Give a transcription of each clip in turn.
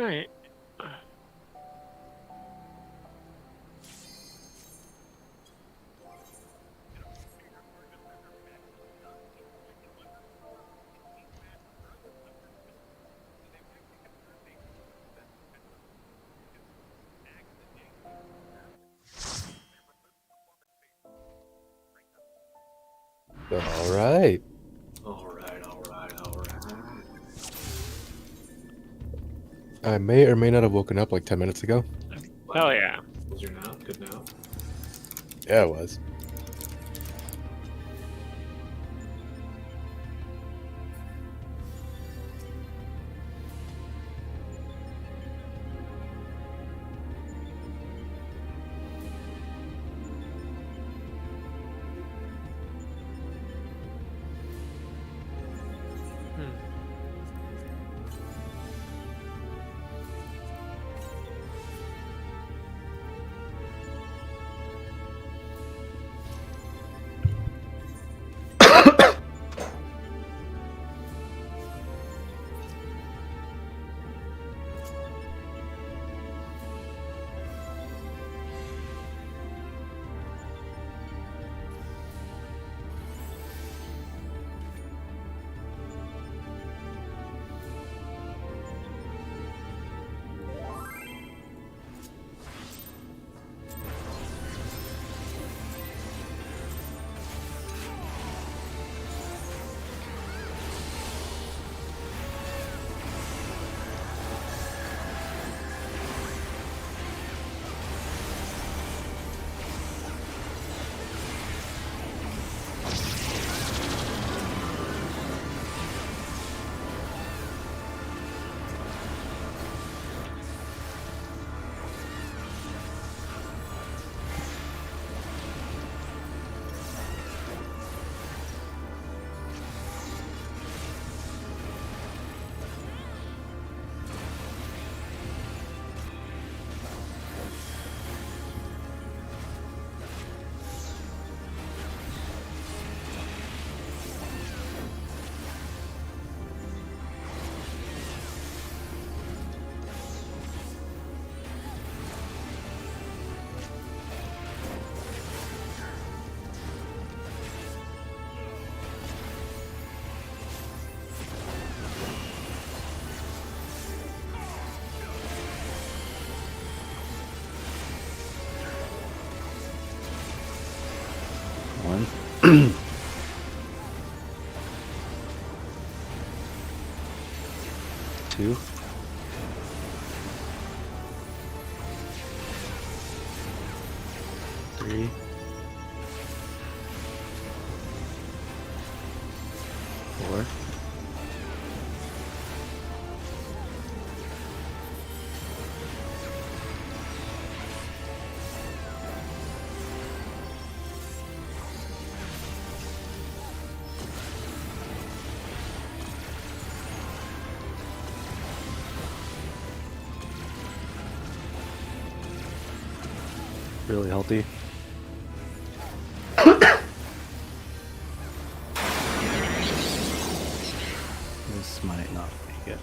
Alright. All right. I may or may not have woken up like 10 minutes ago. Hell yeah. Was your nap? Good nap? Yeah, it was. One. 2. 3. 4. Really healthy. This might not make it.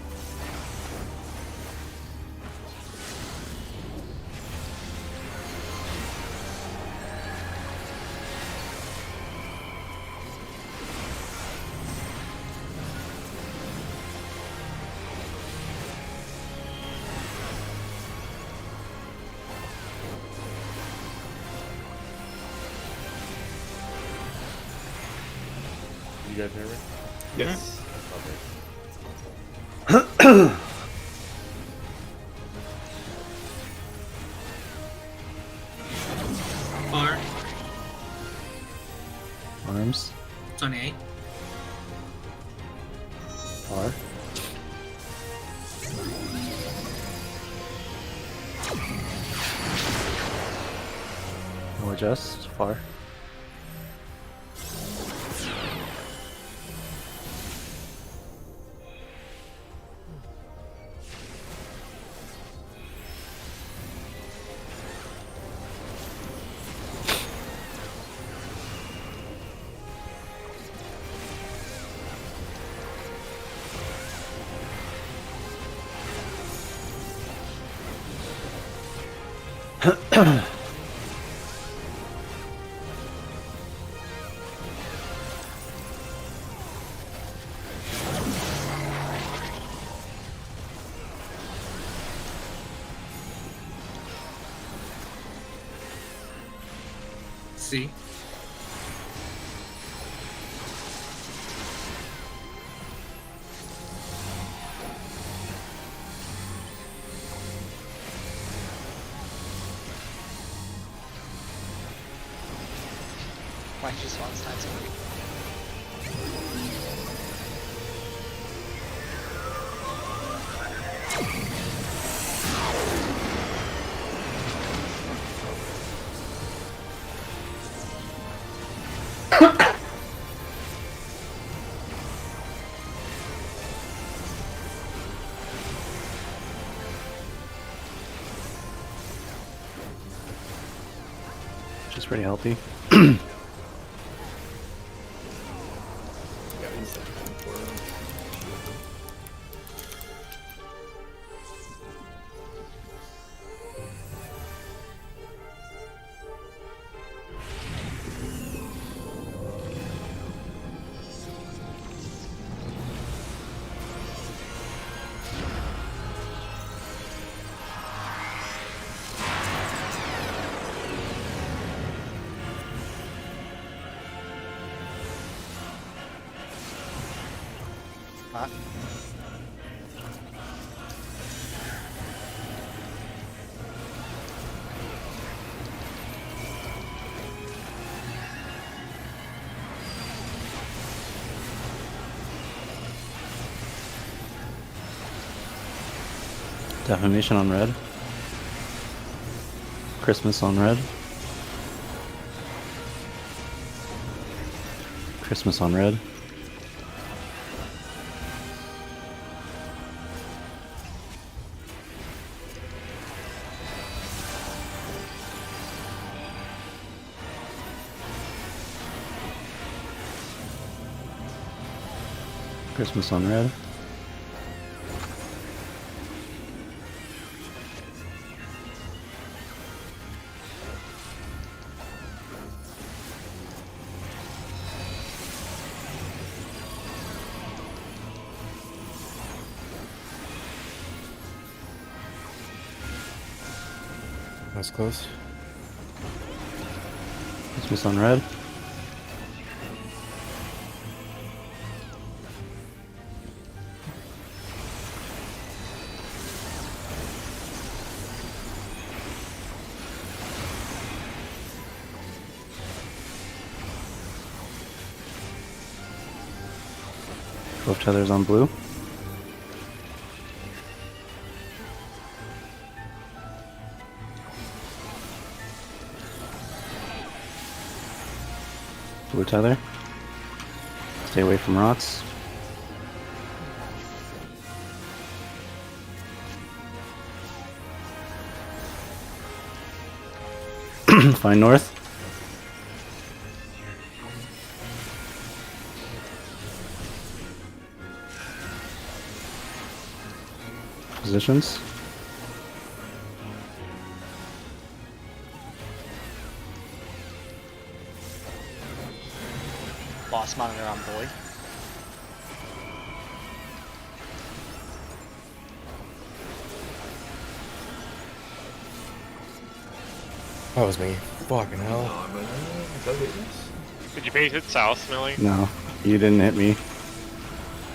You guys hear me? Yes. Bar, Arms. 28. R. No adjust. Far. C. Why just one times a week? Which is pretty healthy. Yeah, he's at 10 Huh? Defamation on red. Christmas on red. Christmas on red. Christmas on red. That's close. Christmas on red. Both tethers on blue. Blue tether. Stay away from rocks. Find north. Positions. Boss monitor on boy. That was me. Fucking hell. No, I'm is that weakness? Did you base it south, Millie? No, you didn't hit me.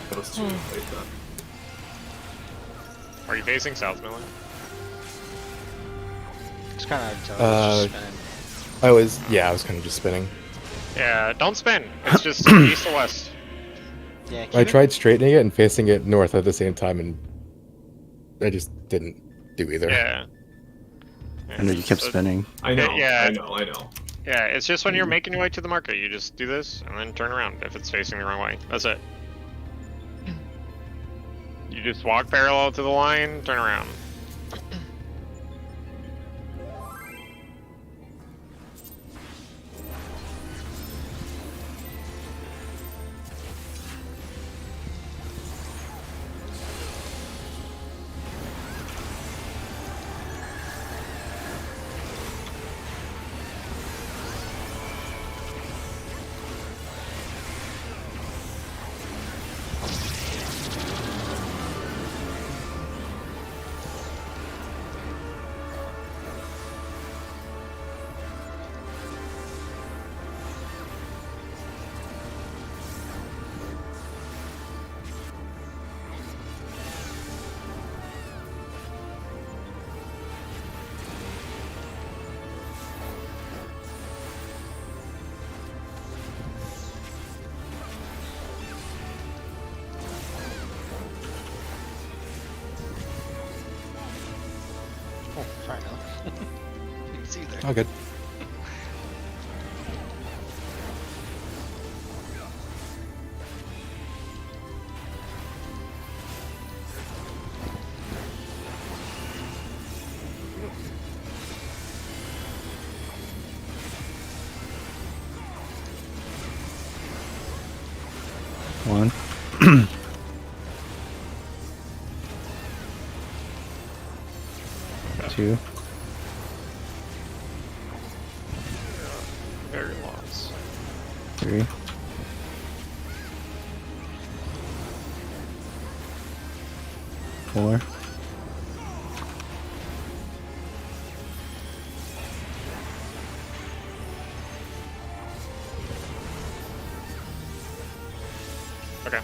That was too late then. Are you facing south, Millie? It's kind of Uh, I was kind of just spinning. Yeah, don't spin. It's just east to west. Yeah, I tried straightening it and facing it north at the same time, and I just didn't do either. Yeah. I know you kept So- spinning. I know, Yeah. I know. Yeah, it's just when you're making your way to the market, you just do this and then turn around if it's facing the wrong way. That's it. You just walk parallel to the line, turn around. All good. One. Two. Very lost. Three. Four. Okay.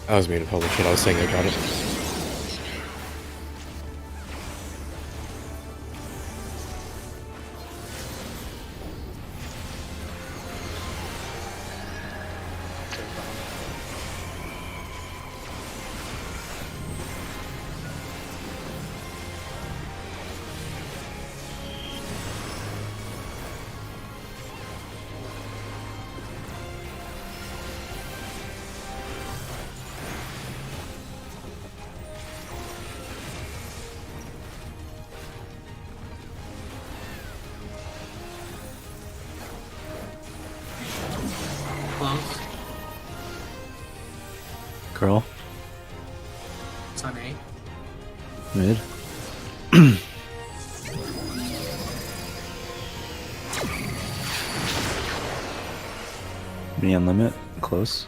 I was muted. Holy shit! I was saying I got it. Close. Girl. It's on A. Mid. Me on limit. Close.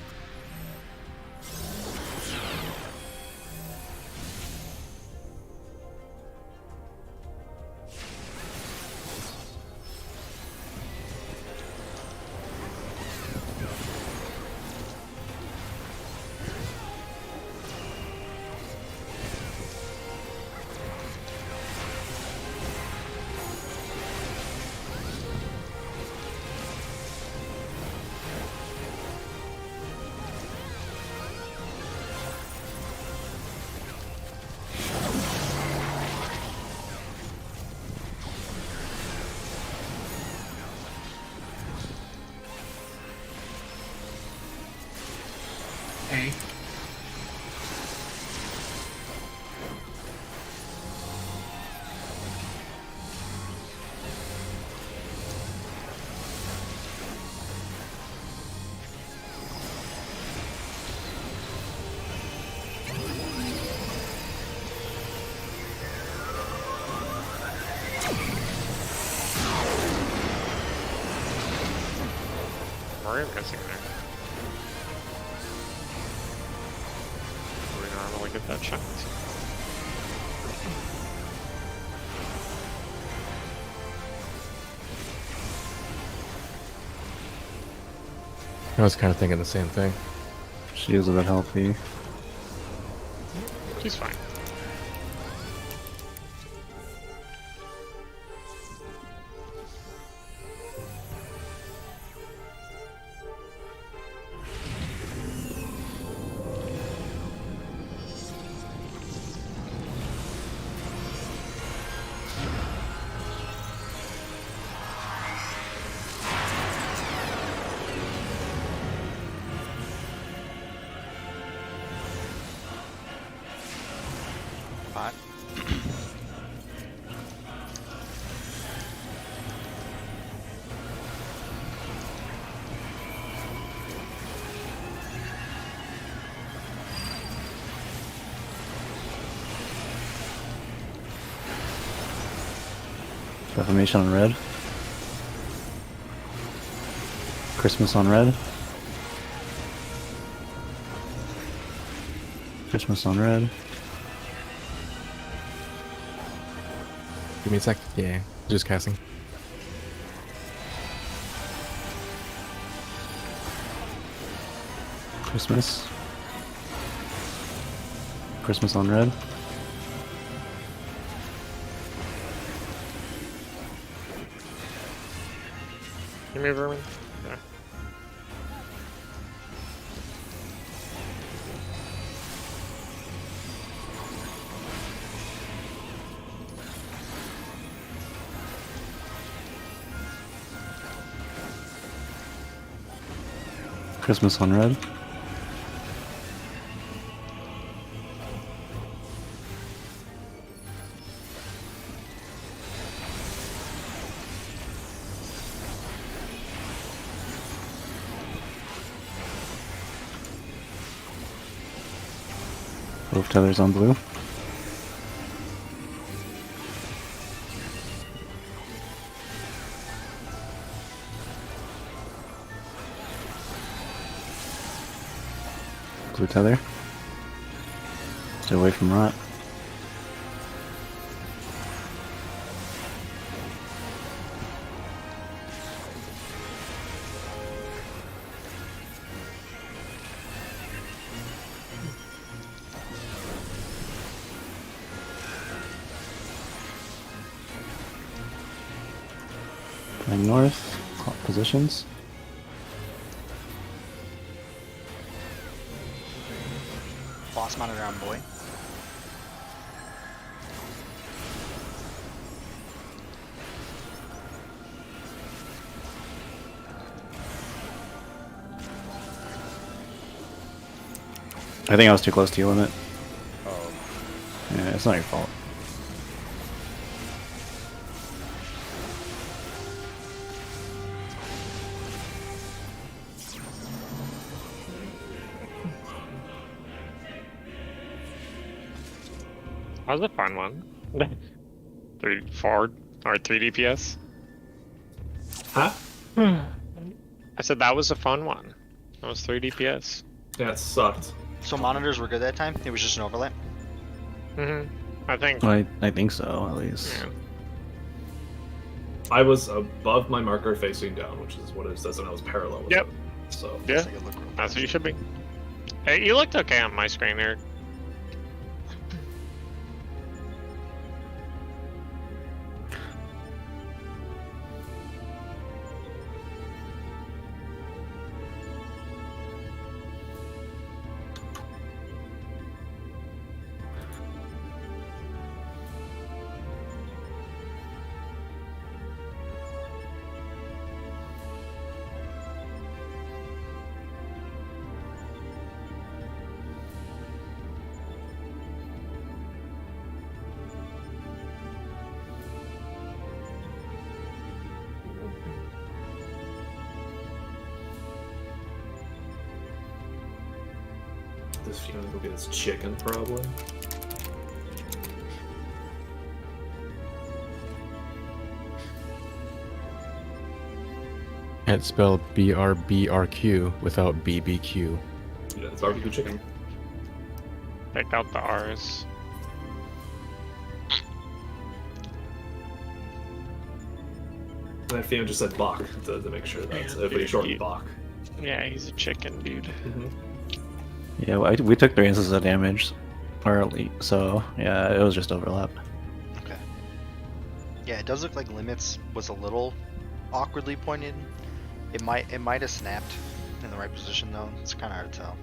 A. Mario missing there. We normally get that shot. I was kind of thinking the same thing. Shield's a bit healthy. She's fine. Hot. Reformation on red. Christmas on red. Christmas on red. Give me a sec. Yeah, just casting. Christmas. Christmas on red. Give me vermin. Yeah. Christmas on red. Both tethers on blue. Blue tether. Stay away from rot. Playing north, clock positions. Boss monitor on boy. I think I was too close to your limit. Oh, Yeah, it's not your fault. That was a fun one. 4 or 3 DPS. Huh? I said that was a fun one. That was 3 DPS. Yeah, it sucked. So monitors were good that time? It was just an overlap? I think. Well, I think so, at least. Yeah. I was above my marker facing down, which is what it says, and I was parallel with Yep. it. So Yeah, I could look real that's quick. what you should be. Hey, you looked okay on my screen there. this few go get his chicken probably. can't spell BRBRQ without BBQ. Yeah, it's barbecue chicken. Take out the R's. And then Fiona just said Bach to make sure that everybody shortened Bach. Yeah, he's a chicken, dude. Yeah, we took 3 instances of damage, early, so yeah, it was just overlap. Okay. Yeah, it does look like limits was a little awkwardly pointed. It might have snapped in the right position though. It's kind of hard to tell.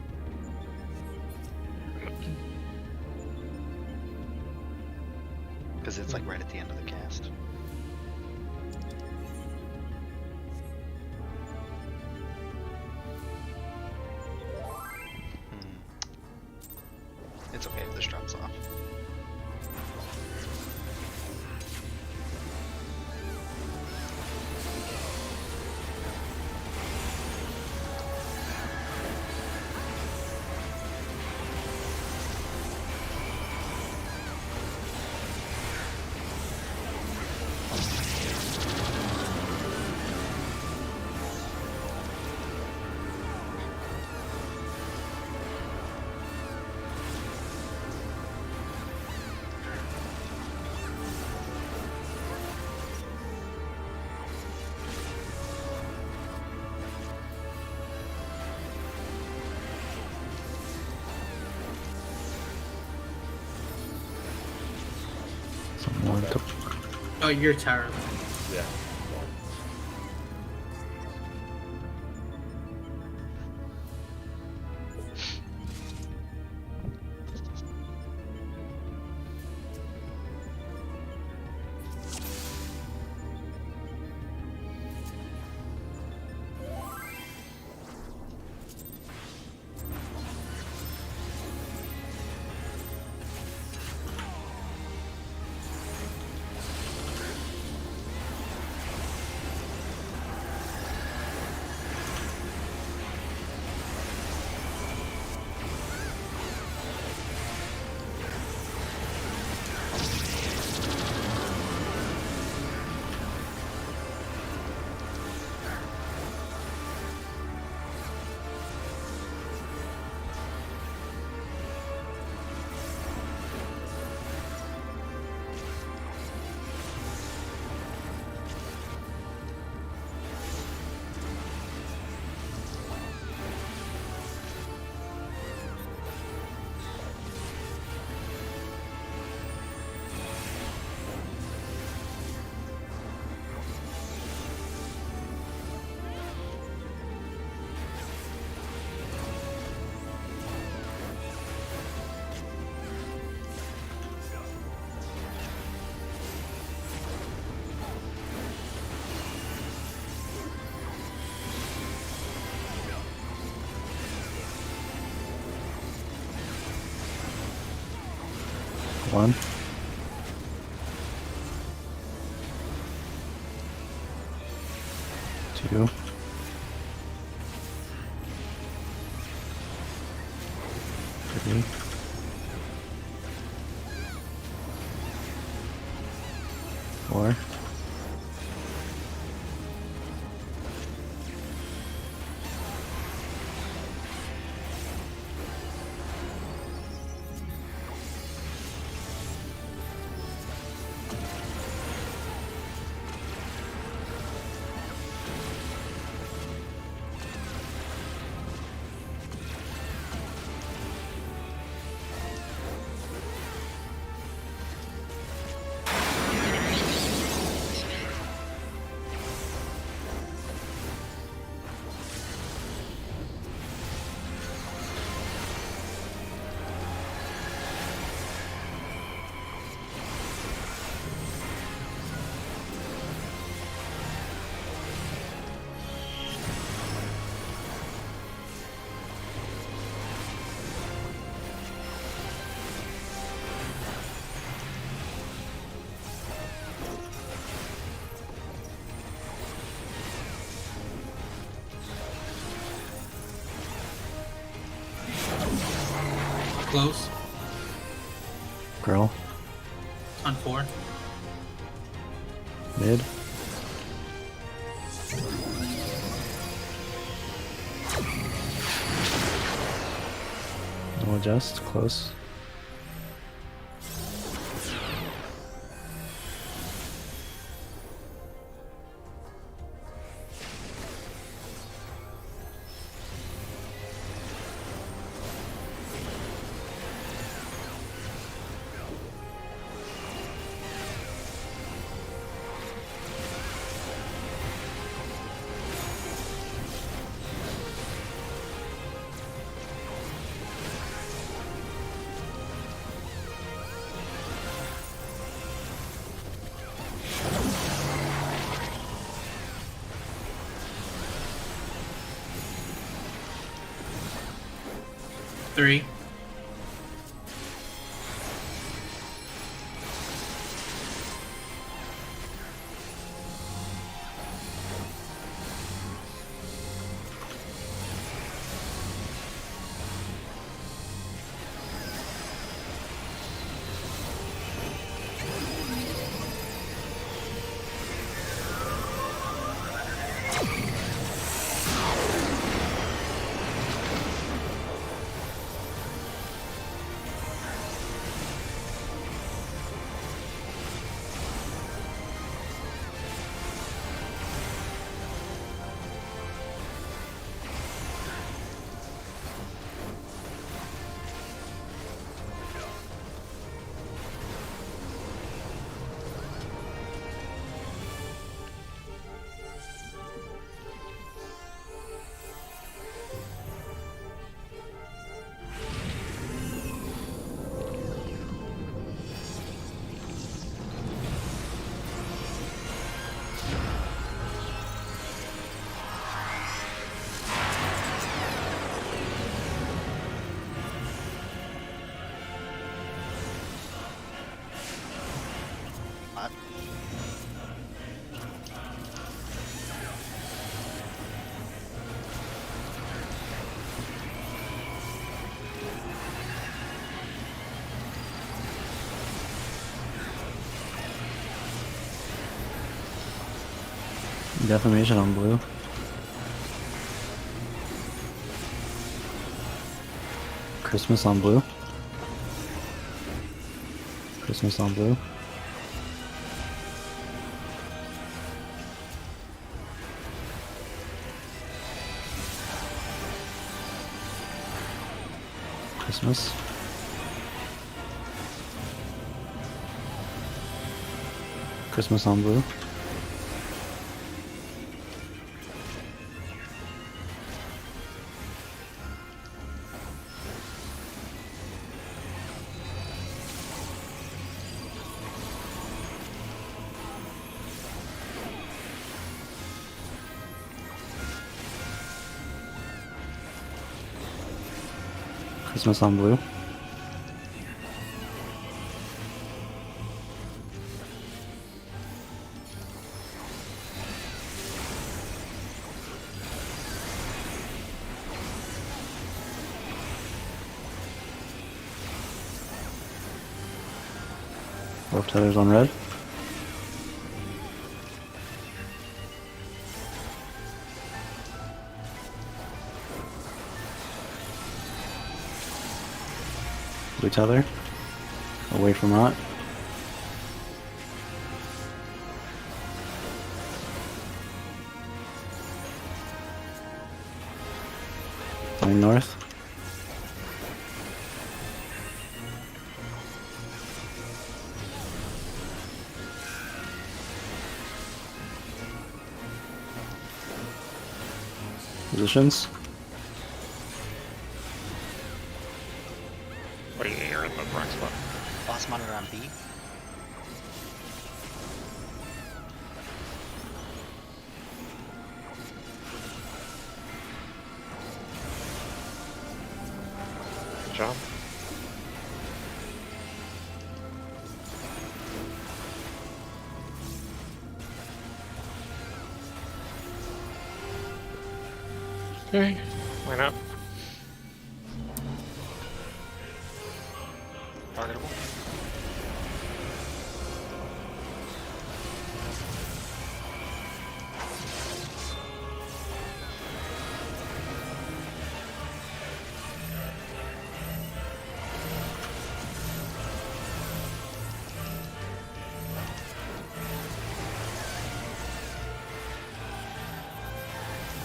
Because it's like right at the end of the cast. It's okay if this drops off. Someone took Oh, your turn. Yeah. 1. 2. 3. 4. Close. Girl. On 4. Mid. No adjust. Close. Three. Defamation on blue. Christmas on blue. Christmas on blue. Christmas. Christmas on blue. Christmas on blue. Both tethers on red. Blue tether. Away from rot. Going north. Positions. What are you here in the wrong spot? Boss monitor on B. Good job. Okay, line up. Targetable.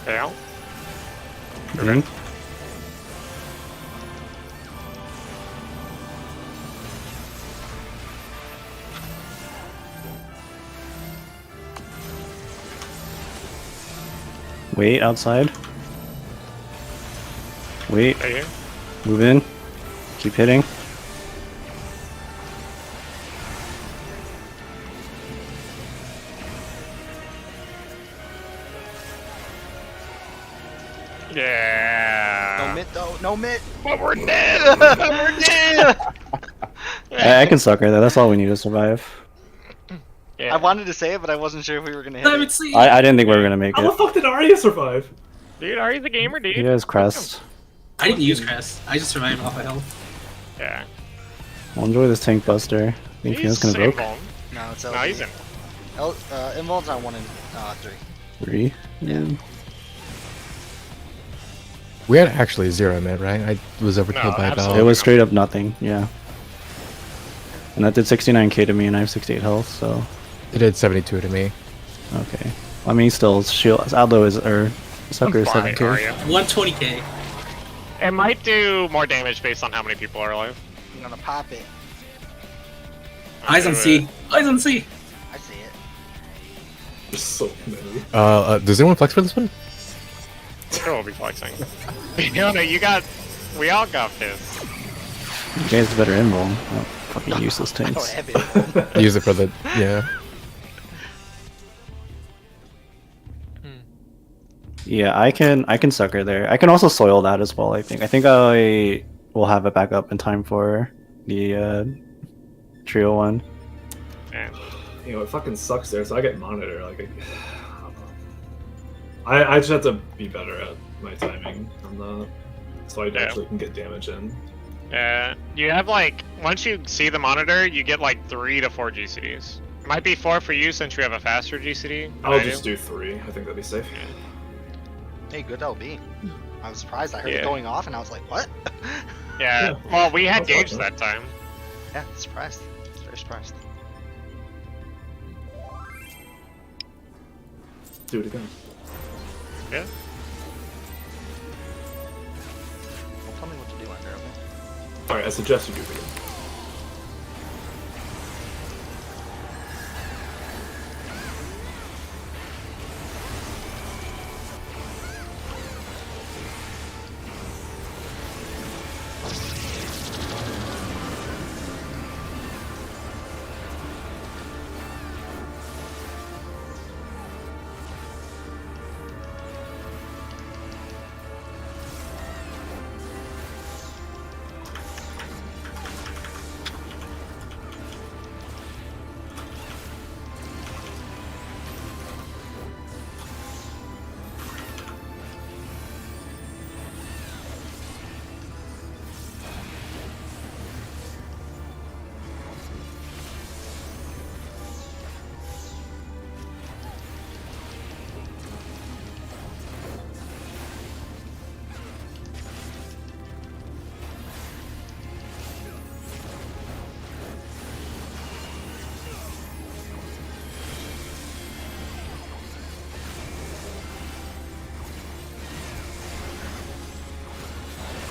Okay, out. Moving. Wait outside. Wait. Stay here. Move in. Keep hitting. Yeah. No mid though. No mid. But we're dead. We're dead. I can sucker there. That's all we need to survive. Yeah. I wanted to say it, but I wasn't sure if we were gonna hit Damn it. it, see. I didn't think we were gonna make How the it. fuck did Arya survive? Dude, are you the gamer, dude? He has crest. I didn't use crest. I just survived off of health. Yeah. I'll enjoy this tank buster. Think He's Fiona's gonna broke. invuln. No, it's No, LB. he's in. Invuln's on 1 and 3. 3. Yeah. We had actually 0 mid, right? I was overkilled No, by a absolutely. bell. It was straight up nothing. Yeah. And that did 69k to me, and I have 68 health. So It did 72 to me. okay. I mean, still shield. Aldo is or sucker is Why 7k. are you? 120k. It might do more damage based on how many people are alive. I'm gonna pop it. Eyes on C. Eyes on C. I see it. There's so many. Does anyone flex for this one? Sure, we'll be flexing. Fiona, you got. We all got this. You guys better invuln. Oh, fucking useless I don't tanks. have it. Use it for the yeah. Yeah, I can sucker there. I can also soil that as well. I think I will have it back up in time for the trio one. And You know, it fucking sucks there, so I get monitor. Like, I just have to be better at my timing on that, so I Yeah. actually can get damage in. you have like once you see the monitor, you get like 3 to 4 GCDs. Might be 4 for you since you have a faster GCD. than I'll I just do 3. I think that'd be safe. Hey, good LB. I was surprised. I heard Yeah. it going off, and I was like, "What?" Yeah. Yeah. Well, we had That's gauge awesome. that time. Yeah, surprised. Very surprised. Do it again. Yeah. Well, tell me what to do under, okay? Alright, I suggest you do it again.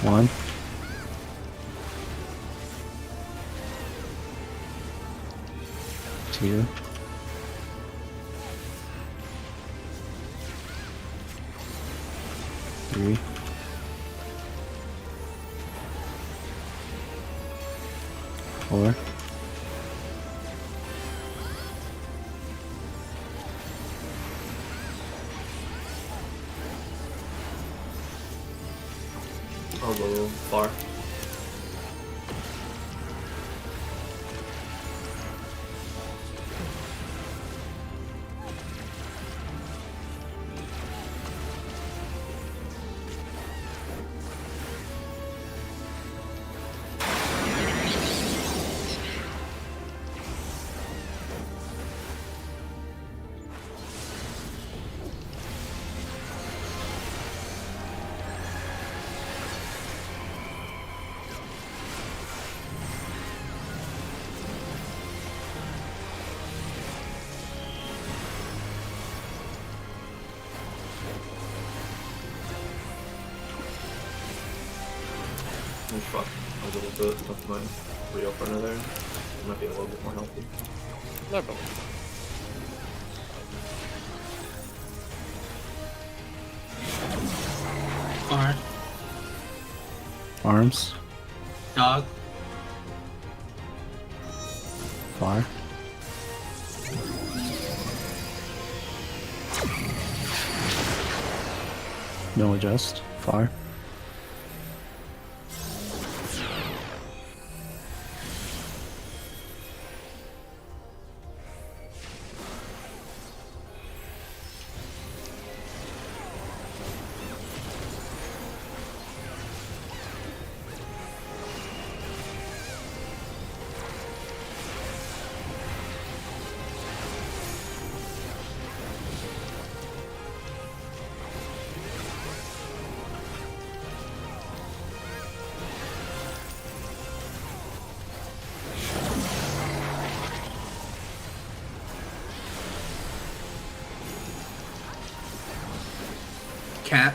1. 2. 3. 4. 'll go far. Oh fuck, I was able to left my Rio for another. It might be a little bit more healthy. No problem. Far. Arms. Dog. Far. No adjust. Far. Cat.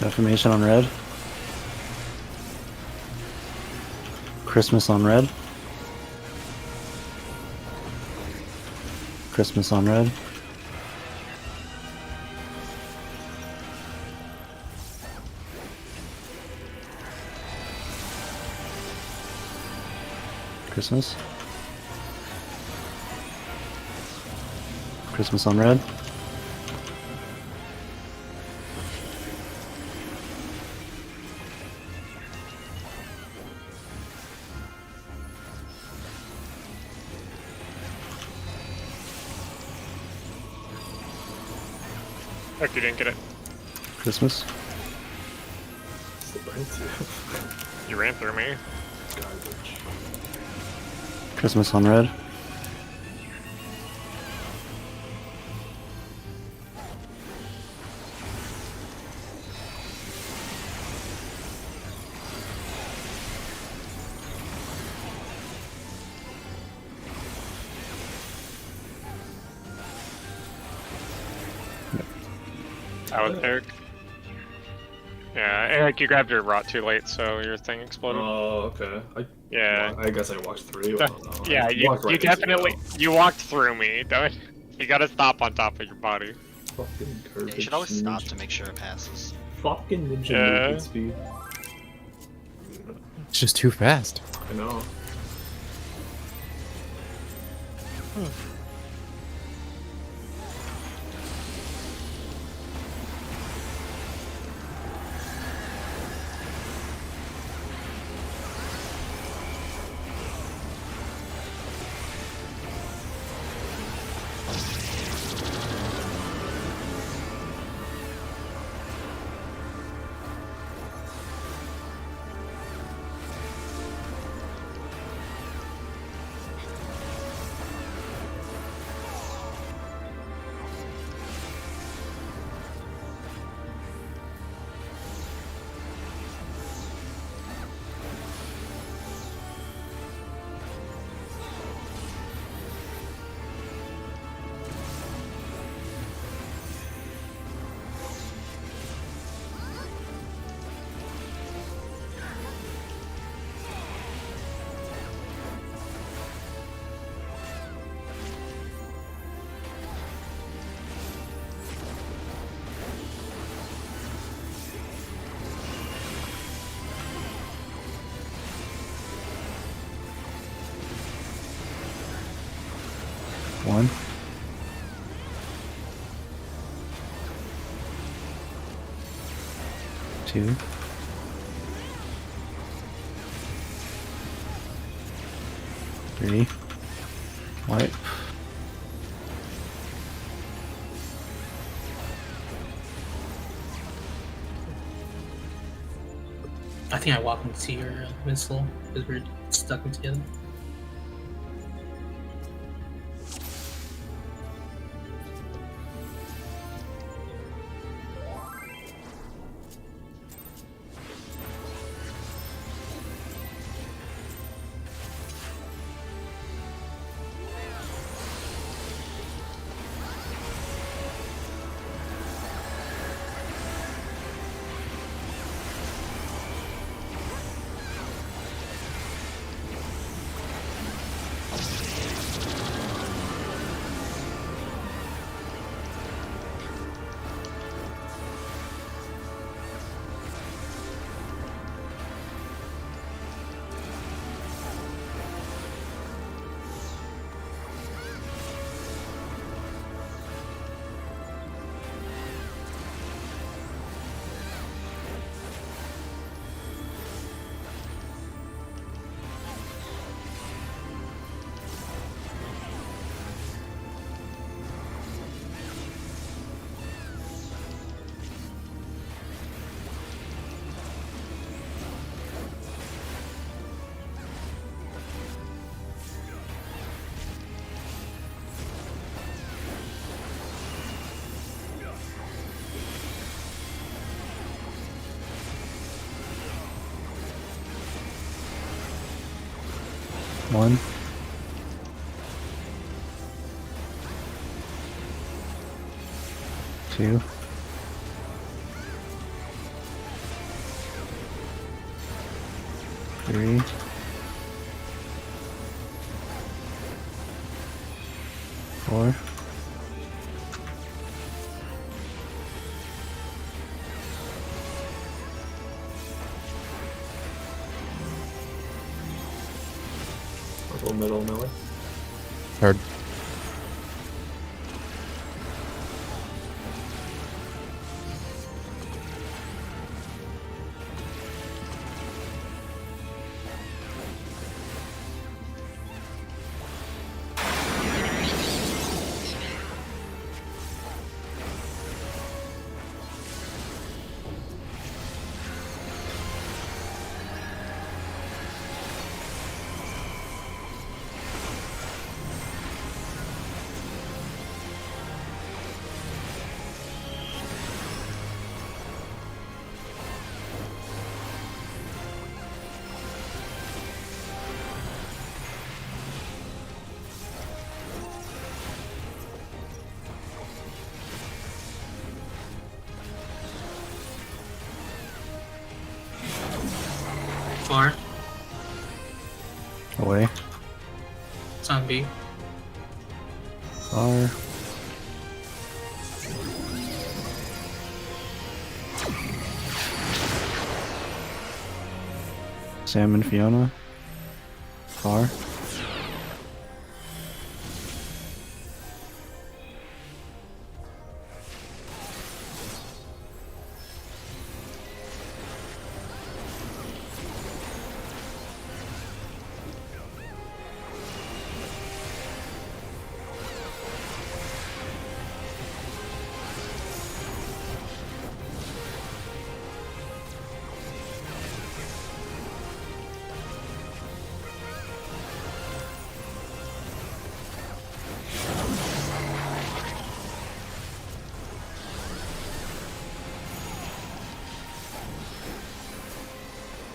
Defamation on red. Christmas on red. Christmas on red. Christmas. Christmas on red. Look, you didn't get it. Christmas. You ran through me. Garbage. Christmas on red. That was Eric. Yeah, Eric, you grabbed your rot too late, so your thing exploded. Oh, okay. Yeah. I guess I walked through. I don't know. Yeah, I you, walked right you into definitely you. you walked through me. Don't you gotta stop on top of your body. Fucking curved. Yeah, you should always stop to make sure it passes. Fucking ninja Yeah. movement speed. It's just too fast. I know. One. Two. Three. Wipe. I think I walked into your missile because we're stuck in together. One. Two. Three. Four. Little middle melee. Heard. Far. Away. It's on B. Far. Sam and Fiona. Far.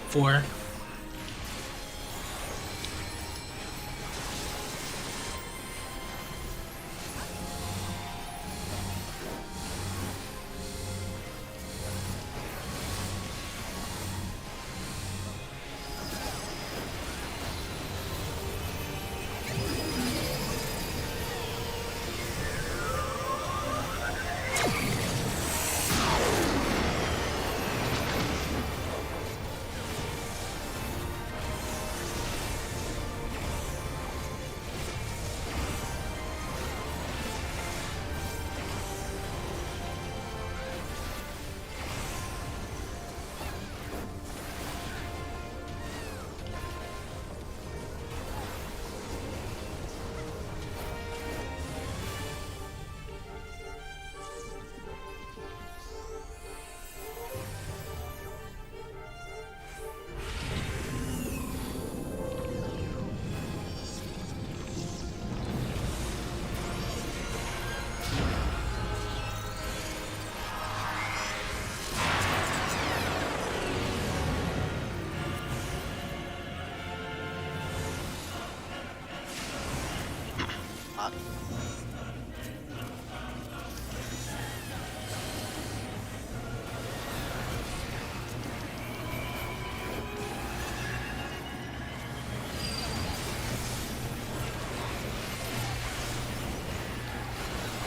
Four.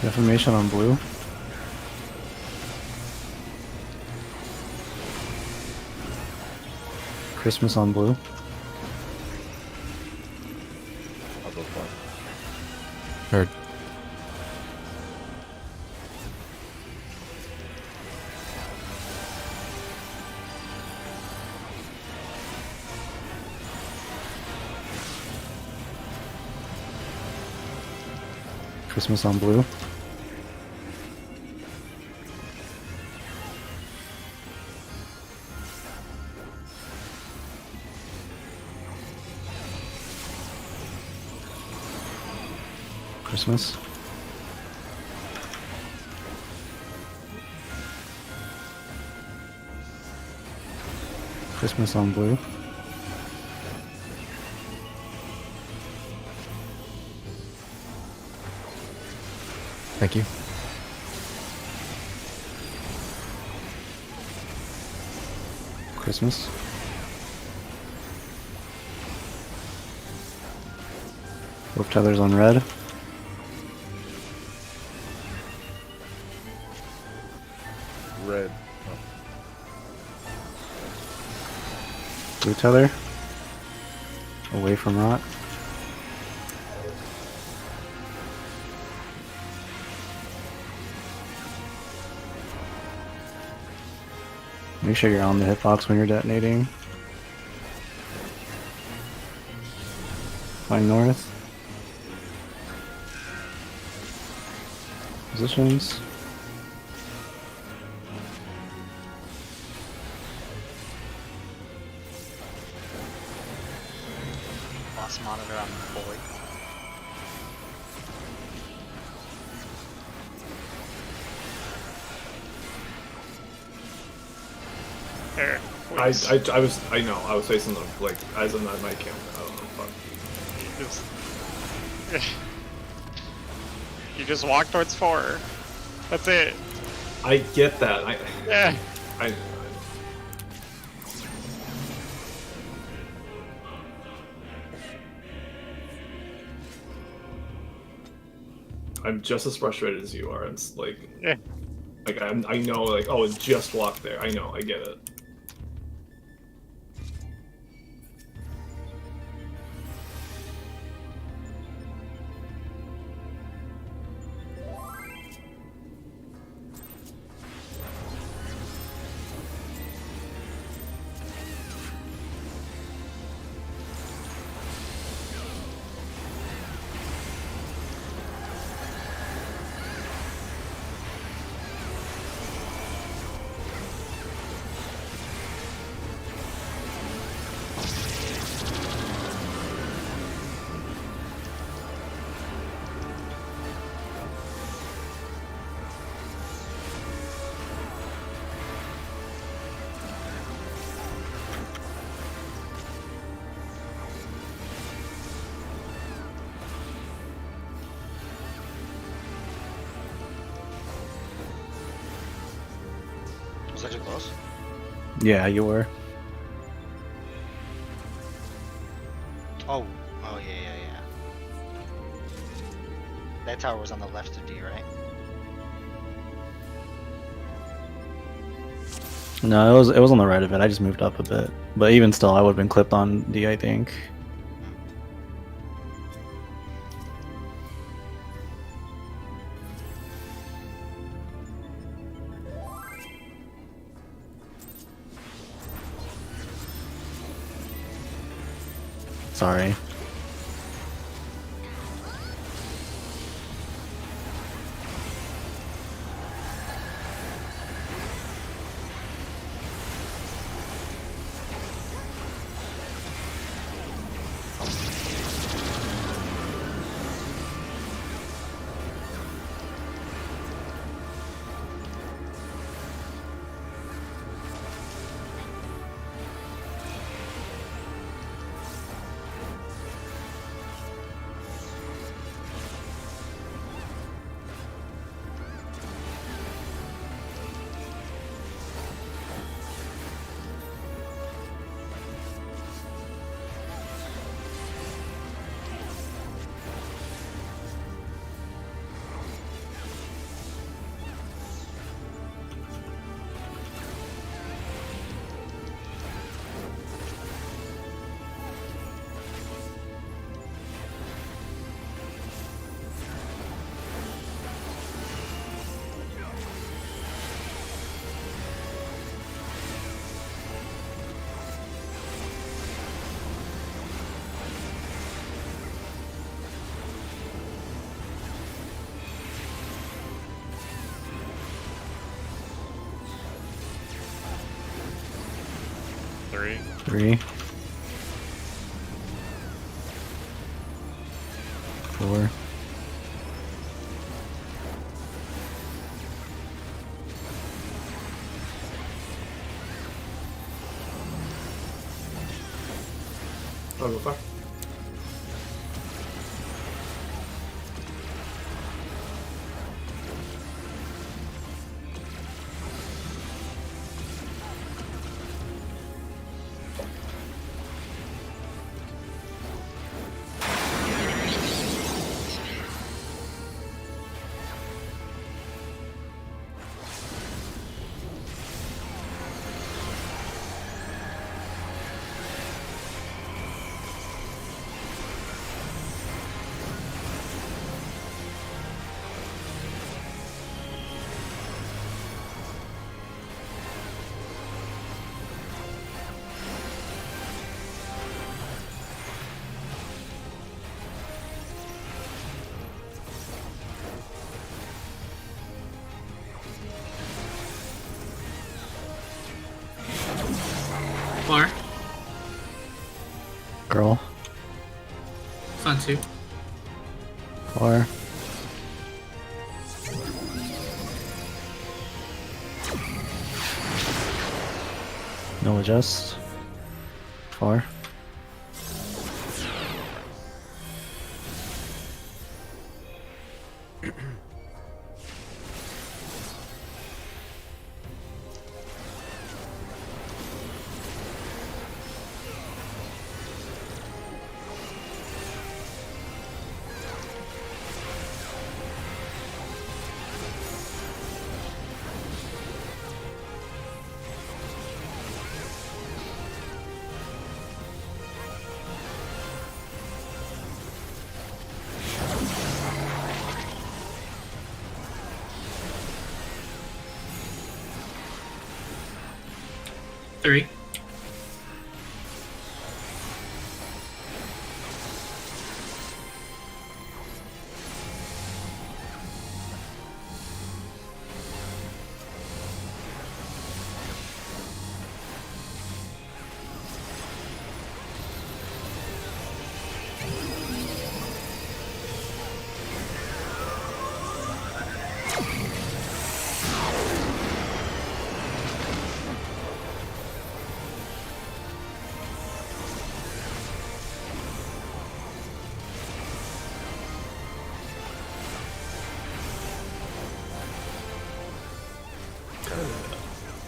Deformation on blue. Christmas on blue. I'll go for it. Heard. Christmas on blue. Christmas. Christmas on blue. Thank you. Christmas. Both tethers on red. Red. Blue tether. Away from rot. Make sure you're on the hitbox when you're detonating. Find north. Positions. Boss monitor on fully. Here. I was facing the, like, as in that mic cam. I don't know, fuck. You just walk towards 4. That's it. I get that. Yeah. I I'm just as frustrated as you are. It's like, Yeah. I know, like, oh, it just walked there. I know, I get it. Was that too close? Yeah, you were. Oh, yeah. That tower was on the left of D, right? No, it was on the right of it. I just moved up a bit, but even still, I would have been clipped on D, I think. Sorry. Three. 3. 4. I'll go back. Bar. Girl. Fun too. 4. No adjust. 4. 3.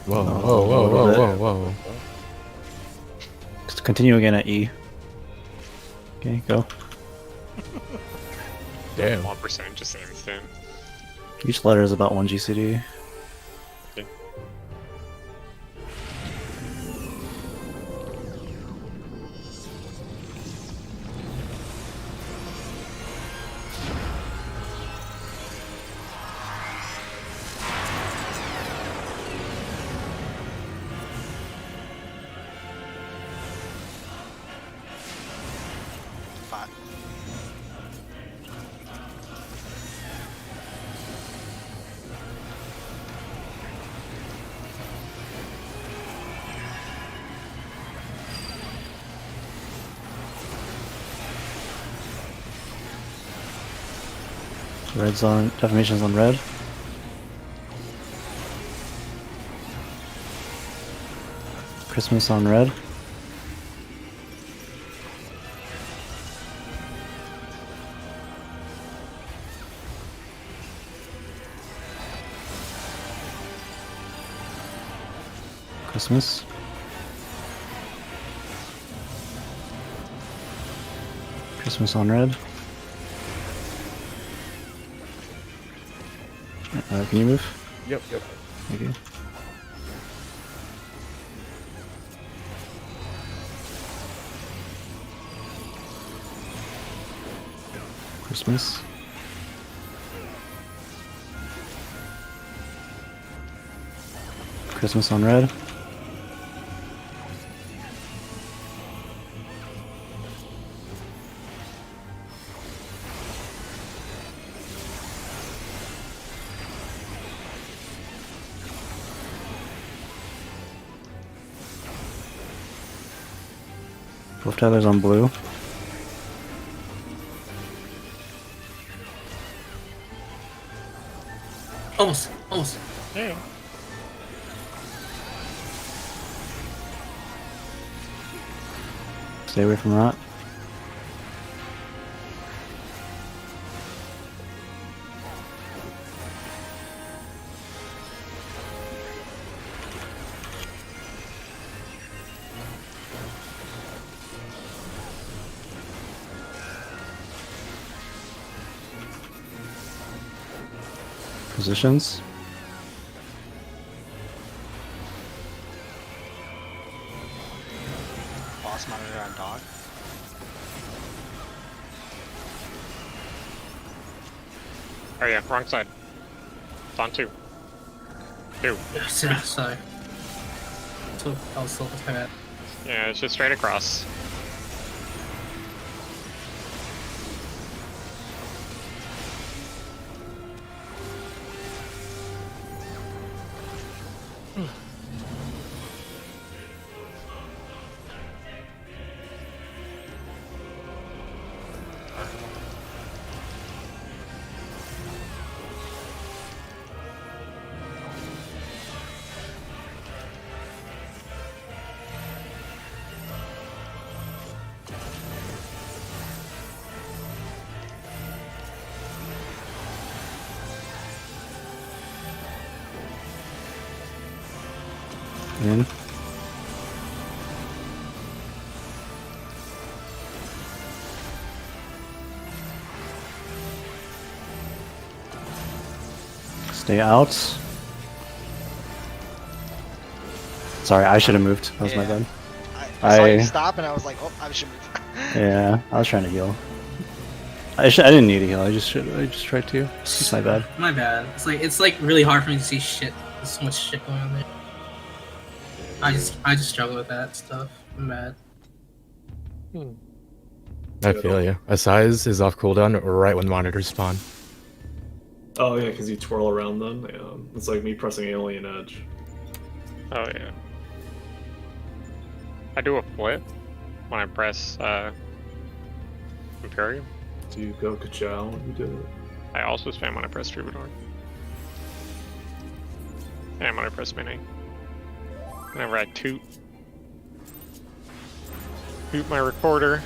Whoa, whoa, whoa, whoa, whoa, whoa. Just continue again at E. Okay, go. Damn. 1% just instant. Each letter is about 1 GCD. Okay. Five. Red's on, defamation's on red. Christmas on red. Christmas. Christmas on red. Can you move? Yep, yep. Thank you. Christmas. Christmas on red. Both tethers on blue. Almost, almost. Yeah. Stay away from that. Positions. Boss monitor on dog. Oh yeah, wrong side. It's on 2. 2. Yeah, sorry. So I was still with my bad. Yeah, it's just straight across. In. Stay out. Sorry, I should have moved. That was my Yeah. bad. I saw I- you stop and I was like, oh, I should move. Yeah, I was trying to heal. I didn't need to heal. I just tried to. It's my bad. My bad. It's like really hard for me to see shit. There's so much shit going on there. I just struggle with that stuff. I'm mad. I feel you. A size is off cooldown right when monitors spawn. Oh yeah, because you twirl around them. Yeah. It's like me pressing Alien Edge. Oh yeah. I do a flip when I press Imperium. Do you go ka-chow when you do it? I also spam when I press Troubadour. And when I press Mini. Whenever I toot my recorder.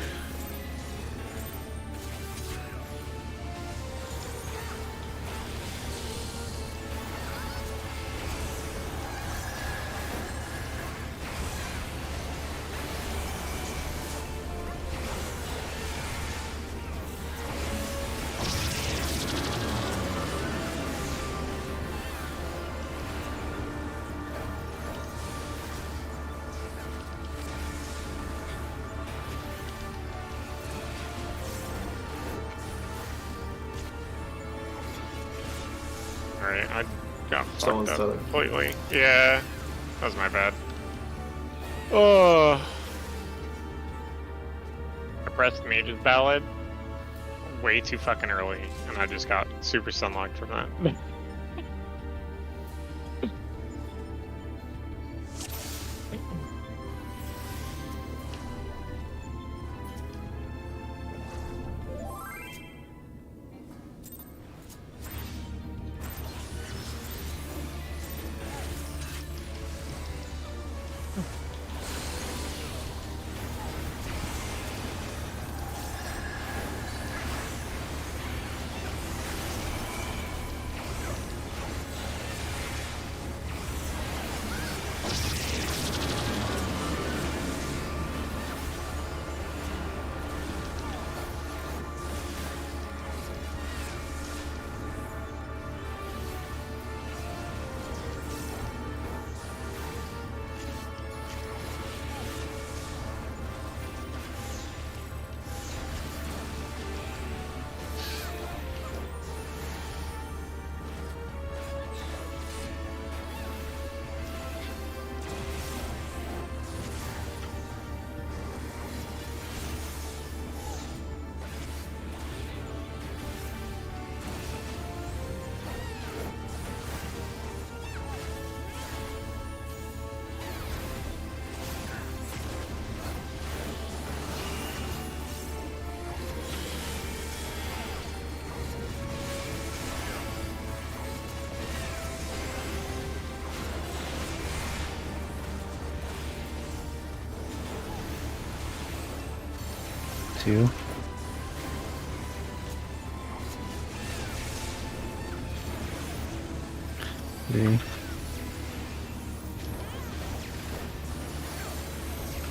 Alright, I got Someone's fucked up telling. completely. Yeah, that was my bad. Oh. I pressed Mage's Ballad way too fucking early, and I just got super sunlocked from that. Two. Three. My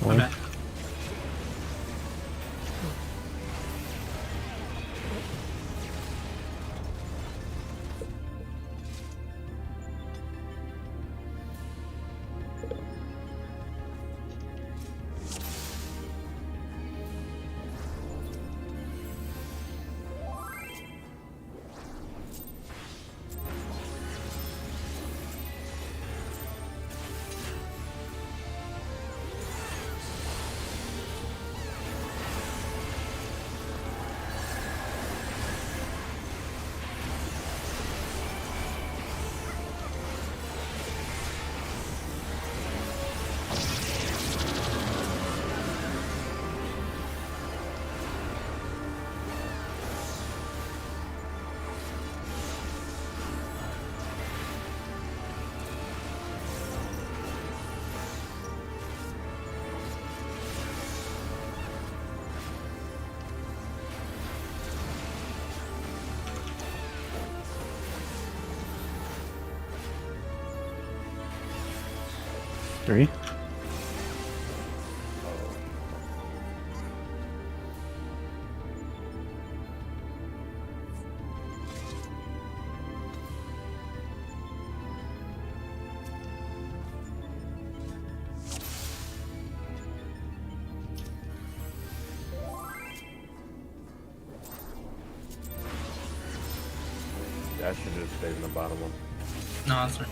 Four. bad. Three. That should have stayed in the bottom one. No, that's right.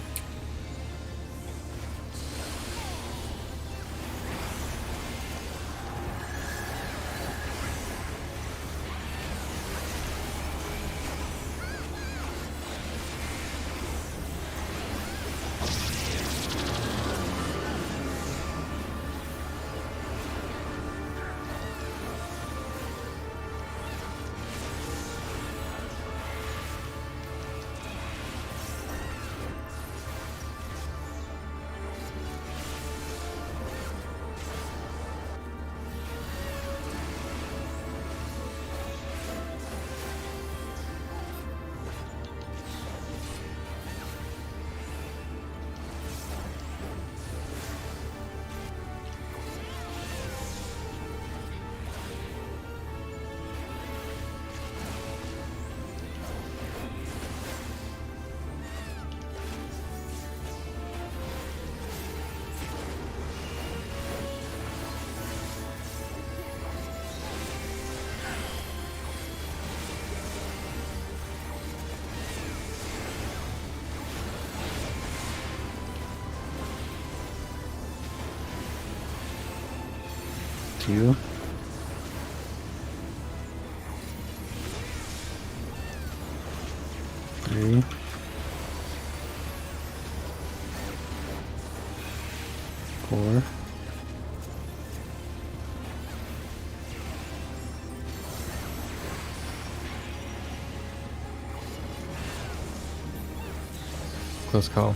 2. 3. 4. Close call.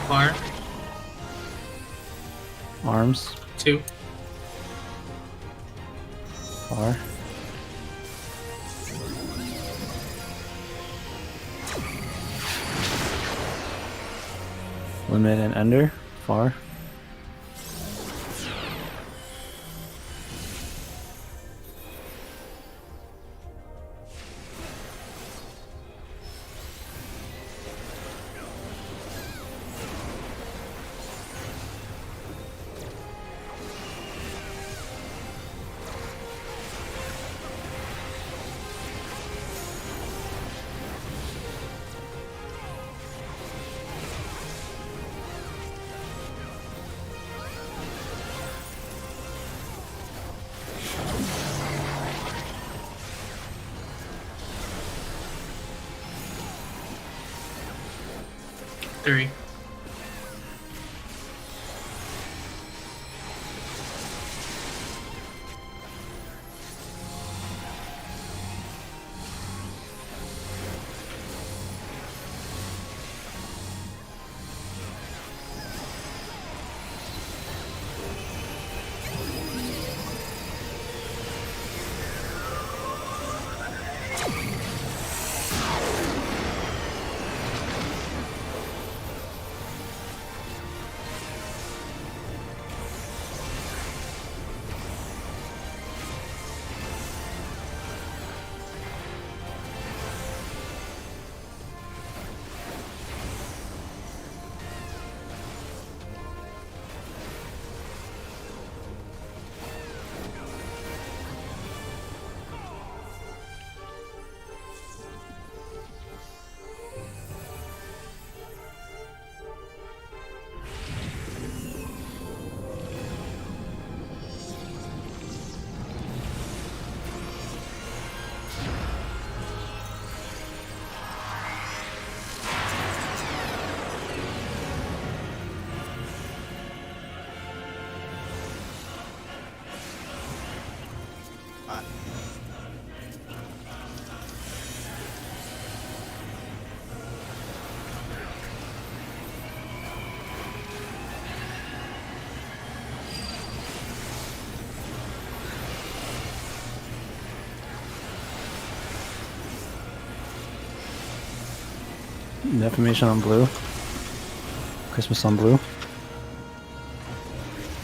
Bar. Arms. 2. Far. Limit and ender. Far. Three. Defamation on blue. Christmas on blue.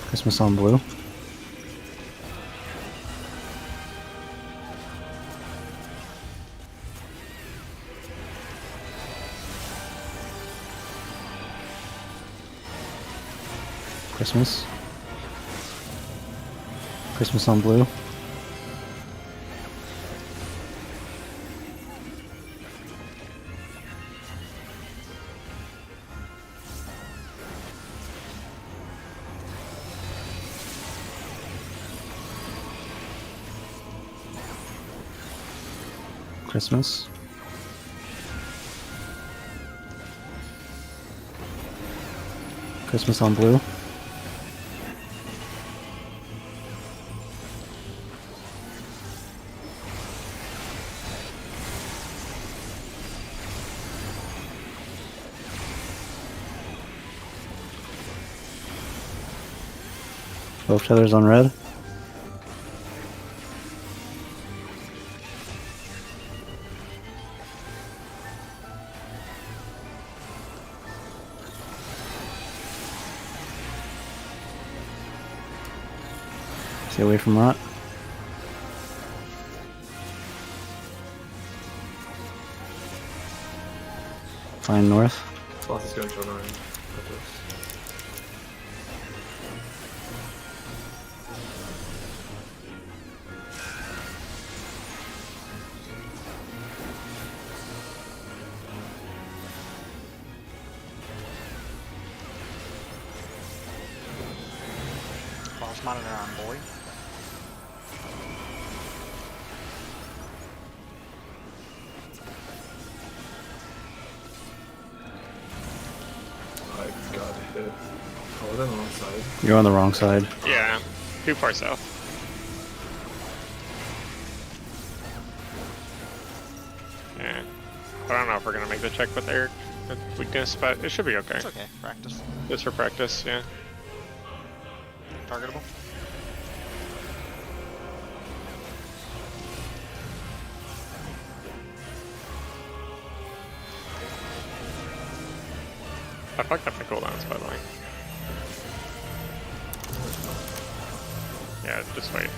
Christmas on blue. Christmas. Christmas on blue. Christmas. Christmas on blue. Both tethers on red. Stay away from rot. Flying north. Boss is going to turn around. Boss monitor on, boy. I got hit. Oh, was I on the wrong side? You're on the wrong side. Yeah, too far south. Yeah. I don't know if we're gonna make the check with Eric at weakness, but it should be okay. It's okay. Practice. Just for practice, yeah. Targetable. I fucked up the cooldowns, by the way. Yeah, just wait.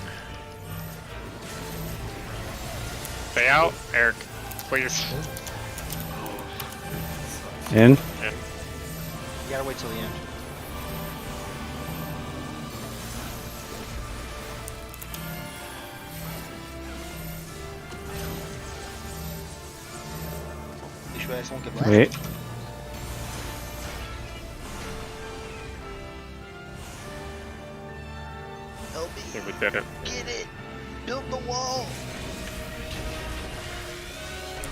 Stay out, Eric, please. In. And You gotta wait till the end. You guys won't get left. Wait. Help I me. think we did it. Get it. Build the wall.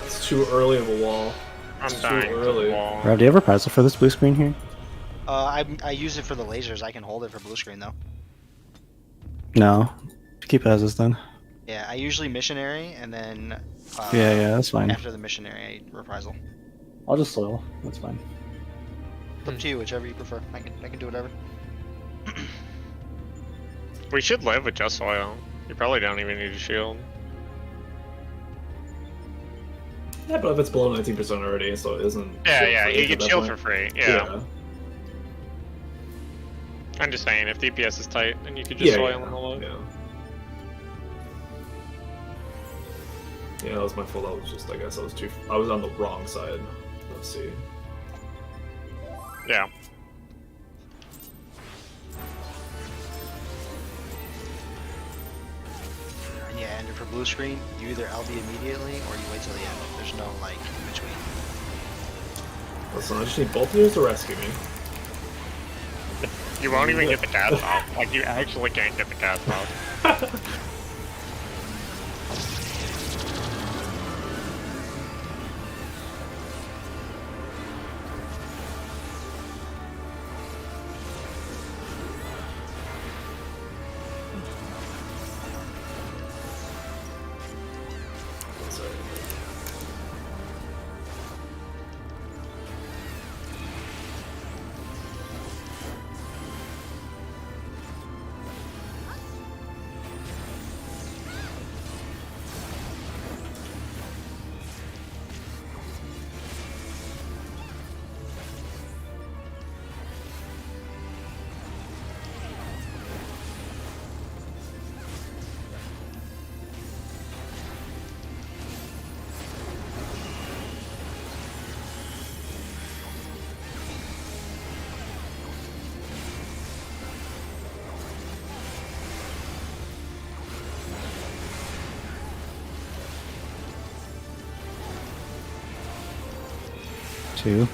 It's too early of a wall. I'm It's too dying to early. the wall. Rob, do you have a prizel for this blue screen here? I use it for the lasers. I can hold it for blue screen though. No. Keep it as is then. Yeah, I usually missionary and then. Yeah, that's fine. After the missionary, I reprisal. I'll just soil. That's fine. It's up to you, whichever you prefer. I can do whatever. We should live with just oil. You probably don't even need a shield. Yeah, but if it's below 19% already, so it isn't. Yeah, free you get at that shield for point. free. Yeah. I'm just saying, if DPS is tight, then you could just oil on the low. Yeah. Yeah, that was my fault. I was just, I guess, I was on the wrong side. Let's see. Yeah. Yeah, and for blue screen, you either LB immediately or you wait till the end. There's no like in between. Listen, I just need both of you to rescue me. You won't even get the cast off. Like, you actually can't get the cast off. Sorry. Two.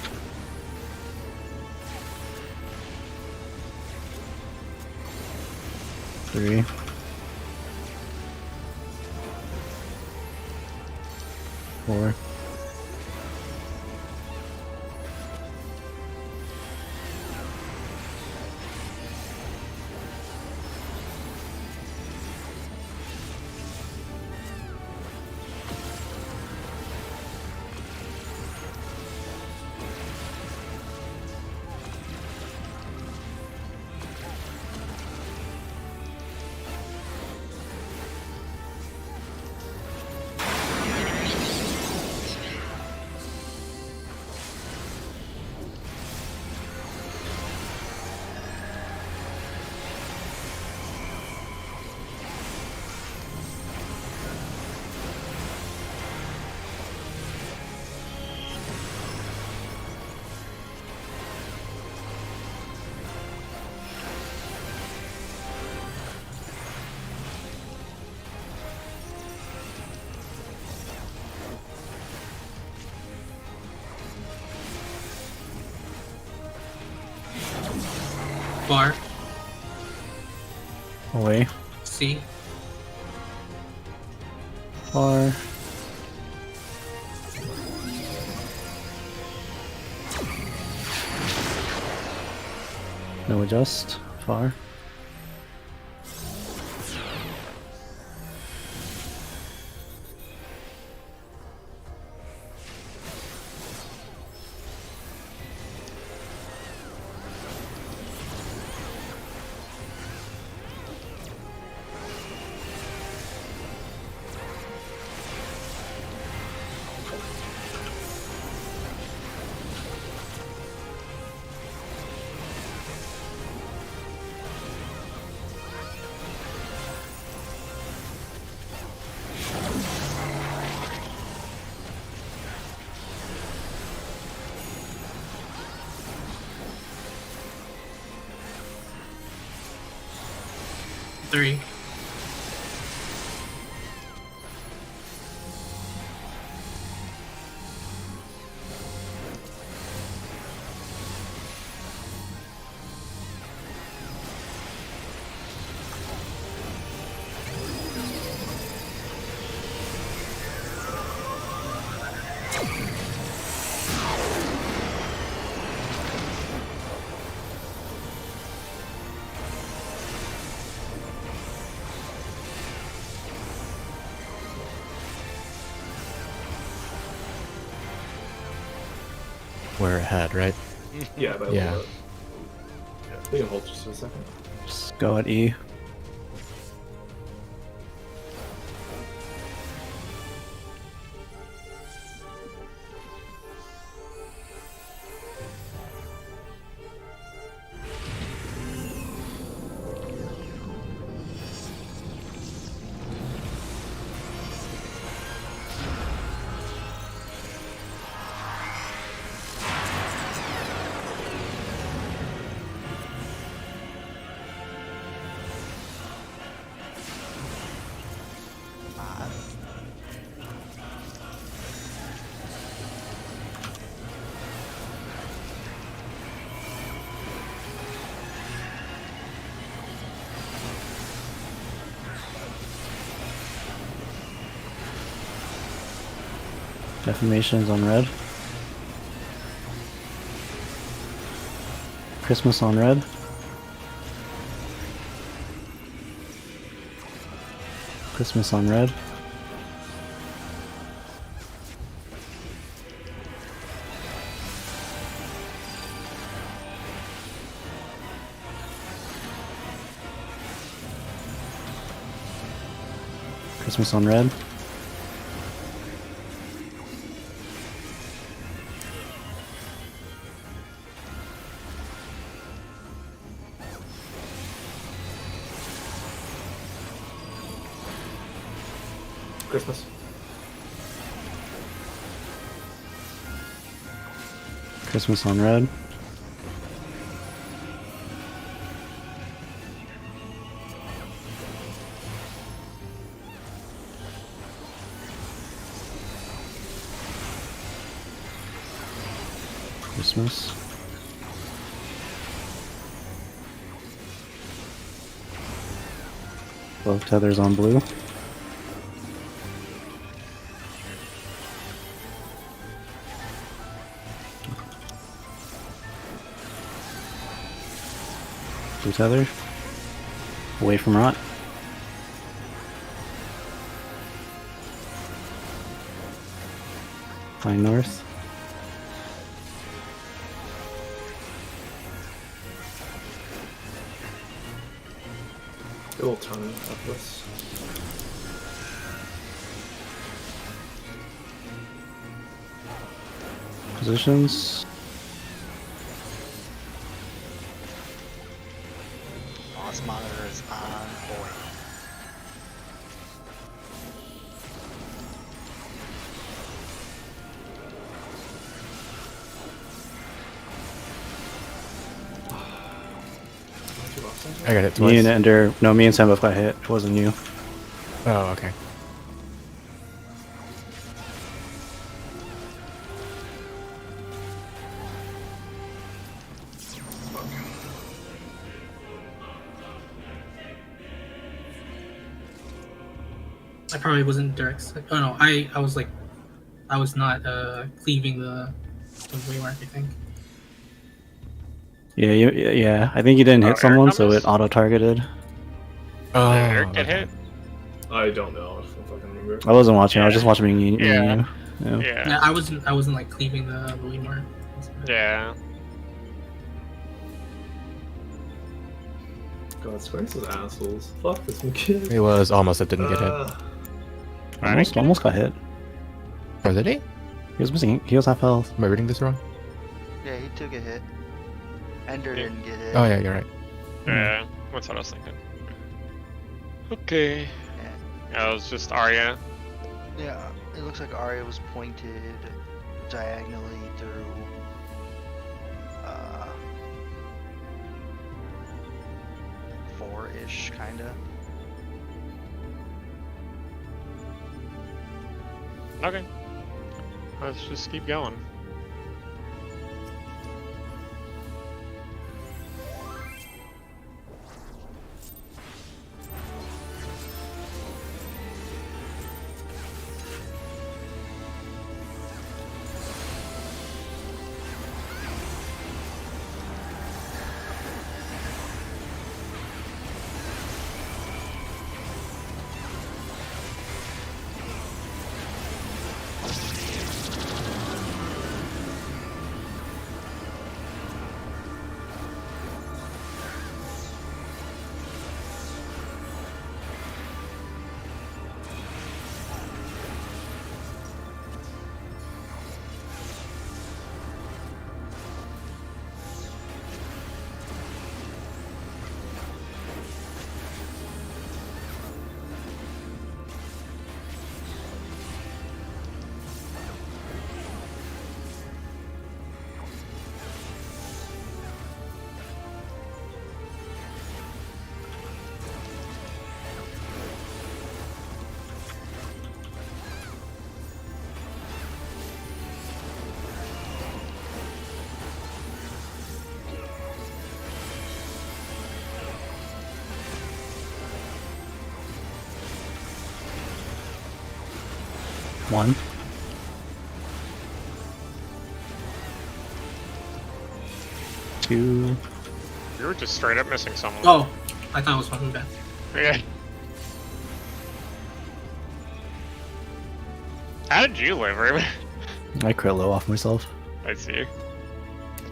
Three. Four. Far. Away. C. Far. No adjust. Far. Three. We're ahead, right? Yeah, by a Yeah. little bit. Yeah, we can hold just for a second. Just go at E. Defamation's on red. Christmas on red. Christmas on red. Christmas on red. Christmas. Christmas on red. Christmas. Both tethers on blue. Blue tether. Away from rot. Flying north. It will turn after this. Positions. Boss monitor is on point. I got hit Me twice. and Ender. No, me and Sam both got hit. It wasn't you. Oh, okay. I probably wasn't direct. Oh no, I was like, I was not cleaving the waymark. I think. Yeah. I think you didn't Oh, hit someone, so it Eric auto targeted. Did Oh, Eric get okay. hit? I don't know. I don't fucking remember. I wasn't watching. I was Yeah. just watching you. Yeah. Yeah. Yeah. Yeah, I wasn't like cleaving the waymark. Yeah. God, Square's those assholes. Fuck this one kid. He was almost. It didn't get hit. Almost got hit. Oh, did he? He was missing. He was half health. Am I reading this wrong? Yeah, he took a hit. Ender Yeah. didn't get hit. Oh yeah, you're right. Yeah. That's what I was thinking. Okay. Yeah, it was just Arya. Yeah, it looks like Arya was pointed diagonally through four-ish, kinda. Okay. Let's just keep going. One. Two. You were just straight up missing someone. Oh, I thought it was one bad. Yeah. How did you live, Ruben? I crit low off myself, I see.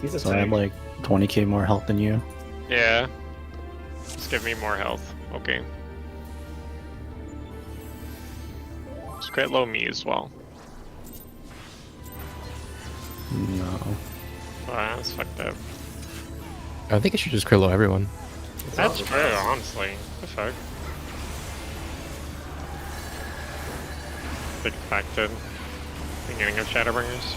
He's a so I have like 20k more health than you. Yeah. Just give me more health. Okay. Just crit low me as well. No. Wow, that's fucked up. I think it should just Krillo everyone. That's true, honestly. The fuck? Big affected. Beginning of Shadowbringers.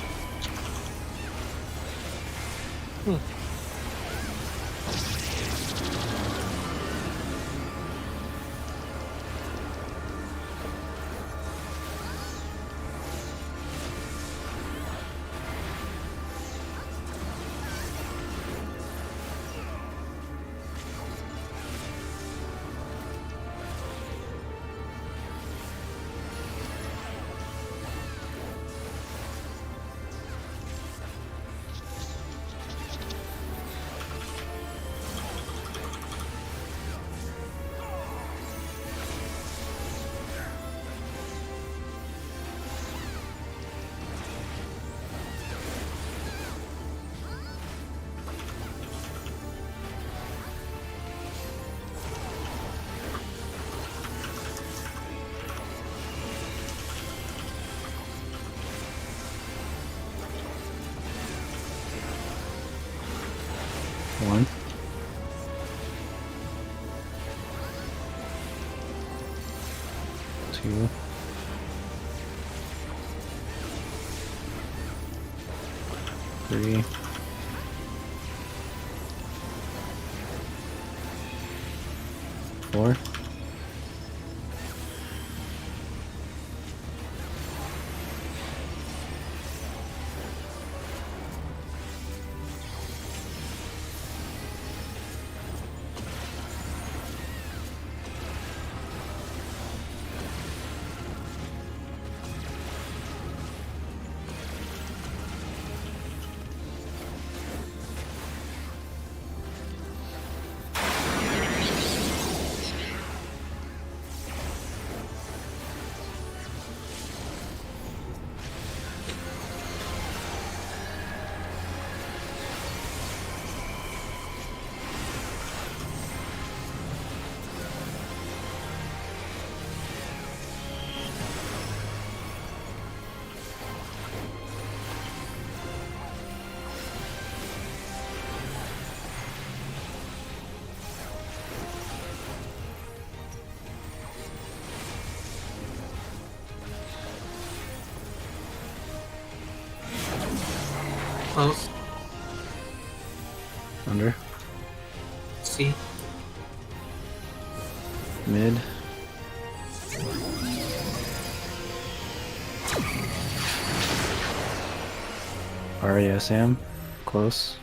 One. Two. Three. Four. Close. Under. C. Mid. RASM. Close.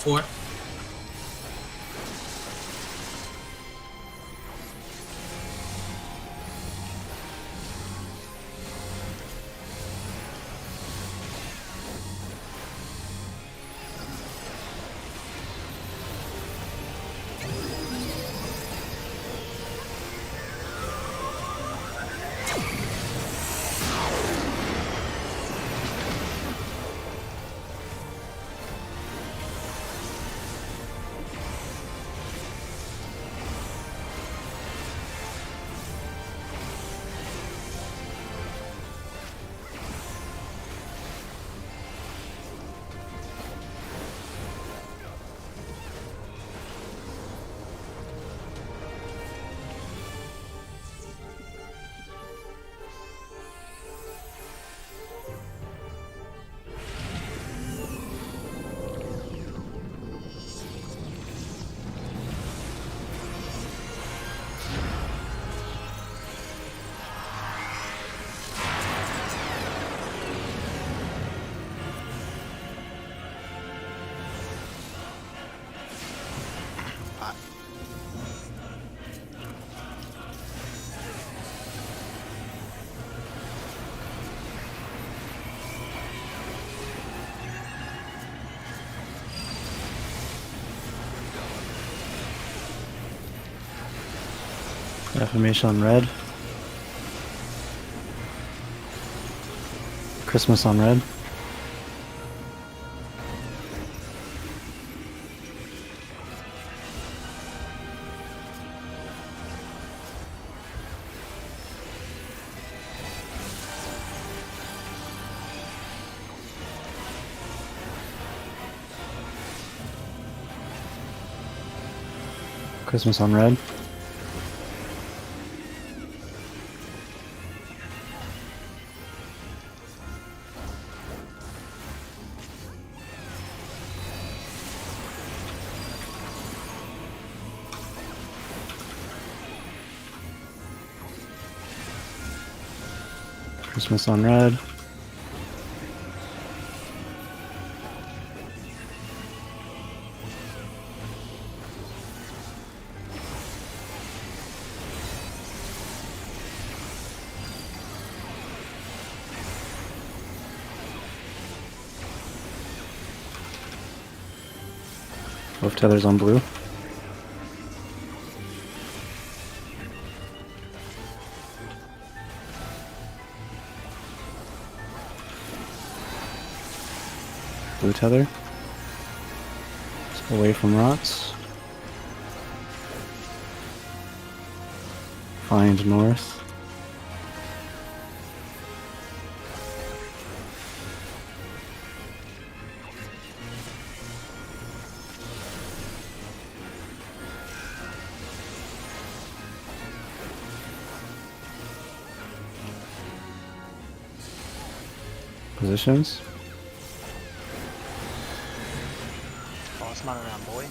Four. Affirmation on red. Christmas on red. Christmas on red. Christmas on red. Both tethers on blue. Blue tether. Away from rots. Find north. Positions. Boss man around, boy.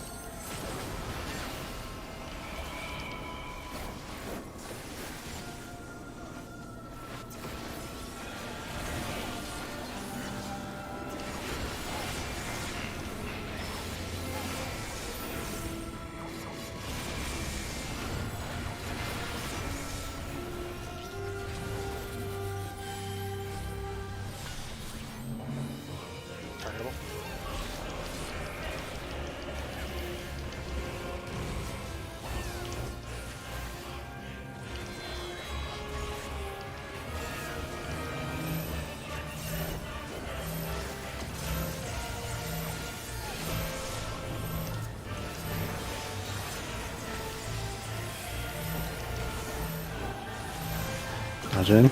Targetable. Imagine.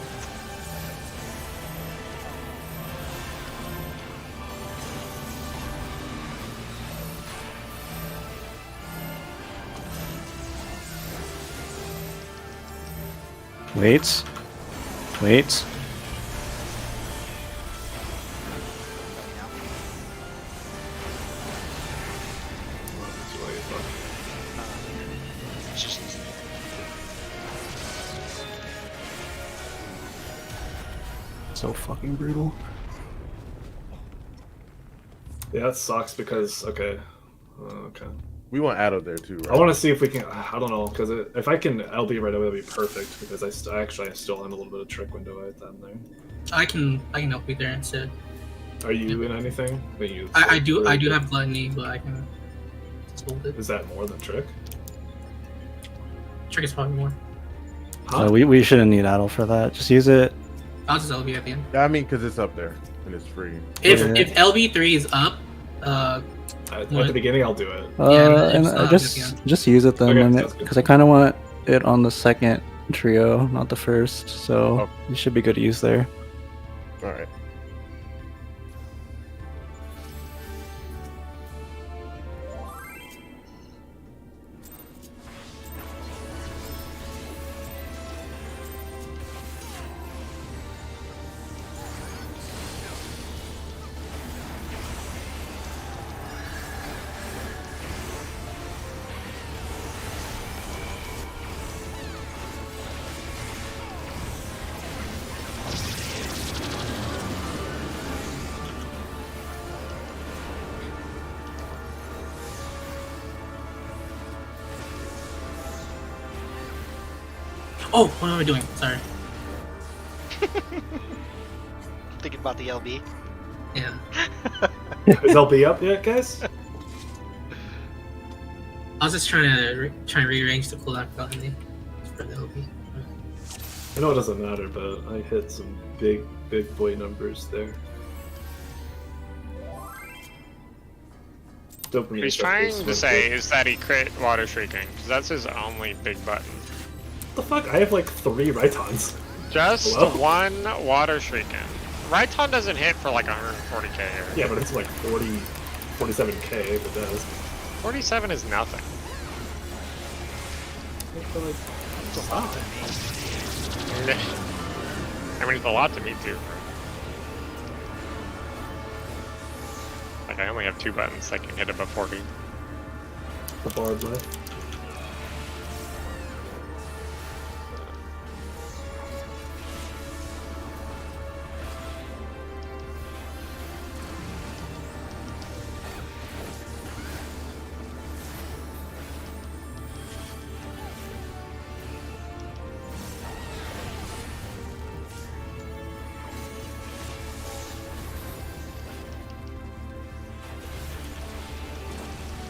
Wait. Wait. Too late, fuck. It's just So fucking brutal. Yeah, that sucks because okay. Okay. We want Addo there too, right? I want to see if we can. I don't know because if I can LB right away, that'd be perfect because I still am a little bit of trick window at that there. I can help you there instead. Are you in anything? That you I do have gluttony, but I can just hold it. Is that more than trick? Trick is probably more. Huh? We shouldn't need Adel for that. Just use it. I'll just LB at the end. Yeah, I mean, because it's up there and it's free. If Yeah. if LB3 is up, At the beginning, I'll do it. And it's not, just use it then, Okay, sounds good. because I kind of want it on the second trio, not the first. So Oh. you should be good to use there. All right. oh, what am I doing? Sorry. thinking about the LB. Yeah. Is LB up yet, guys? I was just trying to rearrange the cooldown button for the LB. I know it doesn't matter, but I hit some big boy numbers there. Dopamine What he's stuff trying is to so say good. is that he crit water shrieking, because that's his only big button. What the fuck? I have like 3 Rhytons. Just Hello? one water shrieking. Rhyton doesn't hit for like 140k here. Yeah, but it's like 47k if it does. 47 is nothing. Stop. I mean, it's a lot to me too. Like, I only have 2 buttons that can hit above 40. The bard left.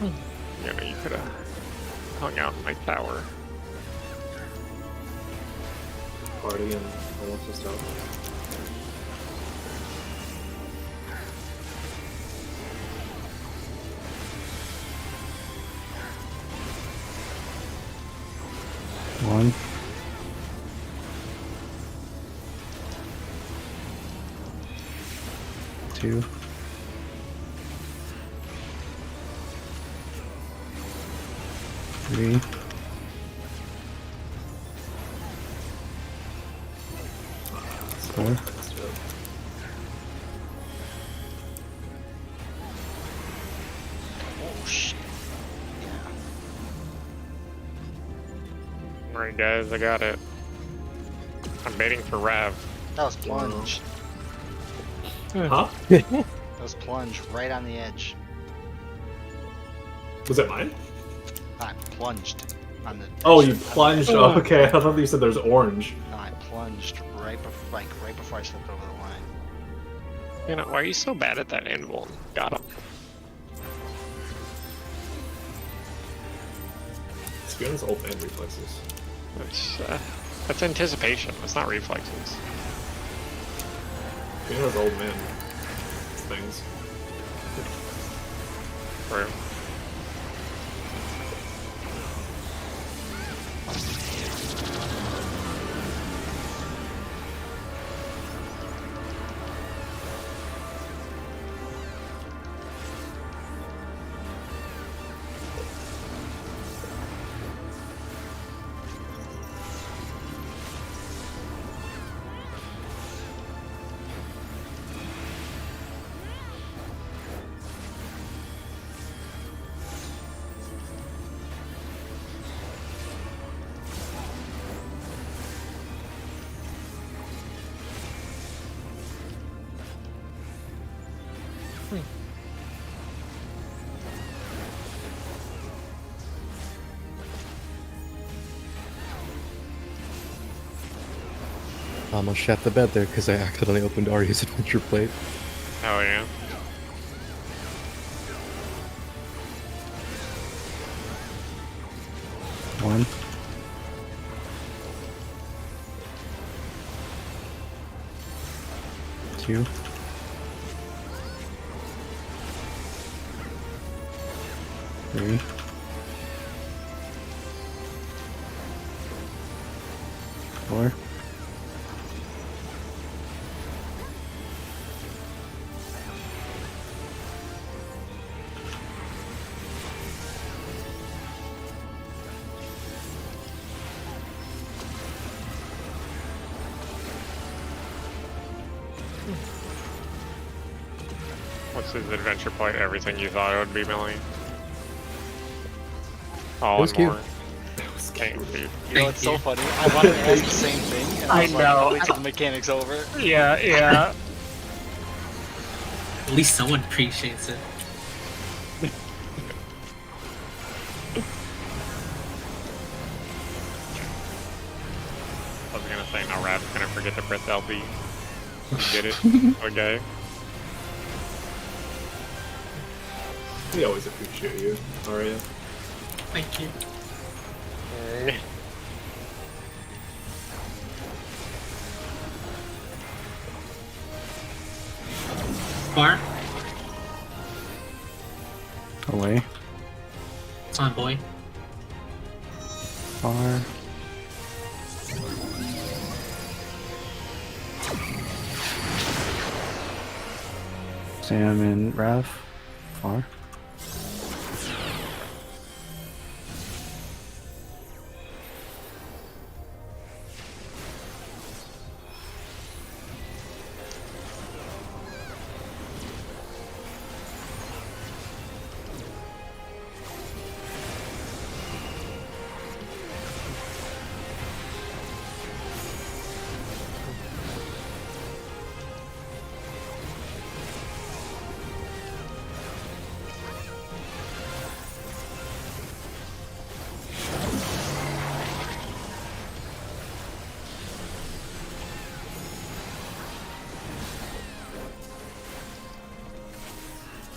You know, you could have hung out in my tower. Party and almost just out. One. Two. Three. Four. Let's do it. Oh shit. Yeah. Alright, guys, I got it. I'm baiting for Rav. That was plunge. Huh? That was plunge right on the edge. Was it mine? I plunged on the. Oh, you on the plunged. edge. Oh, okay, I thought you said there's orange. No, I plunged right before I slipped over the line. You know, why are you so bad at that anvil? Got him. To be honest, old man reflexes. That's anticipation. That's not reflexes. To be honest, old man things. True. almost shat the bed there because I accidentally opened Arya's adventure plate. Oh yeah. One. Two. Three. Four. What's his adventure plate? Everything you thought it would be, Millie. It All was and cute. more. Thanks, dude. You know, it's so funny. I wanted to ask the same thing, and I was like, I'll wait till the mechanic's over. Yeah, yeah. At least someone appreciates it. I was gonna say, no, Rap's gonna forget to press LB. You did it. Okay. We always appreciate you, Arya. Thank you. Bar. Away. On boy. Far. Sam and Rav. Far.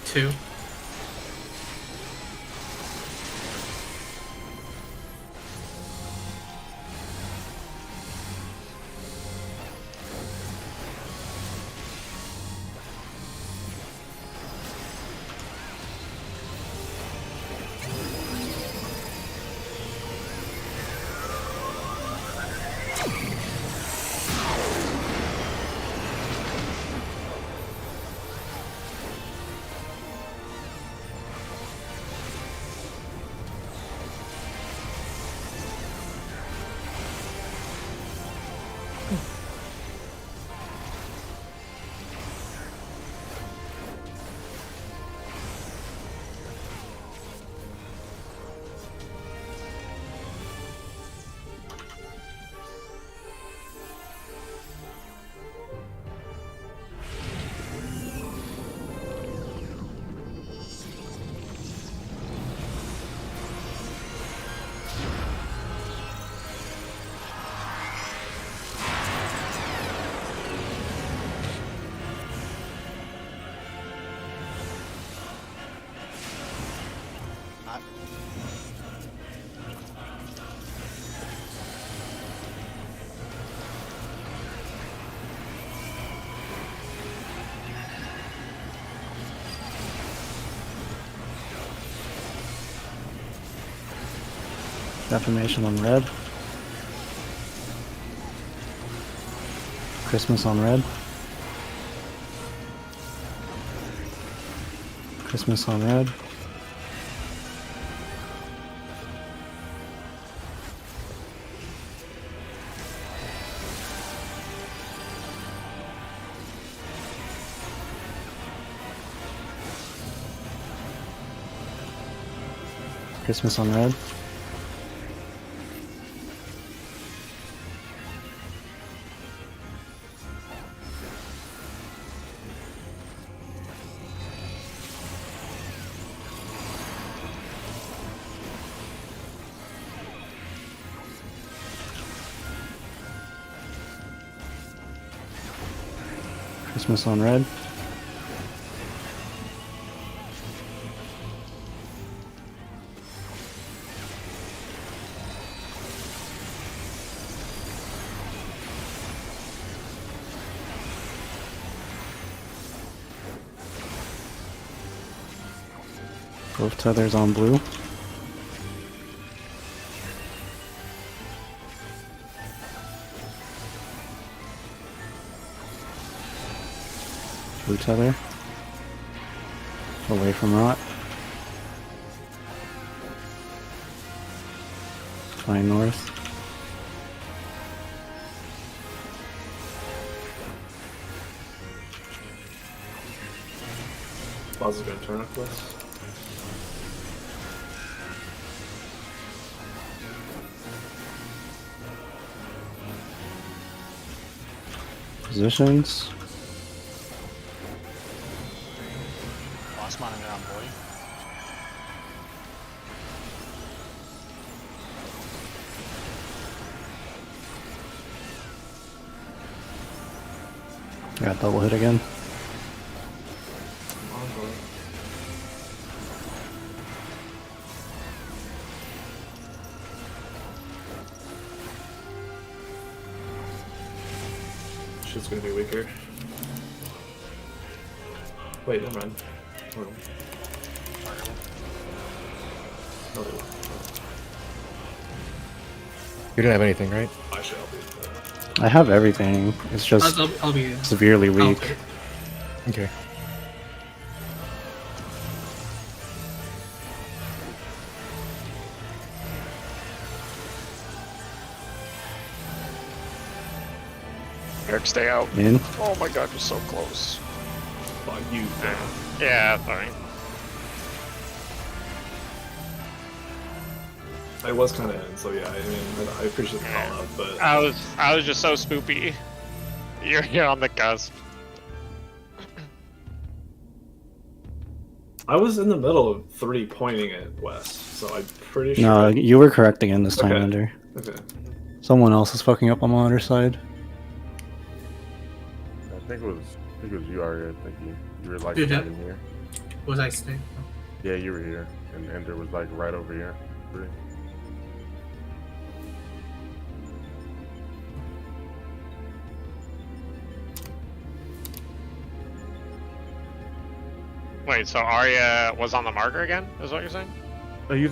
Two. Defamation on red. Christmas on red. Christmas on red. Christmas on red. Dismiss on red. Both tethers on blue. Blue tether. Away from rot. Flying north. Boss is gonna turn up this. Positions. Boss monitor on boy. Got double hit again. Come on, boy. Shit's gonna be weaker. Wait, never mind. Hold on. No, they won't. You don't have anything, right? Actually, I'll be. I have everything. It's just I'll be severely I'll weak. take it. Okay. Eric, stay out. In. Oh my god, you're so close. Fuck you. Yeah, fine. I was kind of in, so yeah. I mean, I appreciate the call out, but I was just so spoopy. You're on the cusp. I was in the middle of 3 pointing at west, so I'm pretty sure. No, you were correct again this time, Okay. Ender. Okay. Someone else is fucking up on the monitor side. I think it was you, Arya. I think you were like Did right it? in here. Was I staying? Yeah, you were here, and Ender was like right over here. Pretty. Wait, so Arya was on the marker again? Is what you're saying? Oh, you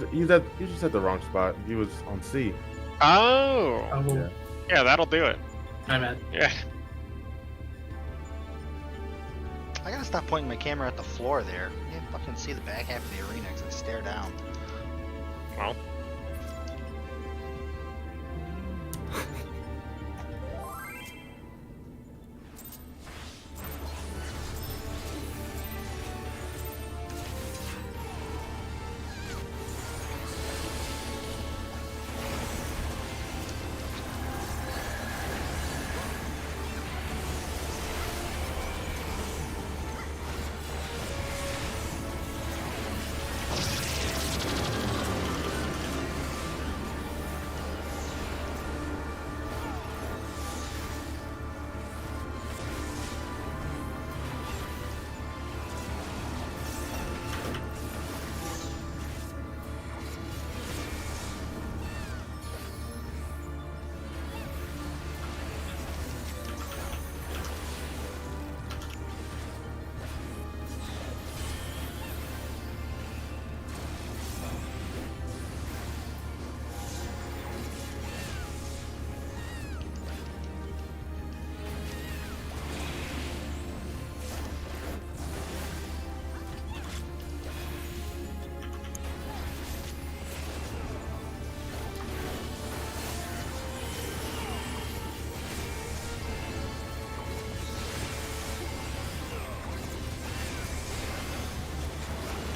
just at the wrong spot. He was on C. Oh. Oh, well, Yeah. Yeah, that'll do it. my bad. Yeah. I gotta stop pointing my camera at the floor there. You can't fucking see the back half of the arena because I stare down. Well.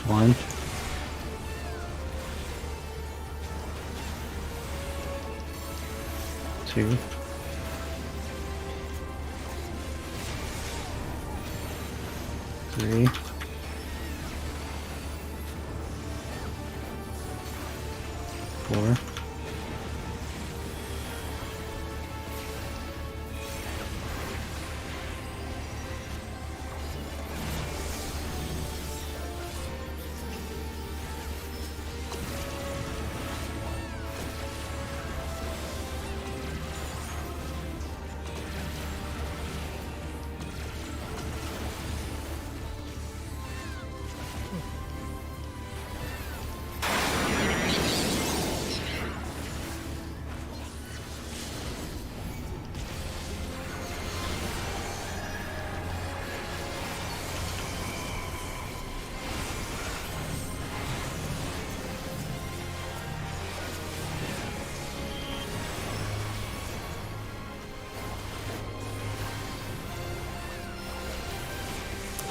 One. Two. Three. Four.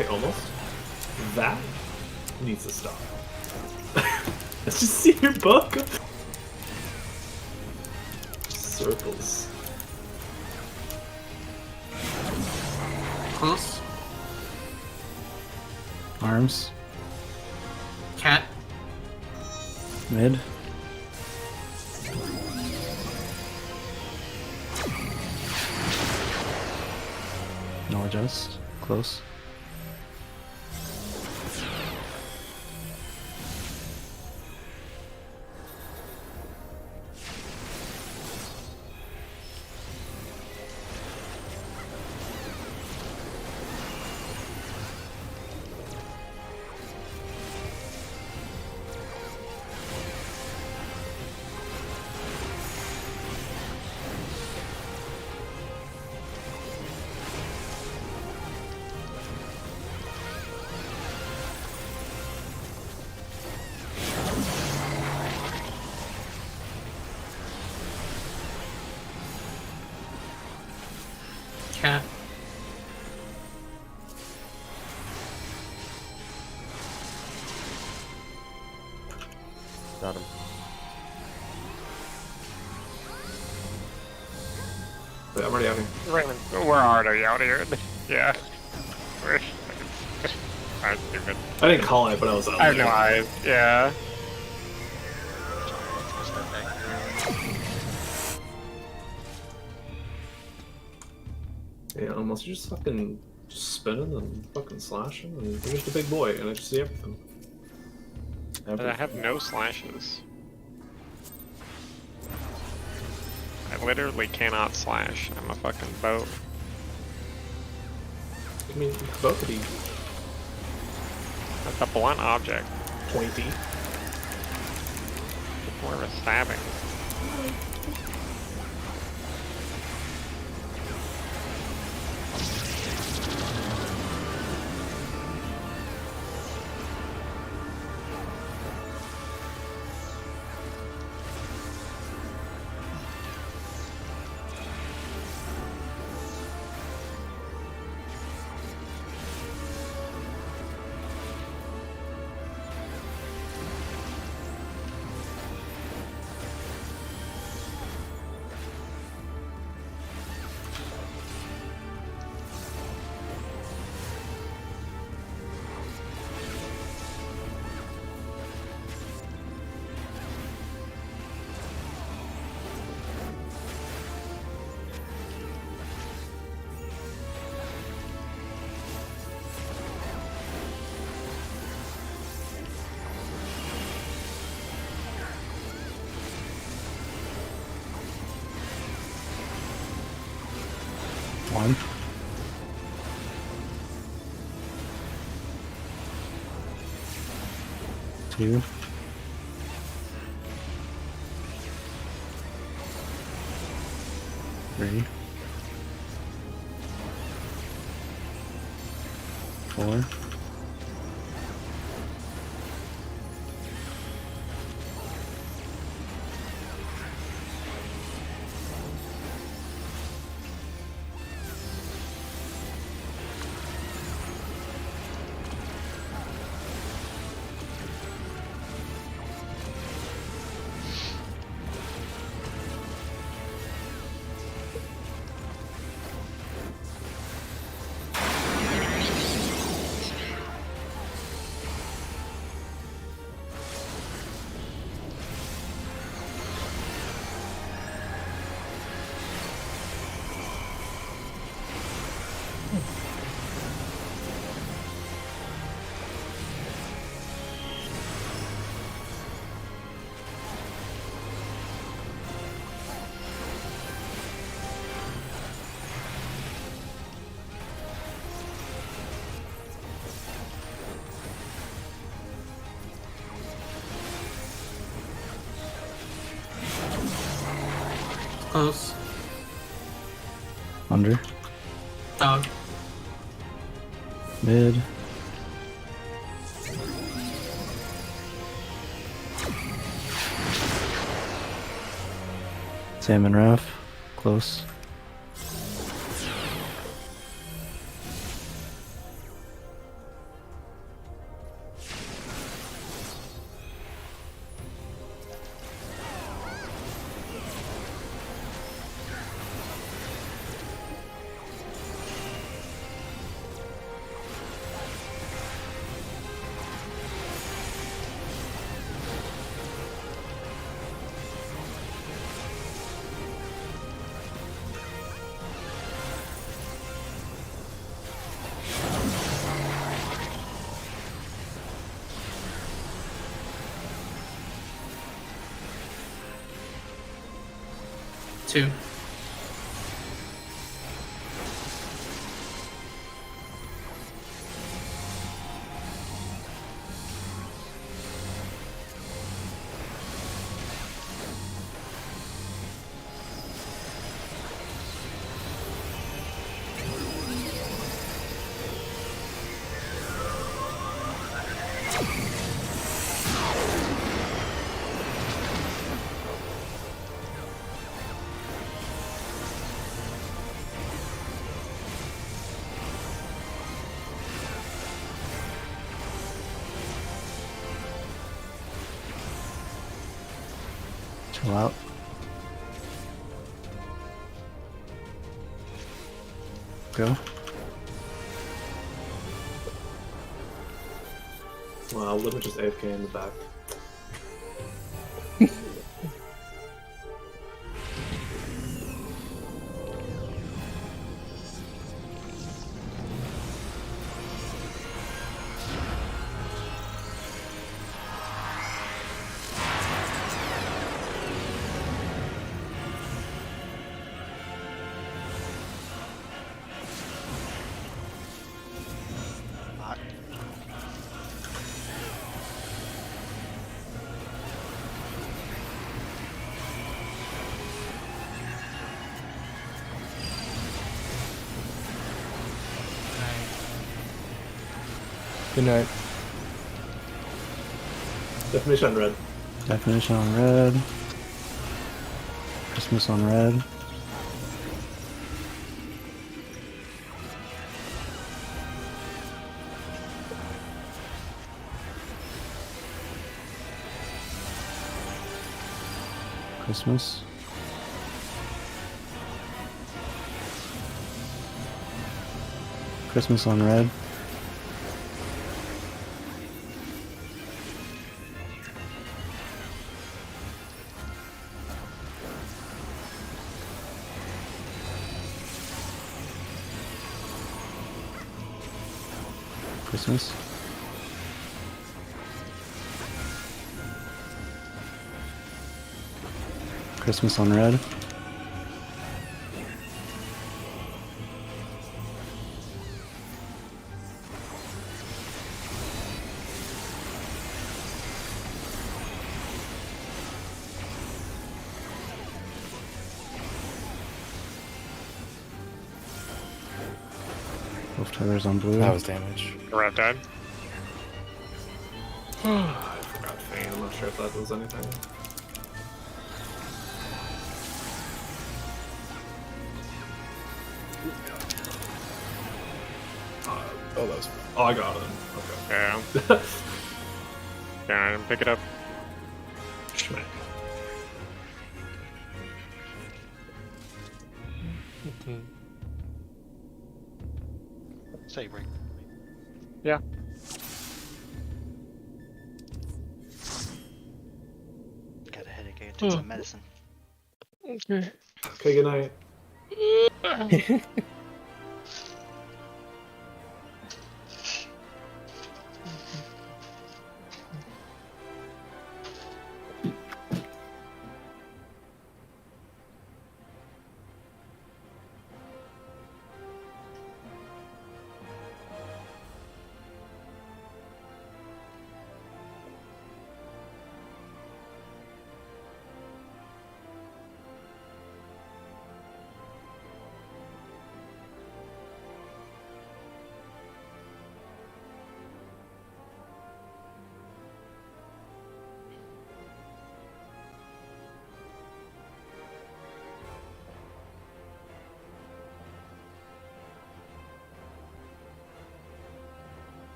Okay, almost. That needs to stop. Let's just see your book. Circles. Close. Arms. Cat. Mid. No adjust. Close. Cat. Got him. Wait, I'm already out here. Raymond, we're already out here. Yeah. We're... I'm stupid. I didn't call it, but I was out I have there. no eyes. Yeah. Yeah, almost. You're just fucking spinning and fucking slashing, and you're just a big boy, and I just see everything. But I have no slashes. I literally cannot slash. I'm a fucking boat. I mean, both could be That's a blunt object. pointy. More of a stabbing. One. Two. Three. Four. Close. Under. Dog. Mid. Salmon Ref. Close. 2. Chill out. Go. Wow, Limit just AFK in the back. Hot. Good night. Definition on red. Definition on red. Christmas on red. Christmas. Christmas on red. Christmas. Christmas on red. Both tires on blue. That was damage. Red died. I forgot Fane. I'm not sure if that does anything. Oh, that was. Oh, I got him. Yeah. Okay. Yeah, I didn't pick it up. Schmack. Say break. Yeah. Got a headache. I gotta take some medicine. Okay. Okay, good night.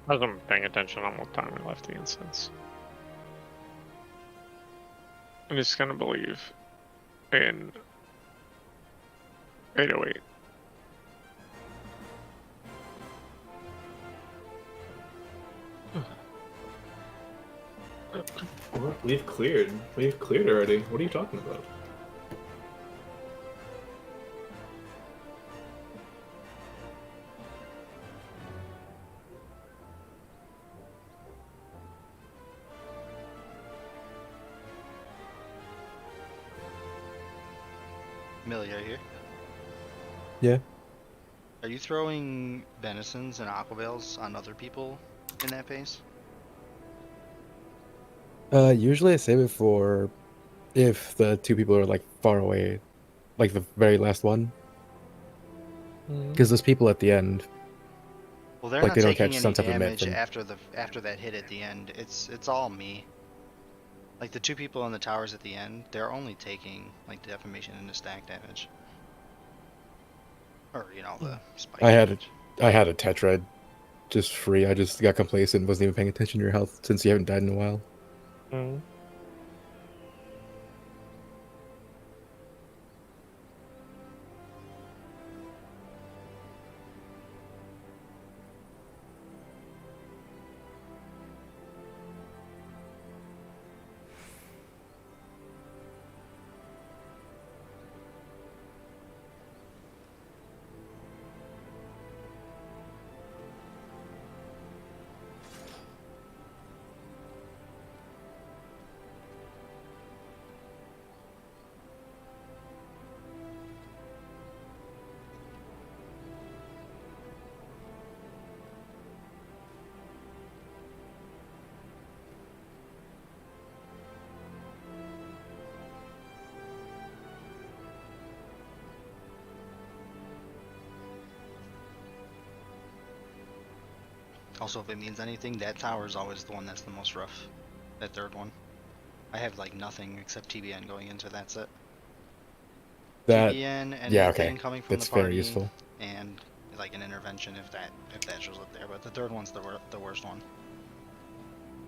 I wasn't paying attention on what time we left the instance. I'm just gonna believe in 808. What? We've cleared. We've cleared already. What are you talking about? Millie, are you here? Yeah. Are you throwing Benisons and Aquabales on other people in that phase? Usually I save it for if the two people are like far away, like the very last one. Because those people at the end, Well, they're like not they don't taking catch any Sons of a Myth. damage And after that hit at the end. It's all me. Like the two people in the towers at the end, they're only taking like defamation and the stack damage. Or the spike I damage. had a Tetra just free. I just got complacent and wasn't even paying attention to your health since you haven't died in a while. Also, if it means anything, that tower is always the one that's the most rough. That third one. I have like nothing except TBN going into that set. That TBN and yeah, anything okay. coming from That's the party, very useful. and like an intervention if that shows up there. But the third one's the worst one.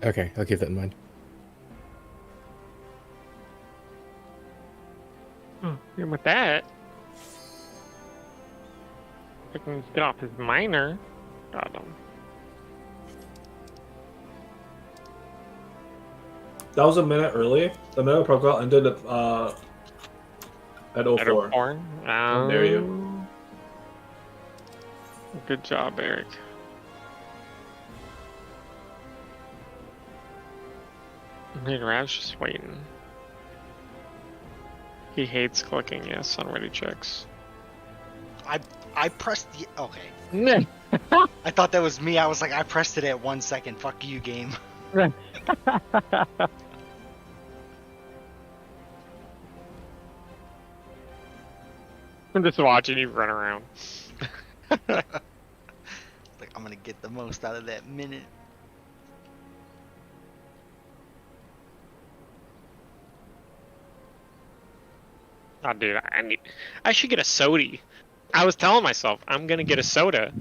Okay, I'll keep that in mind. And with that, I can get off his minor. Got him. That was a minute early. The minute protocol ended at 04. How dare you. Good job, Eric. I mean, Rav's just waiting. He hates clicking yes on ready checks. I pressed the okay. I'm I thought that was me. I was like, I pressed it at 1 second. Fuck you, game. just watching you run around. Like I'm gonna get the most out of that minute. Oh, dude, I should get a sody. I was telling myself I'm gonna get a soda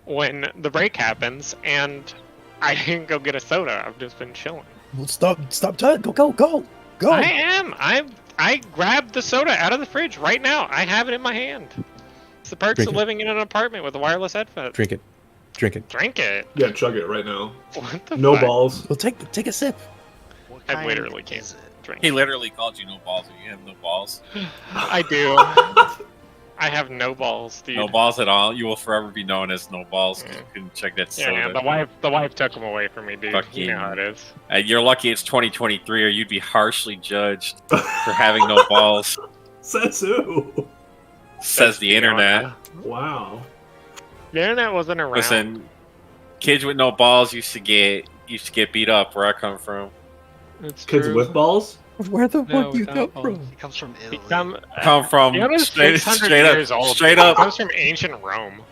when the break happens, and I didn't go get a soda. I've just been chilling. Well, stop! Go! I am. I grabbed the soda out of the fridge right now. I have it in my hand. It's the perks Drink of it. living in an apartment with a wireless headphone. Drink it. Drink it. Yeah, chug it right now. What the No fuck? balls. Well, take a sip. What I kind literally is can't it? drink. He literally called you no balls, and you have no balls. I do. I have no balls, dude. No balls at all. You will forever be known as no balls because you couldn't check that Yeah, soda. man, the wife took them away from me, dude. You know how it is. You're lucky it's 2023, or you'd be harshly judged for having no balls. Says who? Says the internet. Wow. The internet wasn't around. Listen, kids with no balls used to get beat up where I come from. It's Kids true. with balls? Where the No, fuck you without come balls. from? It comes from Italy. Come From Fiona's straight 600 years up, old. straight It up. comes from ancient Rome.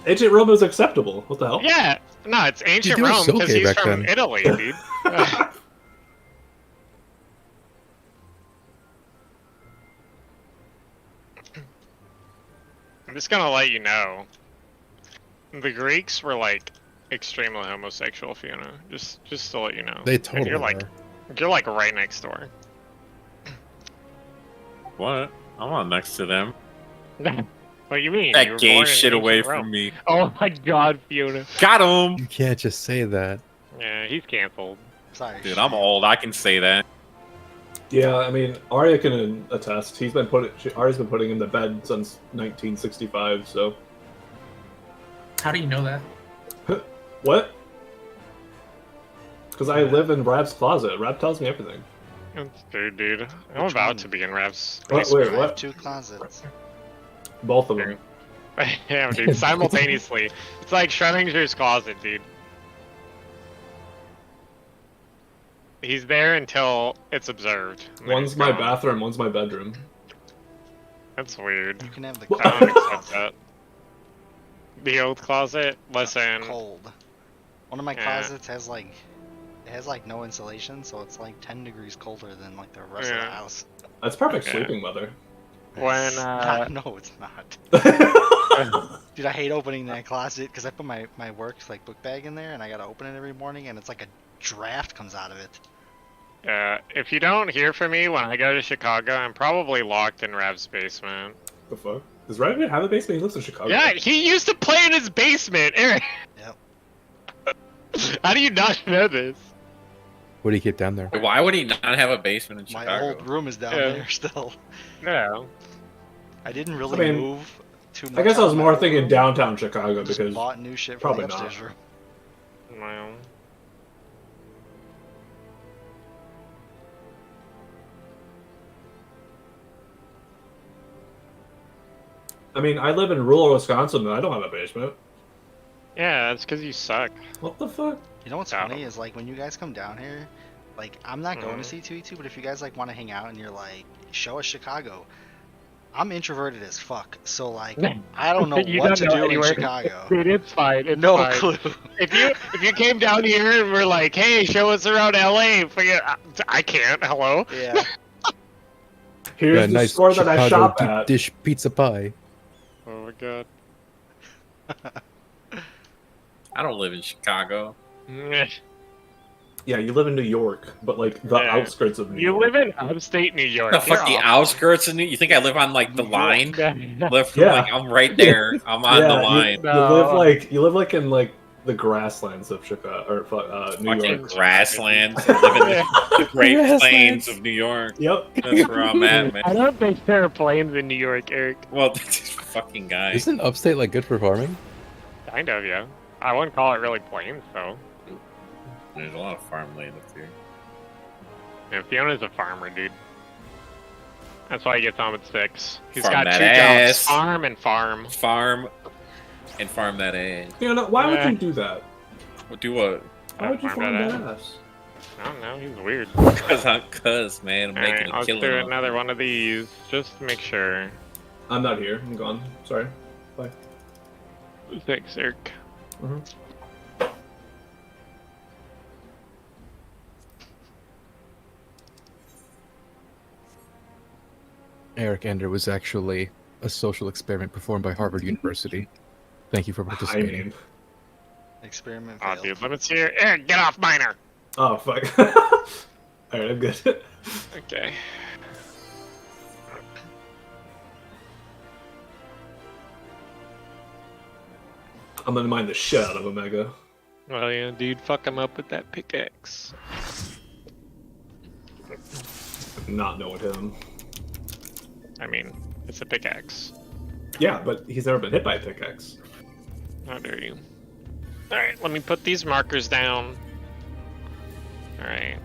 Ancient Rome is acceptable. What the hell? Yeah, no, it's ancient they were Rome so because gay he's back from then. Italy, dude. I'm just gonna let you know, the Greeks were like extremely homosexual, Fiona. Just to let you know. They And totally you're like are. you're like right next door. What? I'm not next to them. What do you mean? You That were gay born in shit away ancient Rome. from me. Oh my god, Fiona. Got him! You can't just say that. Yeah, he's canceled. Sorry, Dude, Shay. I'm old. I can say that. Yeah, I mean, Arya can attest. Arya's been putting him to bed since 1965. So How do you know that? what? Because I live in Rab's closet. Rab tells me everything. That's true, dude. I'm Which about one? to be in Rev's. Wait, I have what? 2 closets. Both of them. Yeah, dude, simultaneously. It's like Schrodinger's closet, dude. He's there until it's observed. and then One's he's my gone. bathroom. One's my bedroom. That's weird. You can have the What? I don't accept that. The old closet? Listen. cold. One of my Yeah. closets has like no insulation, so it's like 10 degrees colder than like the rest of the Yeah. house. That's perfect Okay. sleeping weather. When, It's no, it's not. Dude, I hate opening that closet because I put my work like book bag in there, and I gotta open it every morning, and it's like a draft comes out of it. if you don't hear from me when I go to Chicago, I'm probably locked in Rav's basement. The fuck? Does Rab even have a basement? He lives in Chicago. Yeah, he used to play in his basement, Eric. Yep. How do you not know this? What do you keep down there? Why would he not have a basement in My Chicago? old room is down Yeah. there still. No. I didn't really I mean, move too much. I guess I out was of my more old thinking room. downtown Chicago Just because bought new shit for probably the upstairs not. room. Well, I mean, I live in rural Wisconsin and I don't have a basement. yeah, that's because you suck. What the fuck? You know what's Yeah. funny is like when you guys come down here, like I'm not going to Mhm. see 2E2, but if you guys like want to hang out and you're like, show us Chicago. I'm introverted as fuck, so like I don't know You what don't to know do anywhere. in Chicago. Dude, it's fine. It's No fine. clue. If you came down here and were like, hey, show us around LA, I can't. Hello. Yeah. Here's Yeah, the nice store that I Chicago shop deep at. dish pizza pie. Oh my god. I don't live in Chicago. Yeah, you live in New York, but like the Yeah. outskirts of New You York. live in upstate New York. The fuck, the You're outskirts of New? You think I live on like the line? awful. Live Yeah. like I'm right there. I'm on the line. You live like in like the grasslands of Chicago or New Fucking York. grasslands. I live in the Great Grasslands. Plains of New York. Yep. That's where I'm at, man. I don't think there are planes in New York, Eric. Well, this fucking guy. Isn't upstate like good for farming? Kind of, yeah. I wouldn't call it really plains, though. There's a lot of farmland up here. Yeah, Fiona's a farmer, dude. That's why he gets on with 6. He's Farm got that 2 ass. jobs: farm and farm. Farm and farm that ass. You know, why would Yeah. you do that? Do what? Why would you Farm farm that that ass. ass? I don't know, he's weird. Cause man, I'm Alright, making a let's killing. do off another it. one of these, just to make sure. I'm not here. I'm gone. Sorry. Bye. 6, Eric. Eric Ender was actually a social experiment performed by Harvard University. Thank you for I participating. mean, Experiment Aw, failed. dude, limits here. Eric, get off miner! oh fuck. All right, I'm good. Okay. I'm gonna mine the shit out of Omega. Well, yeah, dude, fuck him up with that pickaxe. Not knowing him. I mean, it's a pickaxe. Yeah, but he's never been hit by a pickaxe. How dare you? Alright, let me put these markers down. Alright.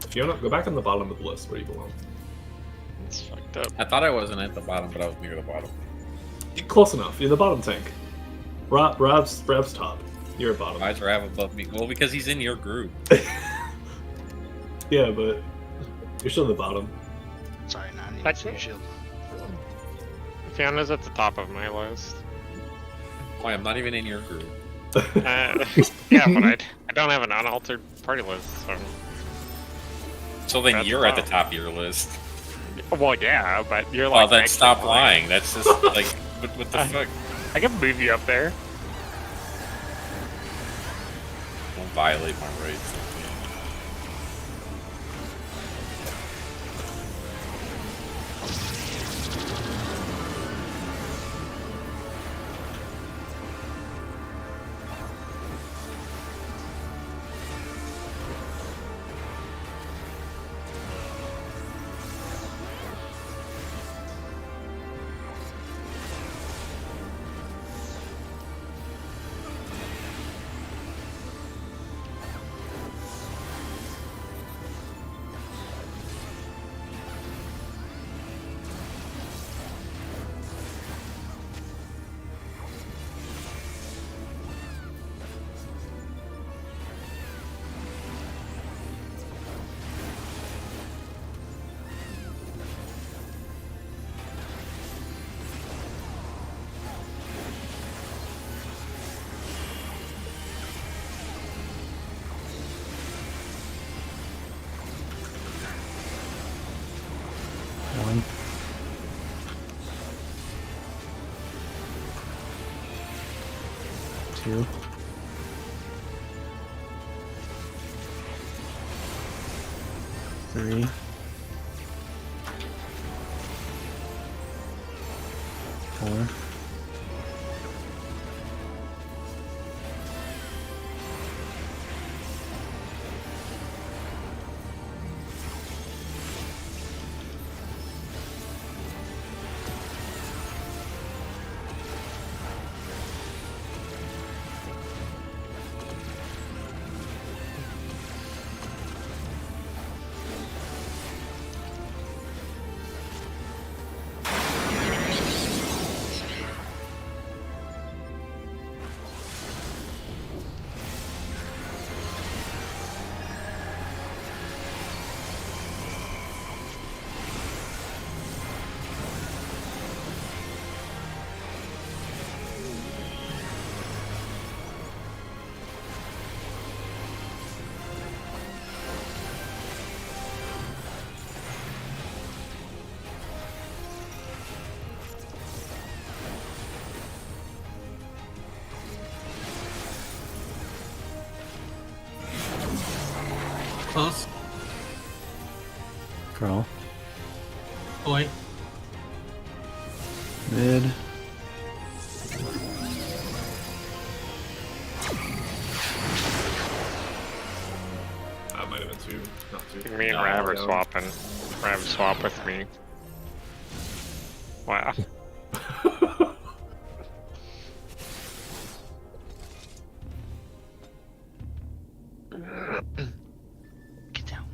Fiona, go back on the bottom of the list where you belong. It's fucked up. I thought I wasn't at the bottom, but I was near the bottom. You're close enough. You're the bottom tank. Rob's top. You're at bottom. Why is Rav above me? Well, because he's in your group. Yeah, but you're still at the bottom. Sorry, not even That's new it? shield. Fiona's at the top of my list. Why, I'm not even in your group. Yeah, but I don't have an unaltered party list, so... So then That's you're at the fine. top of your list. Well, yeah, but you're Well, like... then next in stop line. lying. That's just like, what the fuck? I can move you up there. Don't violate my rights. 2. 3. 4. Close. Girl. Boy. Mid. That might have been too, not too. Me and No, Rav are no. swapping. Rav swap with me. Wow. Get down.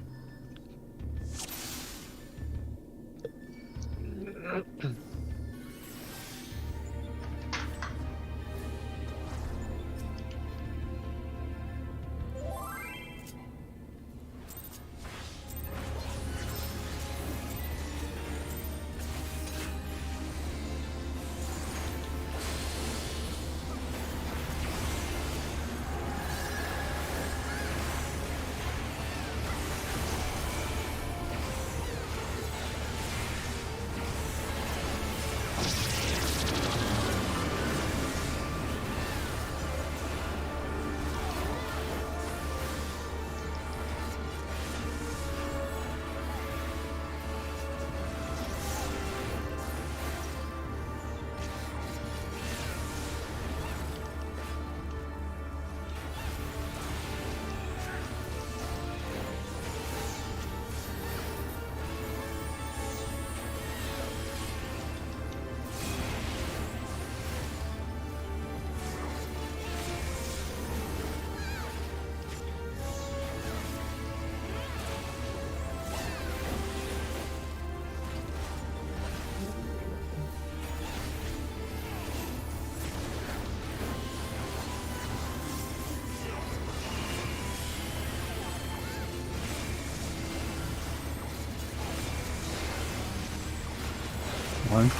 One.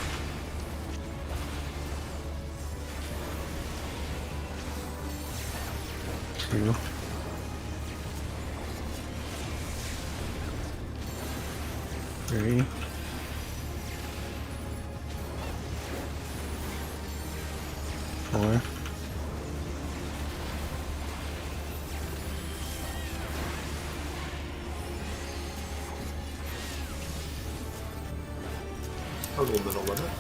Two. Three. Four. A little middle limit.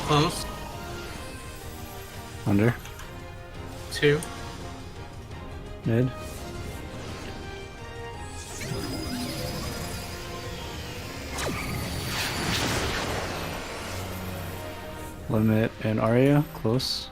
Close. Under. 2. Mid. Limit and Arya, close.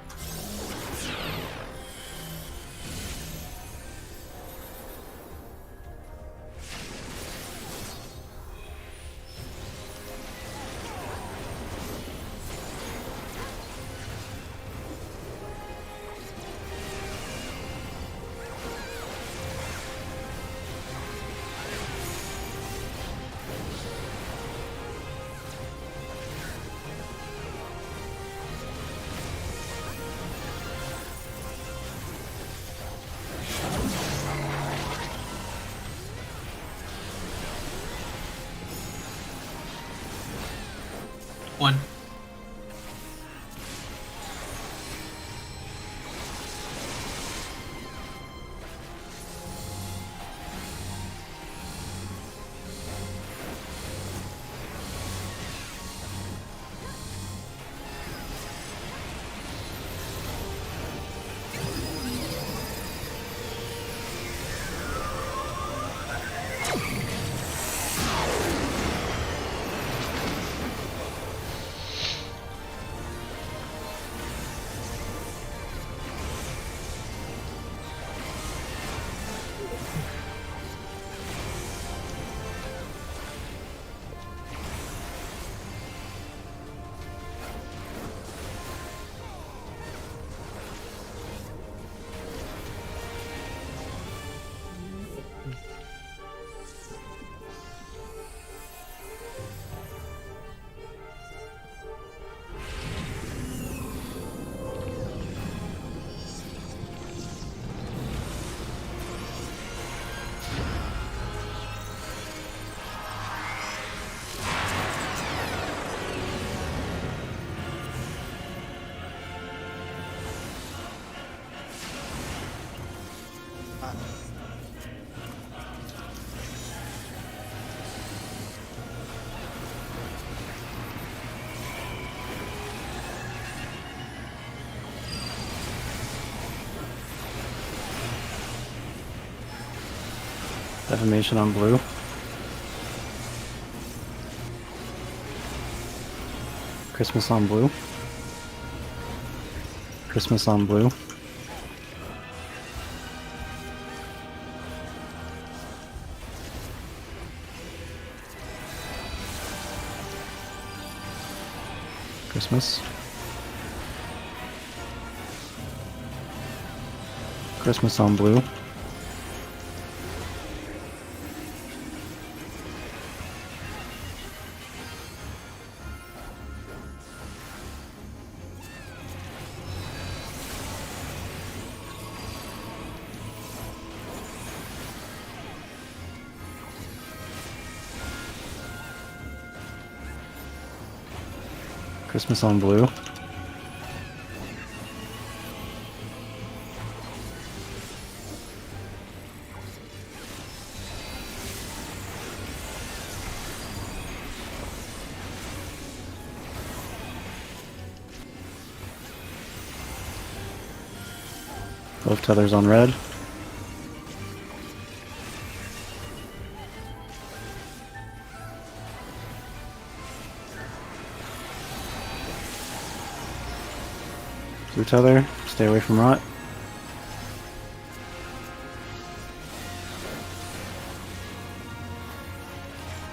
One. Defamation on blue. Christmas on blue. Christmas on blue. Christmas. Christmas on blue. Christmas on blue. Both tethers on red. Blue tether, stay away from rot.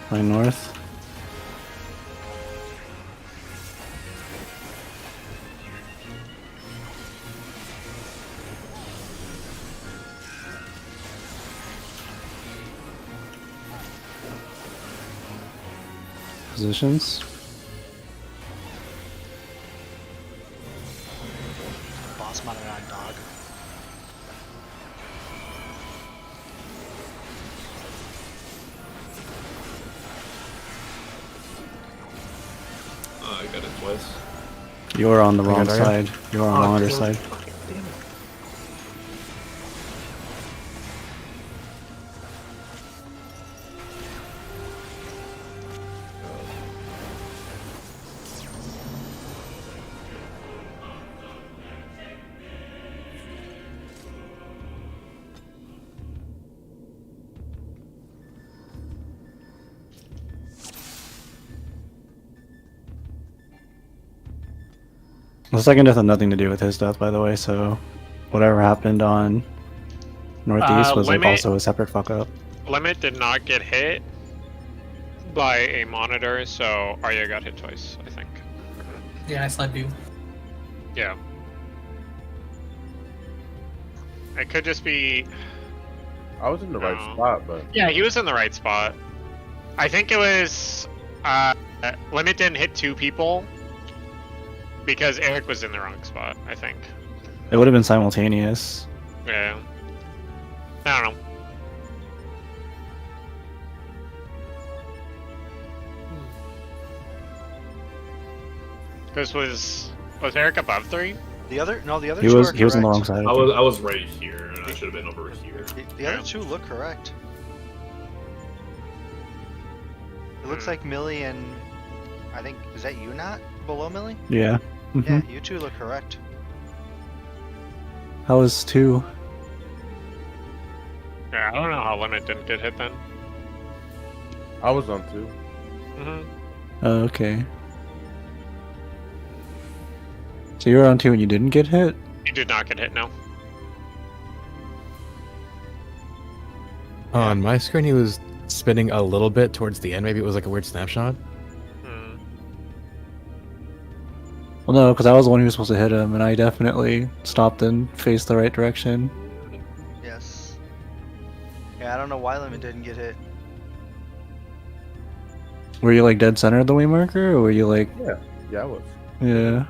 Line north. Positions. Boss mounted on dog. Oh, I got it twice. You're on the wrong got Arya. side. You're on the wrong damn it. side. Fucking damn it. The second death had nothing to do with his death, by the way. So, whatever happened on Northeast was like Limit- also a separate fuck up. Limit did not get hit by a monitor, so Arya got hit twice, I think. Yeah, I slept you. Yeah. It could just be. I was in the right No. spot, but Yeah, he was in the right spot. I think it was. Limit didn't hit 2 people because Eric was in the wrong spot, I think. It would have been simultaneous. Yeah. I don't know. This was Eric above 3? The other He two was are he was on the wrong correct. side. I was right here, and I should have been over here. The other two look correct. It looks like Millie and I think is that you not below Millie? Yeah. Mhm. Yeah, you two look correct. How was 2? Yeah, I don't know how Limit didn't get hit then. I was on 2. Mm-hmm. Oh, okay. So you were on 2 and you didn't get hit? He did not get hit, no. On my screen, he was spinning a little bit towards the end. Maybe it was like a weird snapshot. Hmm. Well, no, because I was the one who was supposed to hit him, and I definitely stopped and faced the right direction. Yes. Yeah, I don't know why Lemon didn't get hit. Were you like dead center of the waymarker, or were you like? Yeah, I was. Yeah.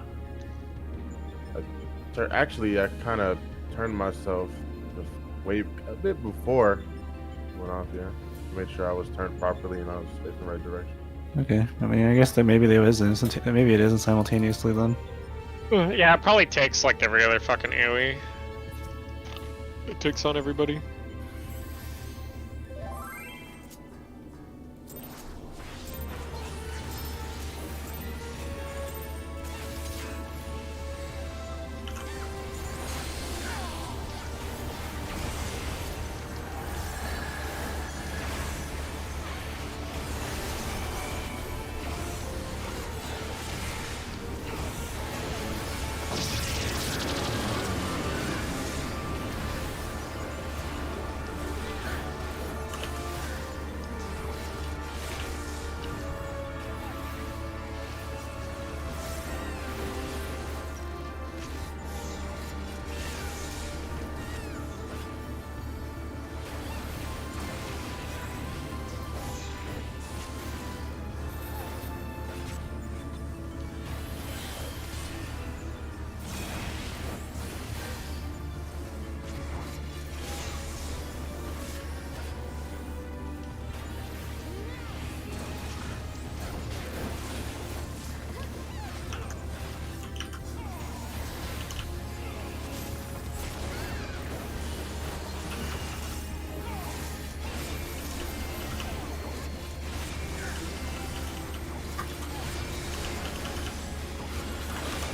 Actually, I kind of turned myself just way a bit before I went off. Yeah, to make sure I was turned properly and I was facing the right direction. Okay. I mean, I guess that maybe there isn't. Maybe it isn't simultaneously then. Yeah, it probably takes like every other fucking AoE. It takes on everybody.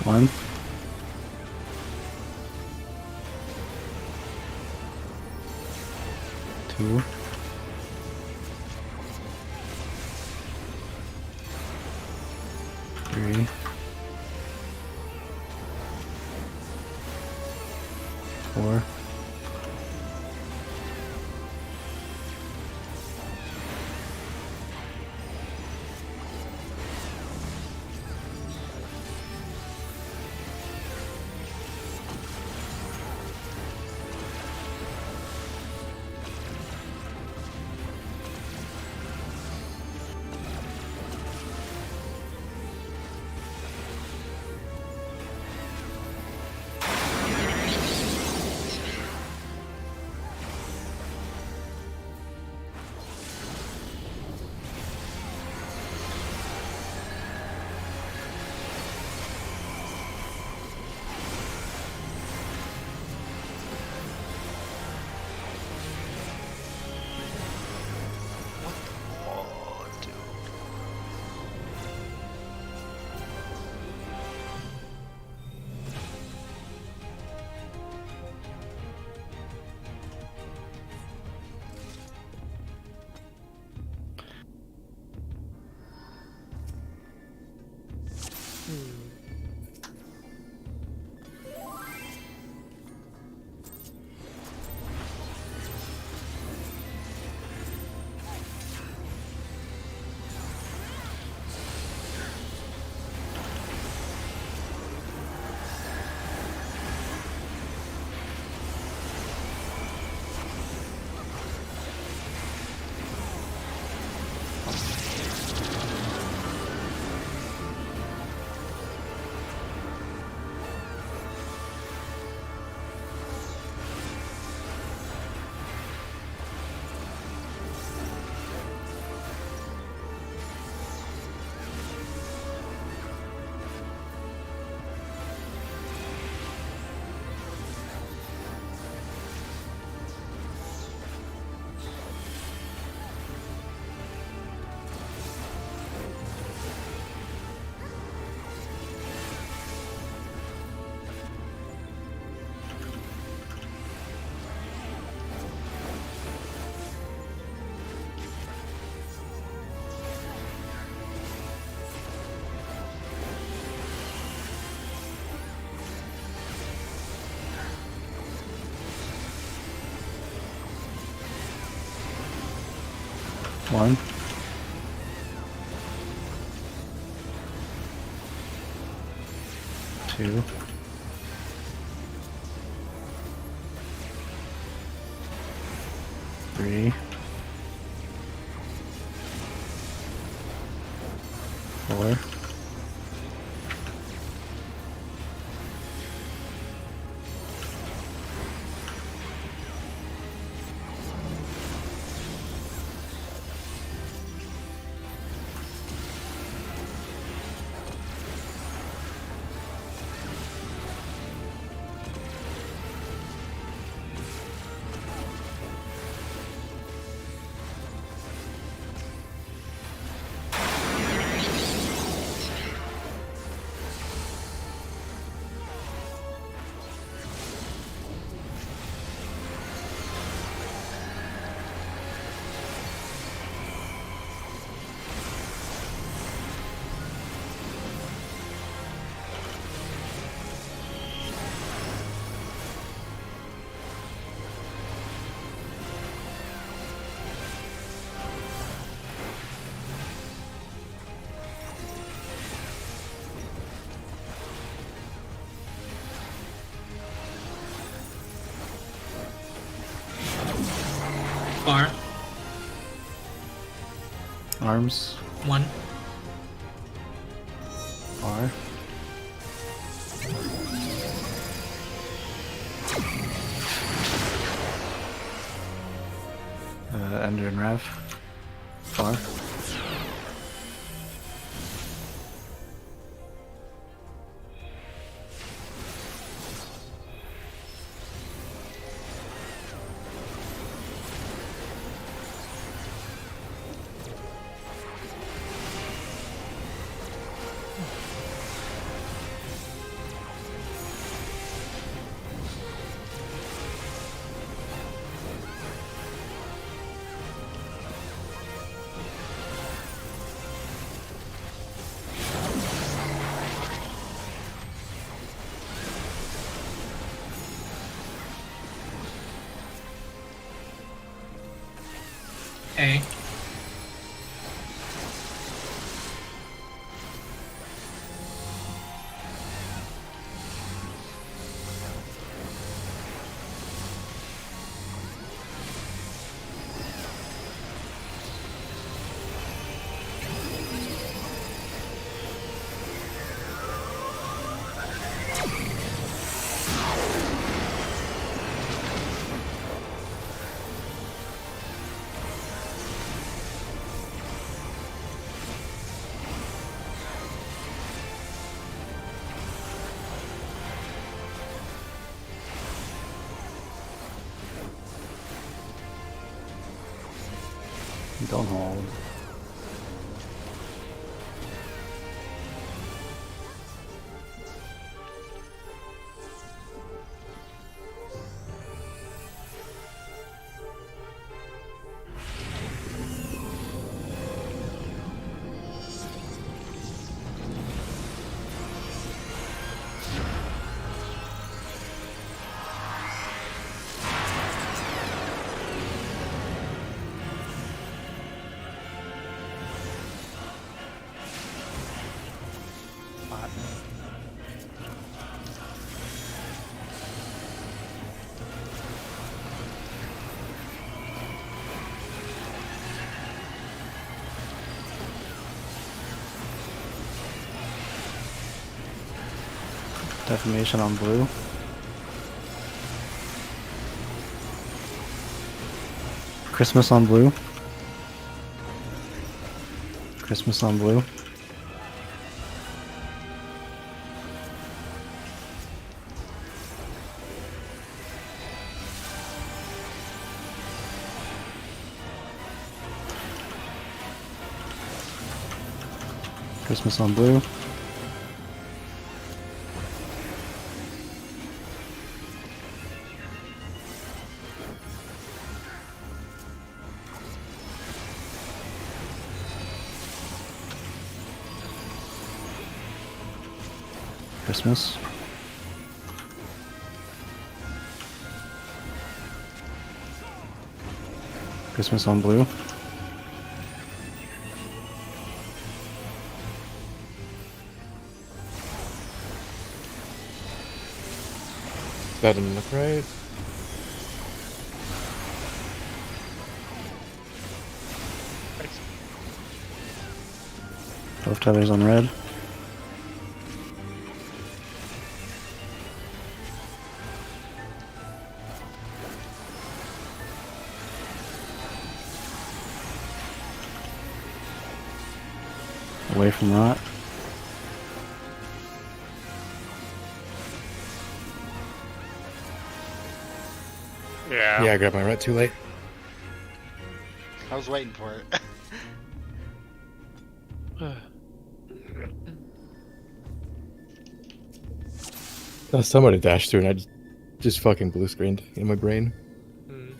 One. Two. Three. Four. Oh, dude. 1. Two. 3. 4. Bar. Arms. 1. R. Ender and Rev. R. A. Don't hold. Defamation on blue. Christmas on blue. Christmas on blue. Christmas on blue. Christmas. Christmas on blue. That didn't look right. Both tethers on red. Away from that. Yeah. Yeah, I grabbed my rat too late. I was waiting for it. Somebody dashed through and I just fucking blue screened in my brain. Hmm.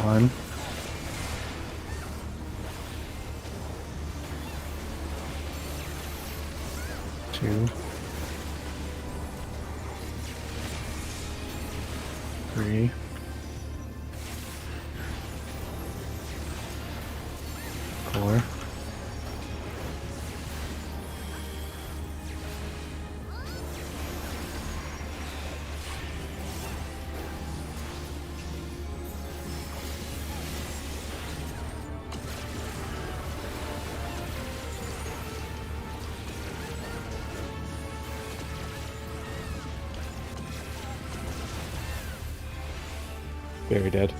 One. Two. Three. Four. Very dead.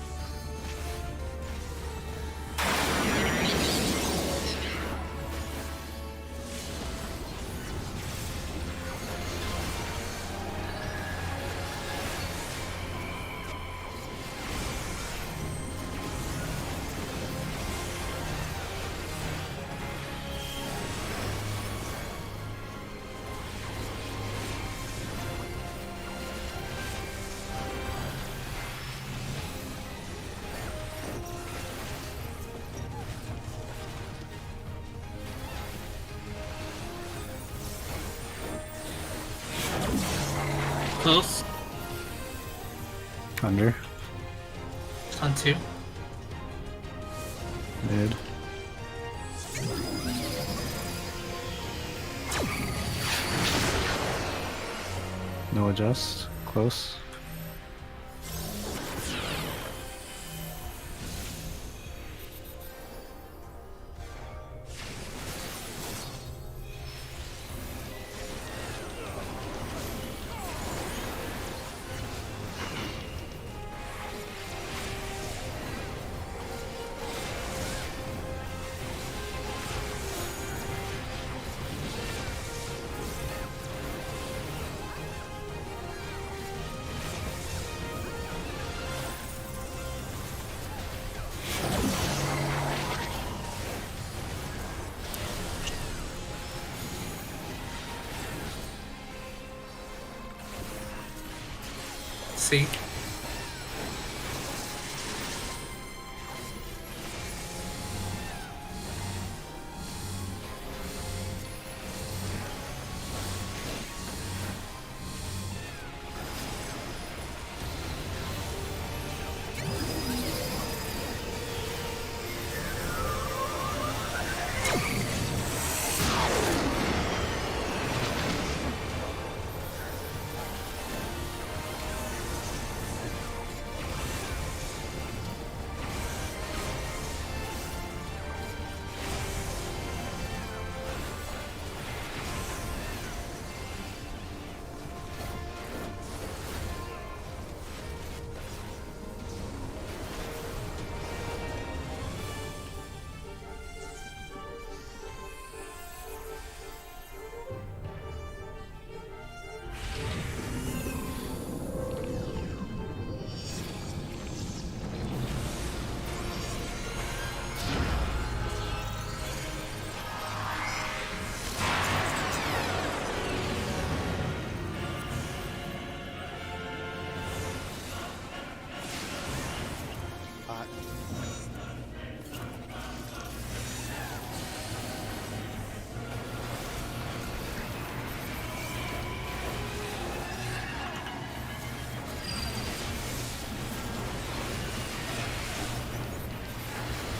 Close. Under. On 2. Mid. No adjust. Close. See.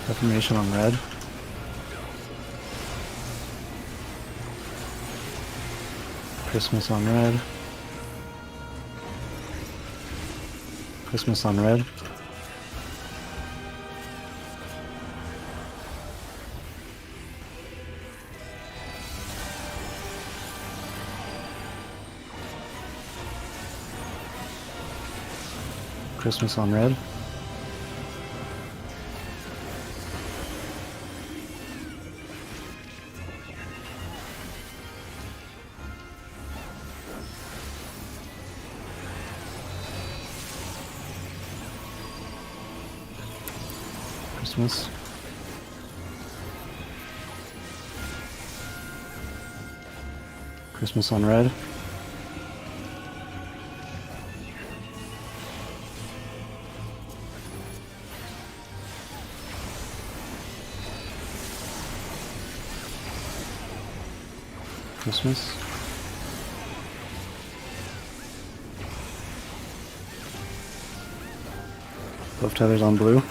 Reformation on red. Christmas on red. Christmas on red. Christmas on red. Christmas. Christmas on red. Christmas. Both tethers on blue.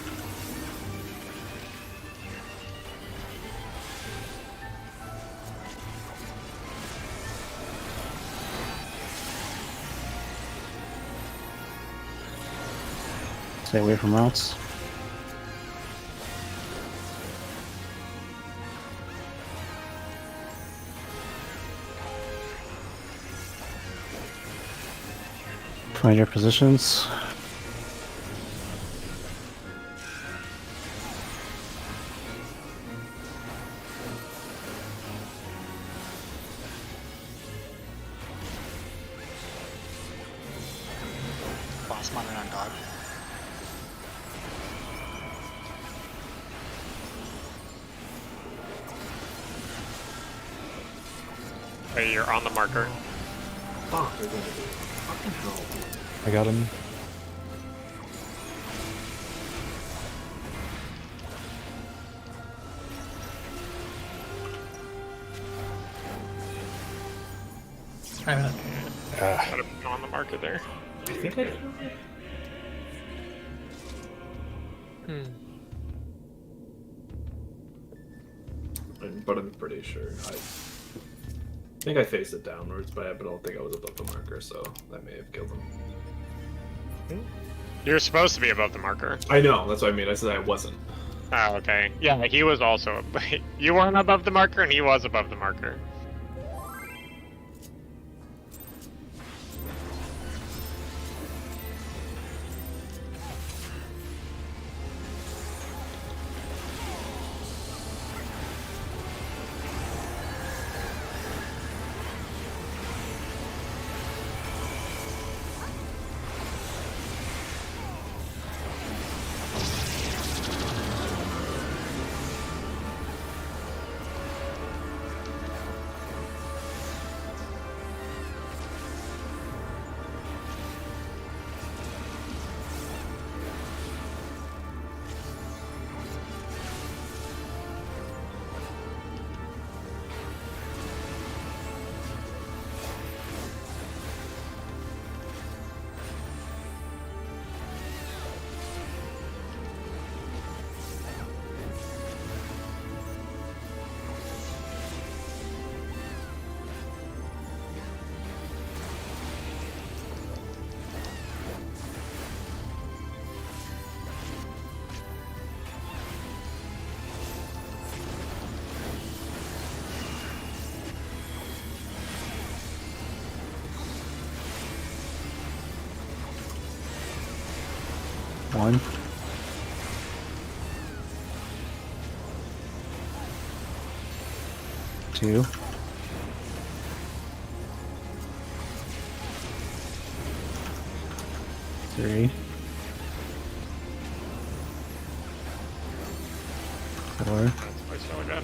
Stay away from routes. Find your positions. Boss monitor on dog. Hey, you're on the marker. Fuck, they're gonna do it. Fucking hell. I got him. Alright, Ah, Gotta be on the marker there. I think I did. But I'm pretty sure. I think I faced it downwards, but I don't think I was above the marker, so that may have killed him. You're supposed to be above the marker. I know, that's what I mean. I said I wasn't. Oh, okay. Yeah, he was also. You weren't above the marker, and he was above the marker. One. Two. Three. Four. That's my spell again.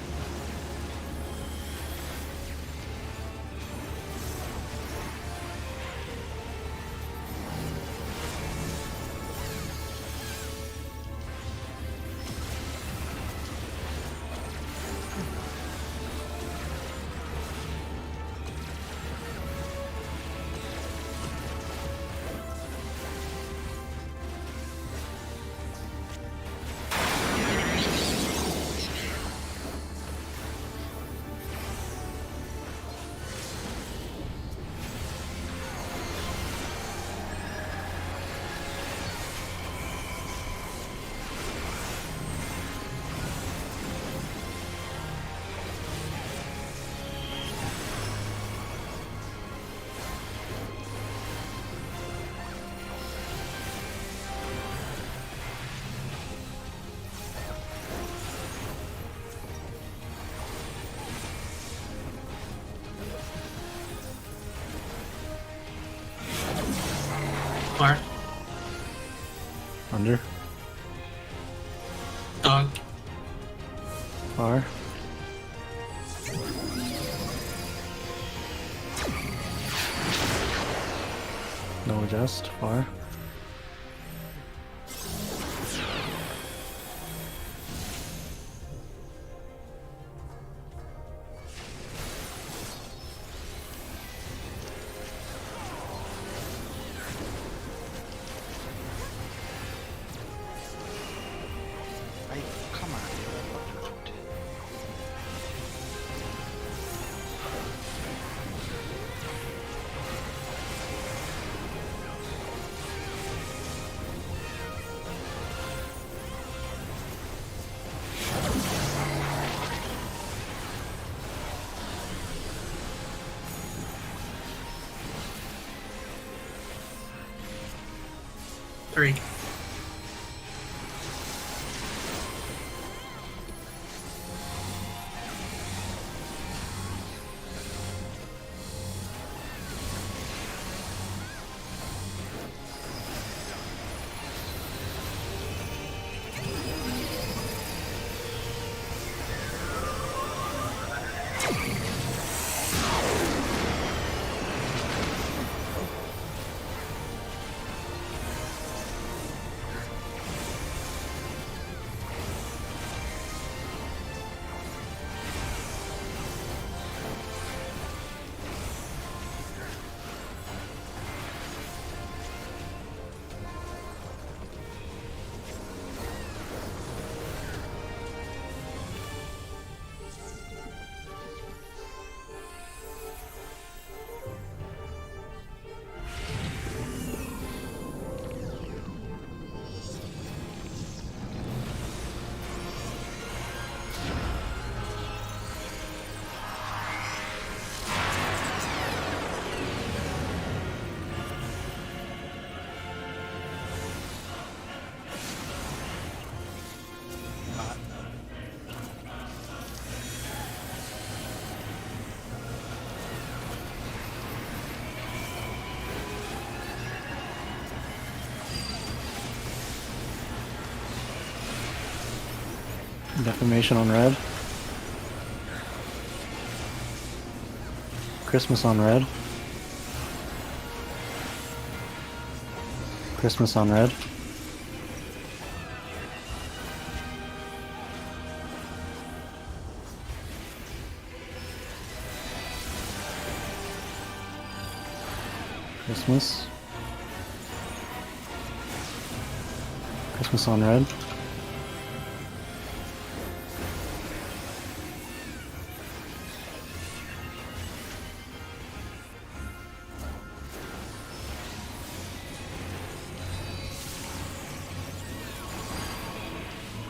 Far. Under. Dog. Far. No adjust. Far. Come on, dude. Three. Defamation on red. Christmas on red. Christmas on red. Christmas. Christmas on red.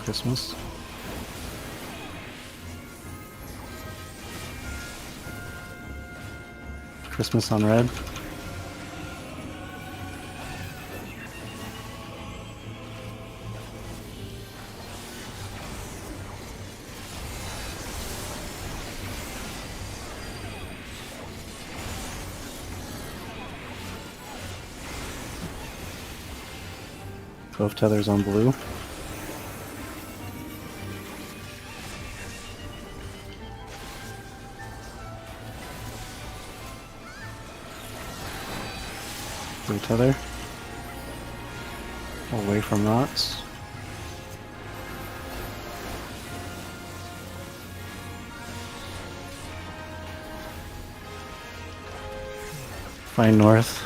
Christmas. Christmas on red. Both tethers on blue. Blue tether. Away from knots. Find north.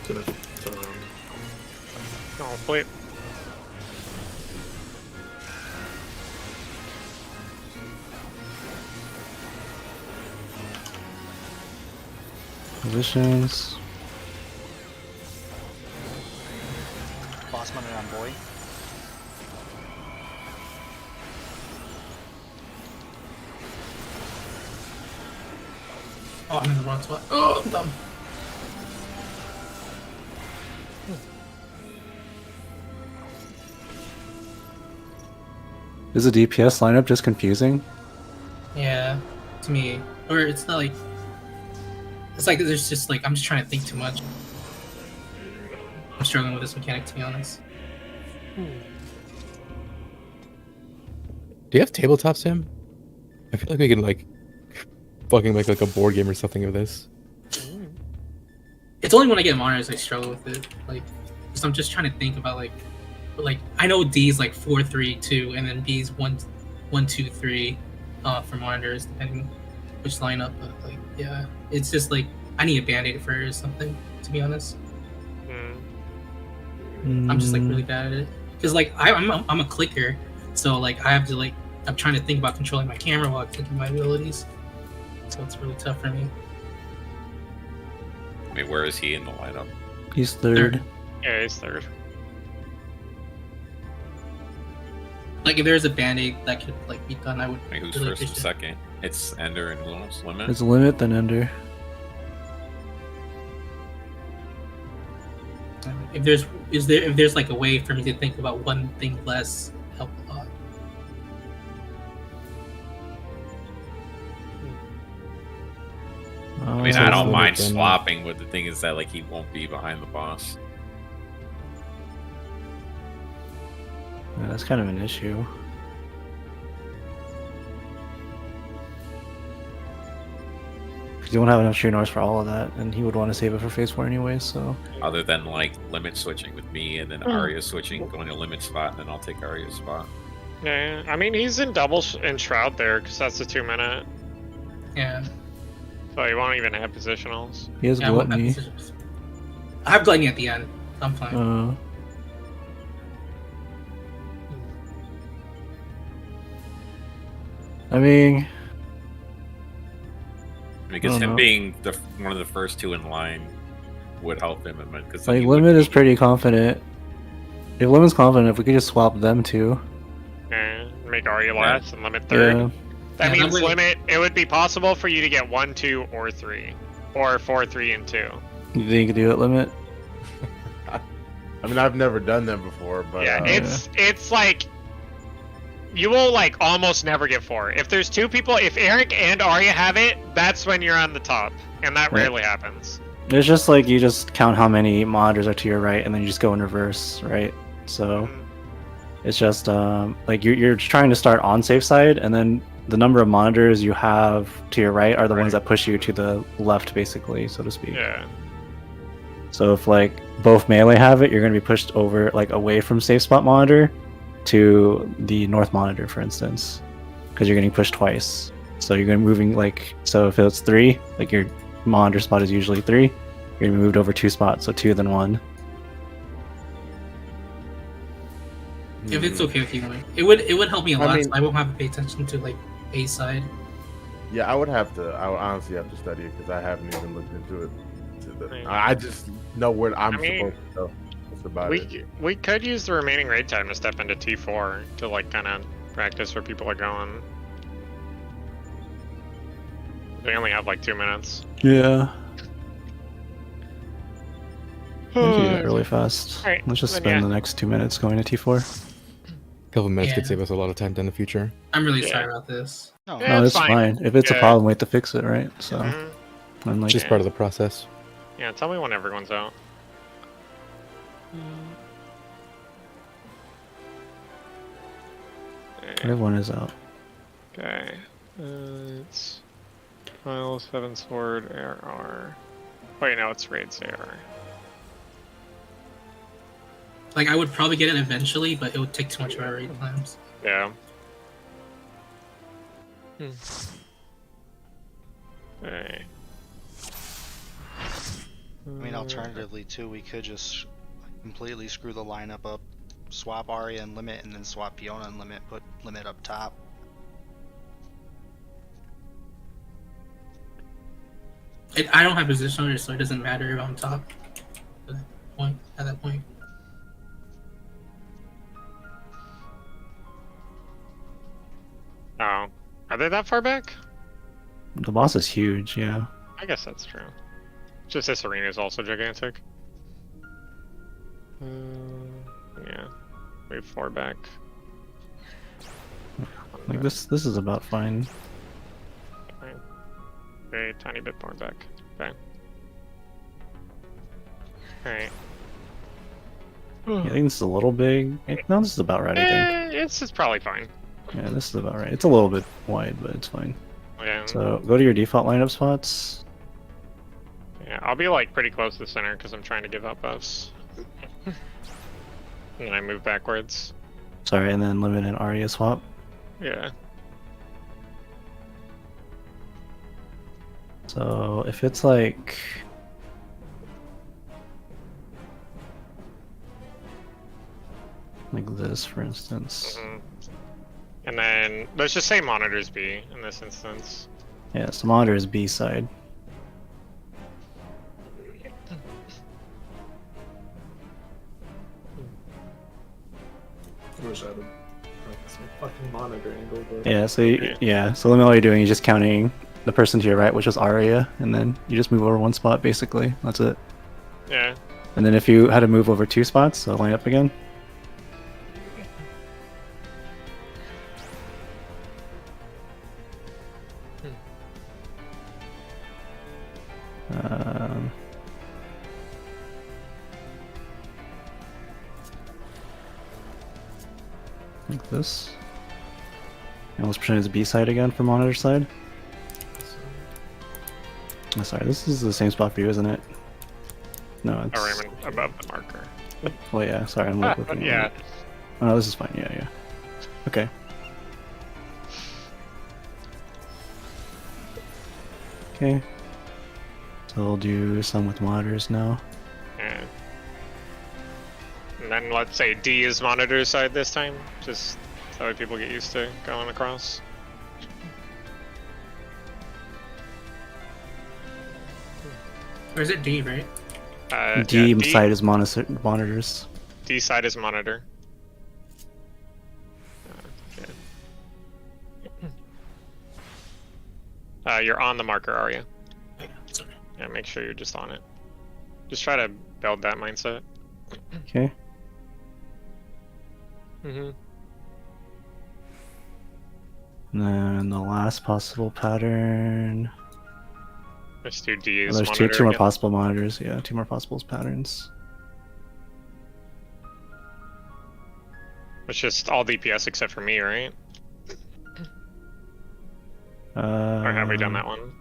Gonna turn around. Oh, flip. Positions. Bossman around boy. Oh, I'm in the wrong spot. Oh, I'm dumb. Is the DPS lineup just confusing? Yeah, to me. Or it's not like. It's like there's just like, I'm just trying to think too much. I'm struggling with this mechanic, to be honest. Do you have tabletop sim? I feel like we can like fucking make like a board game or something of this. It's only when I get monitors I struggle with it. Like, because I'm just trying to think about like I know D's like 4, 3, 2, and then B's 1, 1, 2, 3, for monitors depending which lineup. But like, yeah, it's just like I need a band-aid for it or something. To be honest, I'm just like really bad at it. Because like I'm a clicker, so like I have to like I'm trying to think about controlling my camera while clicking my abilities. So it's really tough for me. I mean, where is he in the lineup? He's third. Yeah, he's third. Like if there's a band-aid that could like be done, I would. I mean, who's really first and appreciate it. second? It's Ender and who else? Limit? It's Limit, then Ender. If there's like a way for me to think about one thing less, help a lot. I mean, So I it's don't Limit, mind then- swapping, but the thing is that like he won't be behind the boss. Yeah, that's kind of an issue. Because you won't have enough true north for all of that, and he would want to save it for phase 4 anyway, so... Other than like Limit switching with me and then Arya switching, going to Limit spot, and then I'll take Arya's spot. Yeah, I mean he's in double in Shroud there because that's a 2-minute, Yeah. so he won't even have positionals. He has Yeah, I want that Gluttony. decision. I have gluttony at the end. So I'm fine. I mean... Because I don't him know. being one of the first two in line would help him. Because Like, Limit is pretty confident. If Limit's confident, if we could just swap them two... Yeah, make Arya last and Limit third. Yeah. That Yeah, means that way- Limit. It would be possible for you to get 1, 2, or 3, or 4, 3, and 2. You think you could do it, Limit? I mean, I've never done that before, but Yeah, it's like you will like almost never get 4. If there's 2 people, if Eric and Arya have it, that's when you're on the top, and that Right. rarely happens. It's just like, you just count how many monitors are to your right, and then you just go in reverse, right? So... It's just like you're trying to start on safe side, and then the number of monitors you have to your right are the ones that push you to the left, basically, so to speak. Yeah. So if like both melee have it, you're going to be pushed over like away from safe spot monitor to the north monitor, for instance, because you're getting pushed twice. So you're going to be moving like, so if it's 3, like your monitor spot is usually 3, you're going to be moved over 2 spots, so 2 then 1. If it's okay with you, like, it would help me a I lot. mean- So I won't have to pay attention to like A side. yeah, I would honestly have to study it because I haven't even looked into it. Right. I just know where I'm I mean, supposed to go. That's about it. We could use the remaining raid time to step into T4 to like kind of practice where people are going. We only have like 2 minutes. Yeah. We can do that really fast. Alright, Let's just then spend yeah. the next 2 minutes going to T4. A couple minutes could Yeah. save us a lot of time down the future. I'm really Yeah. sorry about this. No, Yeah, No, it's it's fine. fine. If it's a Yeah. problem, we have to fix it, right? So, Mhm. I'm like, Just part of the process. Yeah, tell me when everyone's out. everyone is out. Okay. It's File 7 Sword AR. Wait, no, it's Raids AR. Like I would probably get it eventually, but it would take too much of our raid times. Yeah. Okay. I mean, alternatively too, we could just completely screw the lineup up, swap Arya and Limit, and then swap Fiona and Limit. Put Limit up top. I don't have position order, so it doesn't matter if I'm top. At that point. Oh, are they that far back? The boss is huge, yeah. I guess that's true. Just this arena is also gigantic. Yeah. Move 4 back. Like this is about fine. Fine. A tiny bit more back. Okay. Alright. I think this is a little big. No, this is about right, I think. It's probably fine. Yeah, this is about right. It's a little bit wide, but it's fine. Yeah. So go to your default lineup spots. Yeah, I'll be like pretty close to the center because I'm trying to give up buffs. And then I move backwards. Sorry, and then limit and Arya swap. Yeah. So if it's like this, for instance. Mhm. And then let's just say monitors B in this instance. Yeah, so monitor is B side. I wish I had some fucking monitor angle. But... Yeah, so so limit all you're doing is just counting the person to your right, which is Arya, and then you just move over one spot basically. That's it. Yeah. And then if you had to move over 2 spots, so line up again. Um, like this. And let's pretend it's B side again for monitor side. Oh, sorry, this is the same spot for you, isn't it? No, it's. Or I'm above the marker. Well, yeah. Sorry, I'm looking. At Yeah. it. Oh, no, this is fine. Yeah. Okay. Okay. So we'll do some with monitors now. Yeah. And then let's say D is monitor side this time. Just so that people get used to going across. Or is it D, right? D yeah, side is monitors. D side is monitor. Okay. You're on the marker, are you? Sorry. Yeah, make sure you're just on it. Just try to build that mindset. Okay. Mm-hmm. And then the last possible pattern. Let's do D Oh, as there's monitor two more again. possible monitors. Yeah, 2 more possible patterns. It's just all DPS except for me, right? Or Or have we done that one?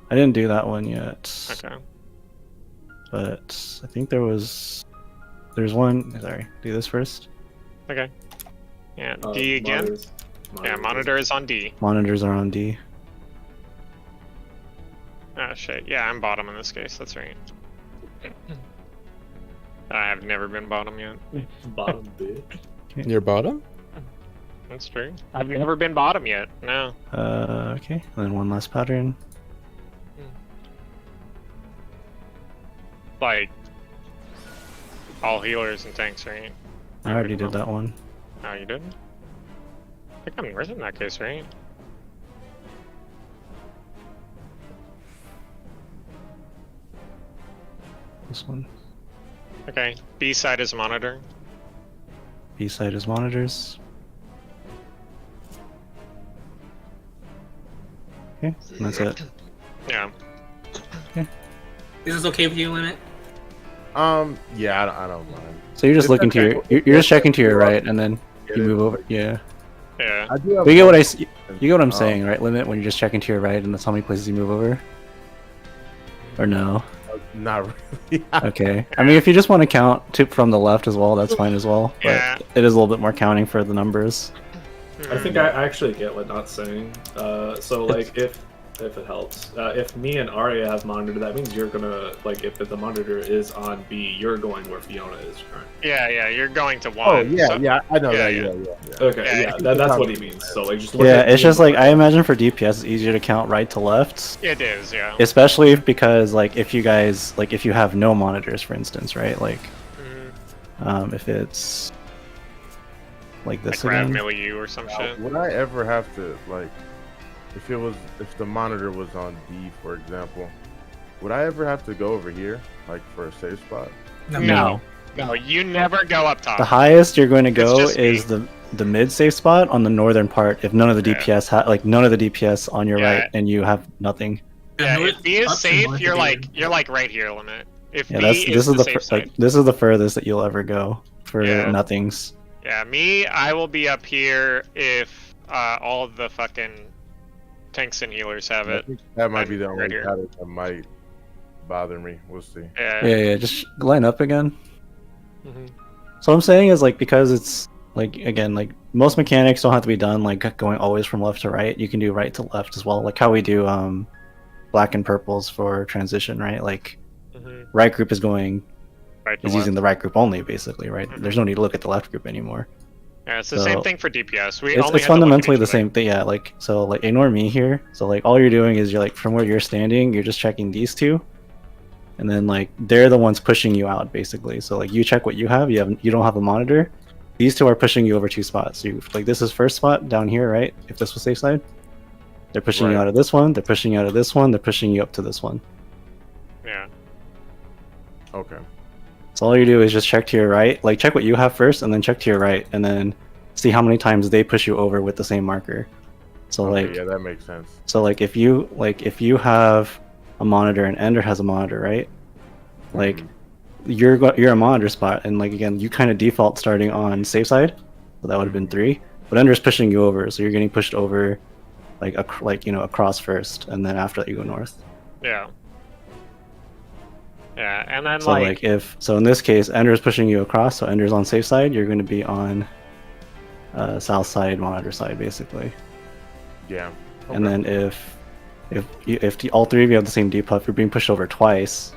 I didn't do that one yet. Okay. But I think there's one. Sorry, do this first. Okay. Yeah, D again. Yeah, monitor is on D. Monitors are on D. Oh shit, yeah, I'm bottom in this case, that's right. I have never been bottom yet. Bottom bitch. Your bottom? That's true. I've never been bottom yet, no. Okay. And then one last pattern. Like, all healers and tanks, right? I already did that one. Oh, you did? I think I'm north in that case, right? This one. Okay, B side is monitor. B side is monitors. Okay, and that's it. Yeah. Is this okay with you, Limit? Yeah, I don't mind. So you're just It's looking to okay. your, you're just checking to your right, and then you move over. Yeah. Yeah. I do have But you get what one you get what I'm Um, saying, right? Limit when you're just checking to your right, and that's how many places you move over. Or no? Not really. Okay. I mean, if you just want to count from the left as well, that's fine as well. But Yeah. it is a little bit more counting for the numbers. I think I actually get what Not's saying. So like if it helps, if me and Arya have monitor, that means you're gonna like if the monitor is on B, you're going where Fiona is currently. Yeah, you're going to one. Oh yeah, so- yeah, I know Yeah, that. yeah. Yeah. Okay, Yeah, yeah, it's that's what he probably means. So like just look Yeah, at it's me just and like I imagine for DPS it's easier to count right to left. It is, yeah. Especially because like if you guys like if you have no monitors, for instance, right? Like Mhm. if it's like Like this grab again. milieu or some shit. Would I ever have to like, if the monitor was on D, for example, would I ever have to go over here, like for a safe spot? No. No, you never go up top. The highest you're going to go just is me. the mid safe spot on the northern part. If none of the Yeah. DPS none of the DPS on your Yeah. right, and you have nothing. Yeah, North if B is up to safe, north you're of like you. you're like right here, Limit. If Yeah, B this is is the the safe side. like this is the furthest that you'll ever go for Yeah. nothings. Yeah, me, I will be up here if all of the fucking tanks and healers have I it. think that might be the Right only here. pattern that might bother me. We'll see. Yeah. Yeah, just line up again. Mhm. So what I'm saying is like because it's like again like most mechanics don't have to be done like going always from left to right. You can do right to left as well, like how we do black and purples for transition, right? Like Mhm. right group is going Right to is left. using the right group only, basically, right? There's no need to look at the left group anymore. Yeah, it's the So, same thing for DPS. We It's, only it's had to look at fundamentally each the other. same thing, yeah. Like so, like ignore me here. So like all you're doing is you're like from where you're standing, you're just checking these two, and then like they're the ones pushing you out basically. So like you check what you have. You don't have a monitor. These two are pushing you over 2 spots. You like this is first spot down here, right? If this was safe side, they're pushing you Right. out of this one. They're pushing you out of this one. They're pushing you up to this one. Yeah. Okay. So all you do is just check to your right, like check what you have first, and then check to your right, and then see how many times they push you over with the same marker. So Okay, like, yeah, that makes sense. so like if you have a monitor and Ender has a monitor, right? Like Mhm. you're a monitor spot, and like again, you kind of default starting on safe side, so that would have been 3. But Ender's pushing you over, so you're getting pushed over, like across first, and then after that you go north. Yeah. Yeah, and then So like if so in this case, Ender's pushing you across, so Ender's on safe side, you're going to be on south side monitor side basically. Yeah. And Okay. then if all 3 of you have the same debuff, you're being pushed over twice,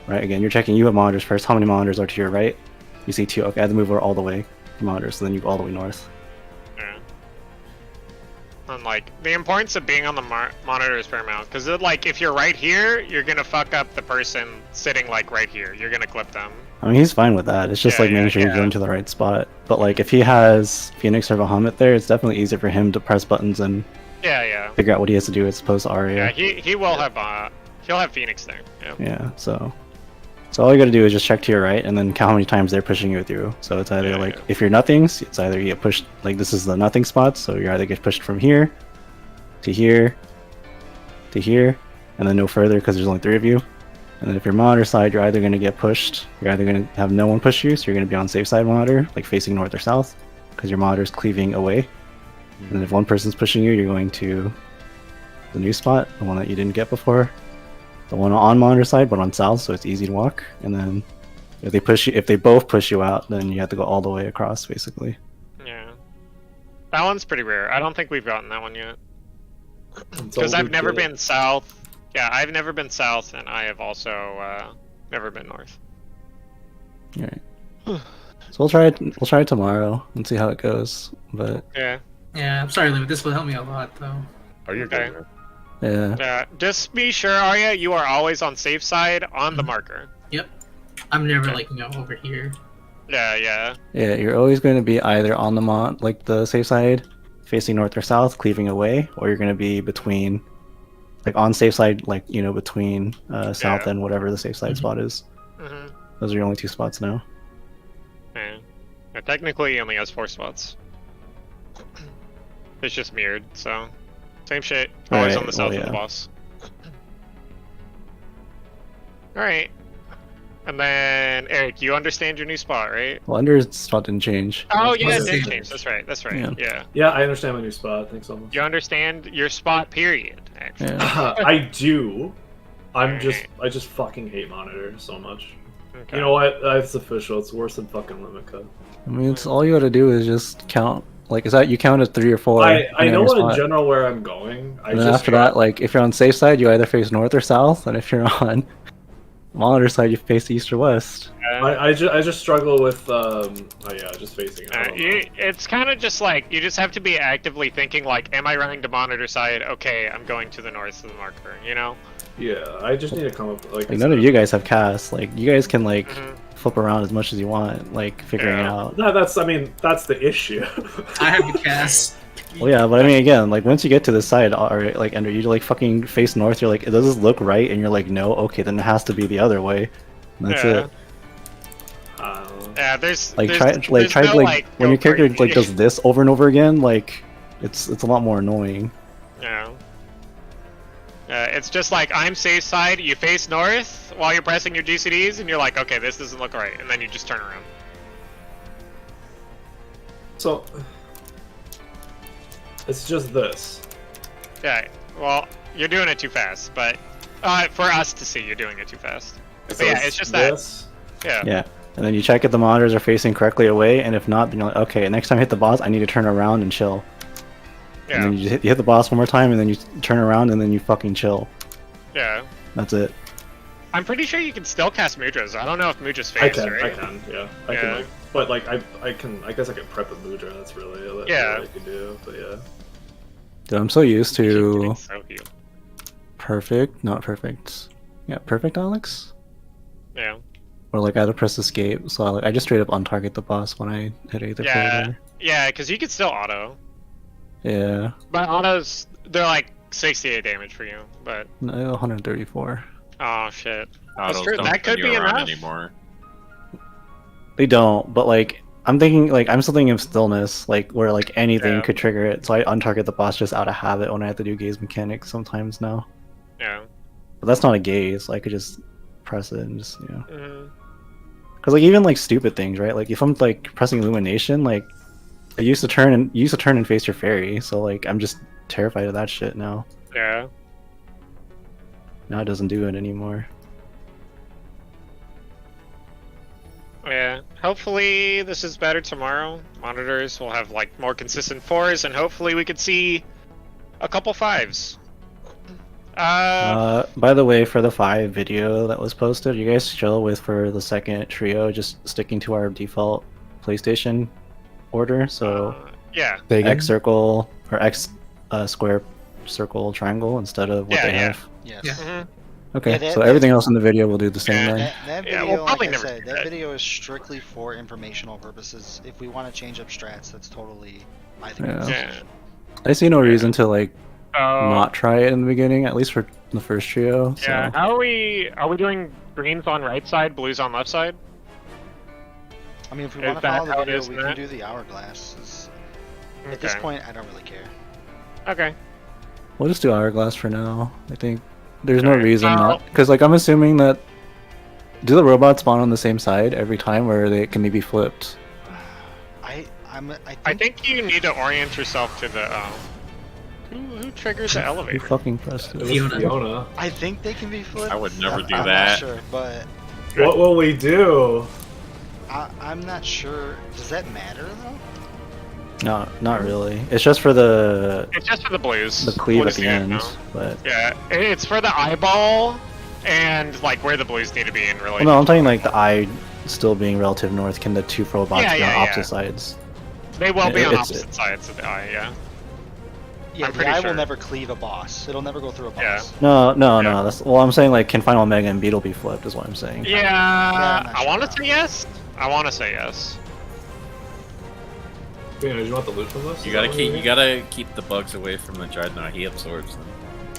right? Again, you're checking you have monitors first. How many monitors are to your right? You see 2. Okay, I have to move over all the way to monitors, so then you go all the way north. yeah. And like the importance of being on the monitor is paramount because like if you're right here, you're gonna fuck up the person sitting like right here. You're gonna clip them. I mean, he's fine with that. It's just Yeah, like making yeah, sure you're yeah. going to the right spot. But like if he has Phoenix or Bahamut there, it's definitely easier for him to press buttons and Yeah, yeah. figure out what he has to do as opposed to Yeah, Arya. he will have he'll have Phoenix there. Yeah. Yeah, so all you gotta do is just check to your right and then count how many times they're pushing you through. So it's either Yeah, like yeah. if you're nothings, it's either you get pushed like this is the nothing spot, so you either get pushed from here to here to here, and then no further because there's only 3 of you. And then if you're monitor side, you're either gonna get pushed, you're either gonna have no one push you, so you're gonna be on safe side monitor, like facing north or south, because your monitor's cleaving away. And then if one person's pushing you, you're going to the new spot, the one that you didn't get before. The one on monitor side, but on south, so it's easy to walk. And then if they both push you out, then you have to go all the way across, basically. Yeah. That one's pretty rare. I don't think we've gotten that one yet. It's Because all I've never good. been south. Yeah, I've never been south, and I have also never been north. All right. So we'll try it tomorrow and see how it goes. But Yeah. Yeah, I'm sorry, Limit. This will help me a lot, though. Oh, you're Okay. good, man. yeah, Yeah. Just be sure, Arya, you are always on safe side on the marker. I'm never Okay. like over here. Yeah, yeah. yeah, you're always going to be either on the like the safe side, facing north or south, cleaving away, or you're going to be between, like on safe side, like between south Yeah. and whatever the safe side spot is. Mm-hmm. Those are your only 2 spots now. Yeah. Technically, he only has 4 spots. It's just mirrored, so same shit. Always on Right, the south well, of the yeah. boss. All right. And then Eric, you understand your new spot, right? Well, Ender's spot didn't change. Oh yeah, it What's did the- change. That's right. That's right. Yeah. Yeah. Yeah, I understand my new spot. Thanks so much. You understand your spot. Period. Actually. Yeah. I do. I Alright. just fucking hate monitor so much. Okay. You know what? It's official. It's worse than fucking limit cut. I mean, it's all you got to do is just count. Like, is that you count as 3 or 4? I depending on know your in spot. general where I'm going. I And then just after that, like, if you're on safe side, you either face north or south, and if you're on monitor side, you face east or west. I just struggle with just facing it. I don't know. It's kind of just like you just have to be actively thinking like, am I running to monitor side? Okay, I'm going to the north of the marker. You know. Yeah, I just need to come up like Like, none of you guys have cast. Like, you guys can like Mhm. flip around as much as you want, like figuring it Yeah. out. No, that's the issue. I have the cast. Well, yeah, but I mean, again, like once you get to the side, or like Ender, you like fucking face north. You're like, does this look right? And you're like, no. Okay, then it has to be the other way. And that's Yeah. it. Yeah, there's Like there's, try there's try no, to like when go your character crazy. like does this over and over again, like it's a lot more annoying. Yeah. It's just like, I'm safe side, you face north while you're pressing your GCDs, and you're like, okay, this doesn't look right, and then you just turn around. So it's just this. Yeah, well, you're doing it too fast, but for us to see, you're doing it too fast. But So yeah, it's just that. this. Yeah. Yeah. And then you check if the monitors are facing correctly away, and if not, then you're like, okay, next time I hit the boss, I need to turn around and chill. Yeah. And then you hit the boss one more time, and then you turn around, and then you fucking chill. Yeah. That's it. I'm pretty sure you can still cast Mudras. I don't know if Mudras I face, can, right? I can, yeah. I can, like, but like I can. I guess I can prep a Mudra. That's really what I could do. But yeah. Dude, I'm so used to So heal. perfect, not perfect. Yeah, perfect, Alex. Yeah. Or like I had to press escape, so I just straight up untarget the boss when I hit either Yeah. folder. Yeah, because you could still auto. Yeah. But autos, they're like 68 damage for you. But No, 134. oh shit, that's Autos true. don't That turn could you be around enough. anymore. They don't, but like I'm thinking, like I'm still thinking of stillness, like where like anything Yeah. could trigger it. So I untarget the boss just out of habit when I have to do gaze mechanics sometimes now. Yeah. But that's not a gaze. So I could just press it and just Mm-hmm. Because like even like stupid things, right? Like if I'm like pressing illumination, like I used to turn and face your fairy. So like I'm just terrified of that shit now. Yeah. Now it doesn't do it anymore. Yeah. Hopefully this is better tomorrow. Monitors will have like more consistent 4s, and hopefully we could see a couple 5s. By the way, for the 5 video that was posted, you guys chill with for the second trio, just sticking to our default PlayStation order. So Yeah. Say again? X circle or X square circle triangle instead of what Yeah, they yeah. have. Yes. Yeah. Mhm. Okay, Yeah, that- so everything else in the video will do the same Yeah. then. That Yeah, video, we'll probably like I never said, see that that. video is strictly for informational purposes. If we want to change up strats, that's totally, I think. Yeah. that's Yeah. I see no reason to like Oh. not try it in the beginning, at least for the first trio. So. Yeah. How are we? Are we doing greens on right side, blues on left side? I mean, if we Is want to that follow the how it video, is, we Matt? can do the hourglass. At this Okay. point, I don't really care. Okay. We'll just do hourglass for now. I think there's no Alright, reason well- not, because like I'm assuming that do the robots spawn on the same side every time, or they can maybe flipped. I think you need to orient yourself to the. Who triggers the You elevator? fucking pressed It it. was Fiona. Fiona. I think they can be flipped. I would never do I'm that. Not sure, but What will we do? I'm not sure. Does that matter though? No, not really. It's just for the It's just for the blues. cleave Blues at the need to end. know. But Yeah, it's for the eyeball and like where the blues need to be in well, relation. no, I'm talking like the eye still being relative north. Can the two robots Yeah, be on yeah, opposite yeah. sides? They will be on it's- opposite sides of the eye. Yeah. Yeah, I'm the pretty eye sure. will never cleave a boss. It'll never go through a boss. Yeah. No, no, Yeah. no. That's well, I'm saying like can Final Omega and Beetle be flipped? Is what I'm saying. Yeah. I'm not I sure want to about say yes. I want to say yes. Fiona, do you want the loot from this? You Is gotta that what keep mean? you gotta keep the bugs away from the Dreadnought. He absorbs them.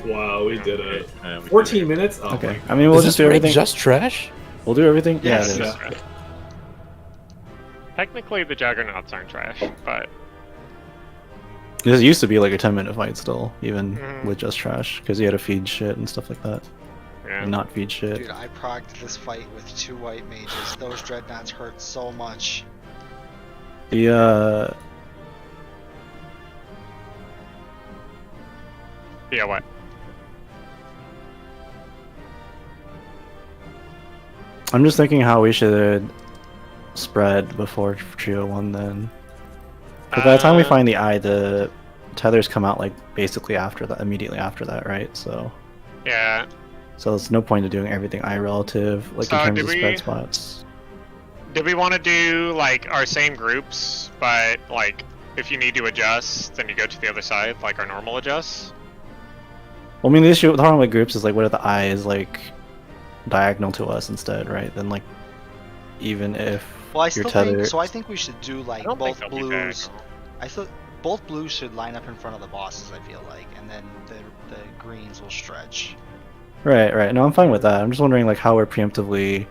Wow, we did it. Yeah, we did 14 it. minutes? Oh Okay. my I mean, we'll Is just this do raid everything. just trash? We'll do everything. Yes, Yeah, it is. yeah. Technically, the Juggernauts aren't trash, but This used to be like a 10-minute fight still, even Mhm. with just trash, because you had to feed shit and stuff like that, yeah. and not feed shit. Dude, I progged this fight with 2 white mages. Those dreadnoughts hurt so much. The Yeah. What? I'm just thinking how we should spread before Trio 1 then. Because by the time we find the eye, the tethers come out like basically after that, immediately after that, right? So Yeah. there's no point of doing everything eye relative, like So in terms did of we- spread spots. Did we want to do like our same groups, but like if you need to adjust, then you go to the other side, like our normal adjusts? Well, I mean, the issue with the problem with groups is like, what if the eye is like diagonal to us instead, right? Then like, even if Well, I your still tether, think so. I think we should do I like don't think both they'll be blues. diagonal. I thought both blues should line up in front of the bosses. I feel like, and then the greens will stretch. right. No, I'm fine with that. I'm just wondering like how we're preemptively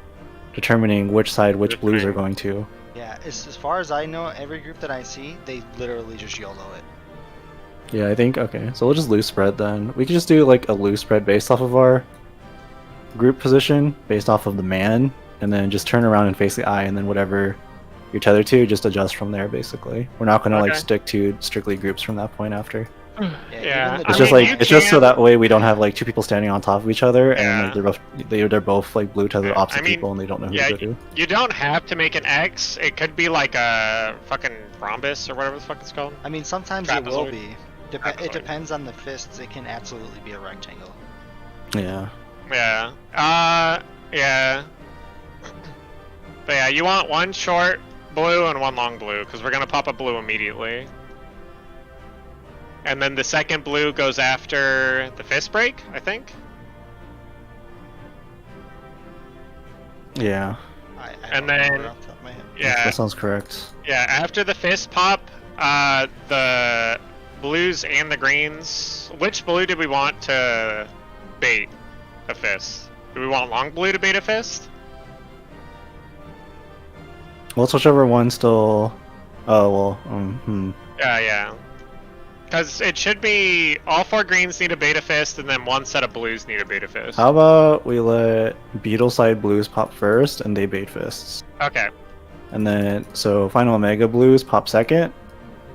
determining which side which Good blues thing. are going to. Yeah, as far as I know, every group that I see, they literally just YOLO it. Yeah, I think okay. So we'll just loose spread then. We could just do like a loose spread based off of our group position, based off of the man, and then just turn around and face the eye, and then whatever you're tethered to, just adjust from there. Basically, we're not gonna like Okay. stick to strictly groups from that point after. Yeah, even It's I just mean, like you it's just so can- that way we don't have like two people standing on top of each other, and Yeah. like they're both like blue tethered Yeah, opposite I mean, people, and they don't know who yeah, to go to. You don't have to make an X. It could be like a fucking rhombus or whatever the fuck it's called. I mean, sometimes it will Trapezoid. be. It Trapezoid. depends on the fists. It can absolutely be a rectangle. Yeah. Yeah. Yeah. But yeah, you want one short blue and one long blue, because we're gonna pop a blue immediately. And then the second blue goes after the fist break, I think. Yeah. I And don't remember then- off the top of my head. Yeah. That sounds correct. Yeah, after the fist pop, the blues and the greens. Which blue did we want to bait a fist? Do we want long blue to bait a fist? Well, it's whichever one still. Oh well. Yeah. Because it should be all 4 greens need a beta fist, and then 1 set of blues need a beta fist. How about we let Beetle side blues pop first, and they bait fists, Okay. and then so final Omega blues pop second,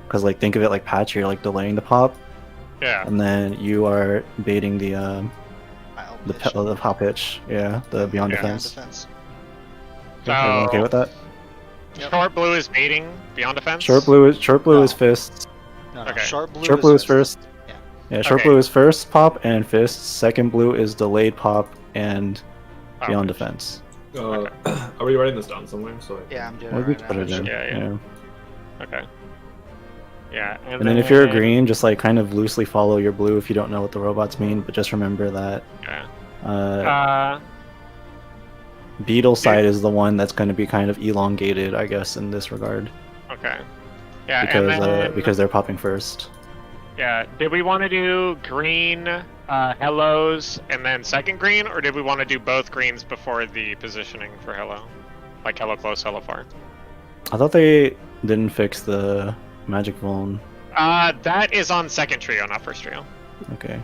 because like think of it like patch, you're like delaying the pop, Yeah. and then you are baiting the I'll pitch. the pop pitch, yeah, the beyond Yeah. defense. Defense. Everyone okay with that? Yep. Short blue is baiting beyond defense. Short blue is No. fists. No, no. Okay. Short blue. Short blue is fist. first. Yeah. Yeah, short Okay. blue is first pop and fists. Second blue is delayed pop and Oh, beyond okay. defense. Are we writing this down somewhere? So Yeah, I'm doing Or it we right could put now. it in. Yeah. Okay. Yeah. And then if you're a green, just like kind of loosely follow your blue if you don't know what the robots mean, but just remember that Yeah. Beetle side is the one that's going to be kind of elongated, I guess, in this regard, Okay. Yeah, because and then, because they're popping first. Yeah. Did we want to do green hellos and then second green, or did we want to do both greens before the positioning for hello? Like hello close, hello far. I thought they didn't fix the magic vuln. That is on second trio, not first trio. Okay.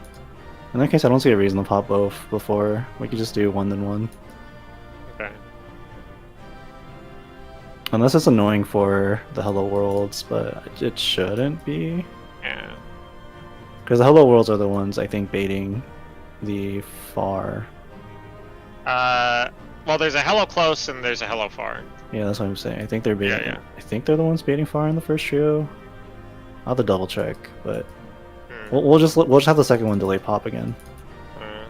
In that case, I don't see a reason to pop both before. We could just do one then one. Okay. Unless it's annoying for the Hello Worlds, but it shouldn't be. Yeah. Because the Hello Worlds are the ones, I think, baiting the far. Well, there's a hello close and there's a hello far. Yeah, that's what I'm saying. I think they're baiting. Yeah. I think they're the ones baiting far in the first trio. I'll have to double check, but Hmm. we'll just have the second one delay pop again. Uh,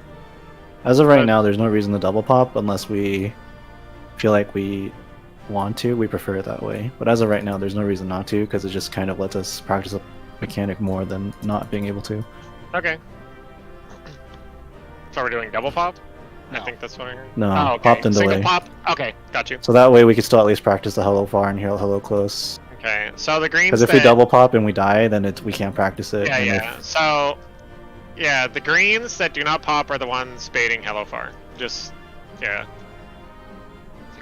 As of right But- now, there's no reason to double pop unless we feel like we want to. We prefer it that way. But as of right now, there's no reason not to because it just kind of lets us practice a mechanic more than not being able to. Okay. So we're doing double pop? I No. think that's what I heard. No, Oh, okay. popped and Single delay. pop. Okay, got you. So that way we could still at least practice the hello far and hello close. Okay, so the greens. Because if we that- double pop and we die, then we can't practice it. Yeah, and yeah. So, yeah, the greens that do not pop are the ones baiting hello far. Just, yeah.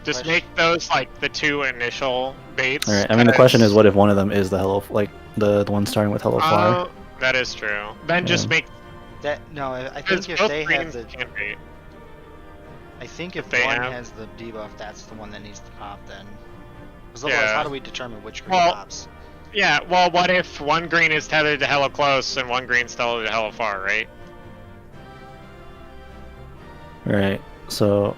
Just Question. make those like the 2 initial baits. All right. I mean, the question is, because- what if one of them is the hello, like the one starting with hello far? Oh, that is true. Then just Yeah. make. That no, I Because think if both they have greens the, can bait. I think if they one have- has the debuff, that's the one that needs to pop then. Because otherwise, Yeah. how do we determine which green Well, pops? Yeah, well, what if one green is tethered to hello close and one green's tethered to hello far, right? All right. So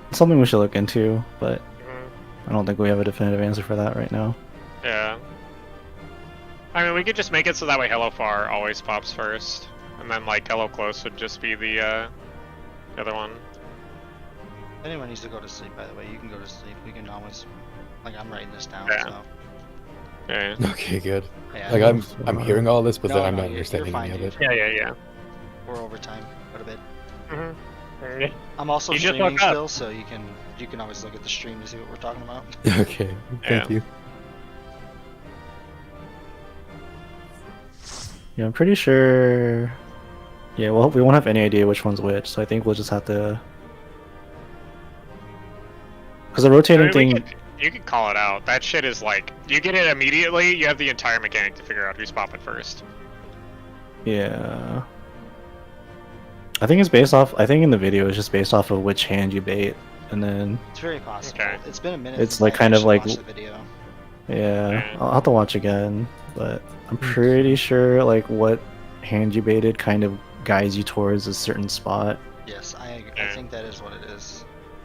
it's something we should look into, but Mhm. I don't think we have a definitive answer for that right now. Yeah. I mean, we could just make it so that way hello far always pops first, and then like hello close would just be the other one. If anyone needs to go to sleep, by the way, you can go to sleep. We can always, like, I'm writing this down. Yeah. So Yeah. Okay, good. yeah, Like I'm hearing all this, but No, then I'm no, not you're understanding fine, any of it. Yeah, yeah. we're over time quite a bit. Mm-hmm. I'm also You just streaming woke up. still, so you can always look at the stream to see what we're talking about. Okay, thank Yeah. you. Yeah, I'm pretty sure. Yeah, well, we won't have any idea which one's which, so I think we'll just have to. Because the rotating I mean, we thing, could- You can call it out. That shit is like, you get it immediately, you have the entire mechanic to figure out who's popping first. Yeah. I think it's based off. I think in the video it's just based off of which hand you bait, and then It's very possible. Okay. It's been a minute. It's since like I kind of actually like- watched the video. yeah, Yeah. I'll have to watch again. But I'm pretty sure like what hand you baited kind of guides you towards a certain spot. Yes, I Yeah. think that is what it is.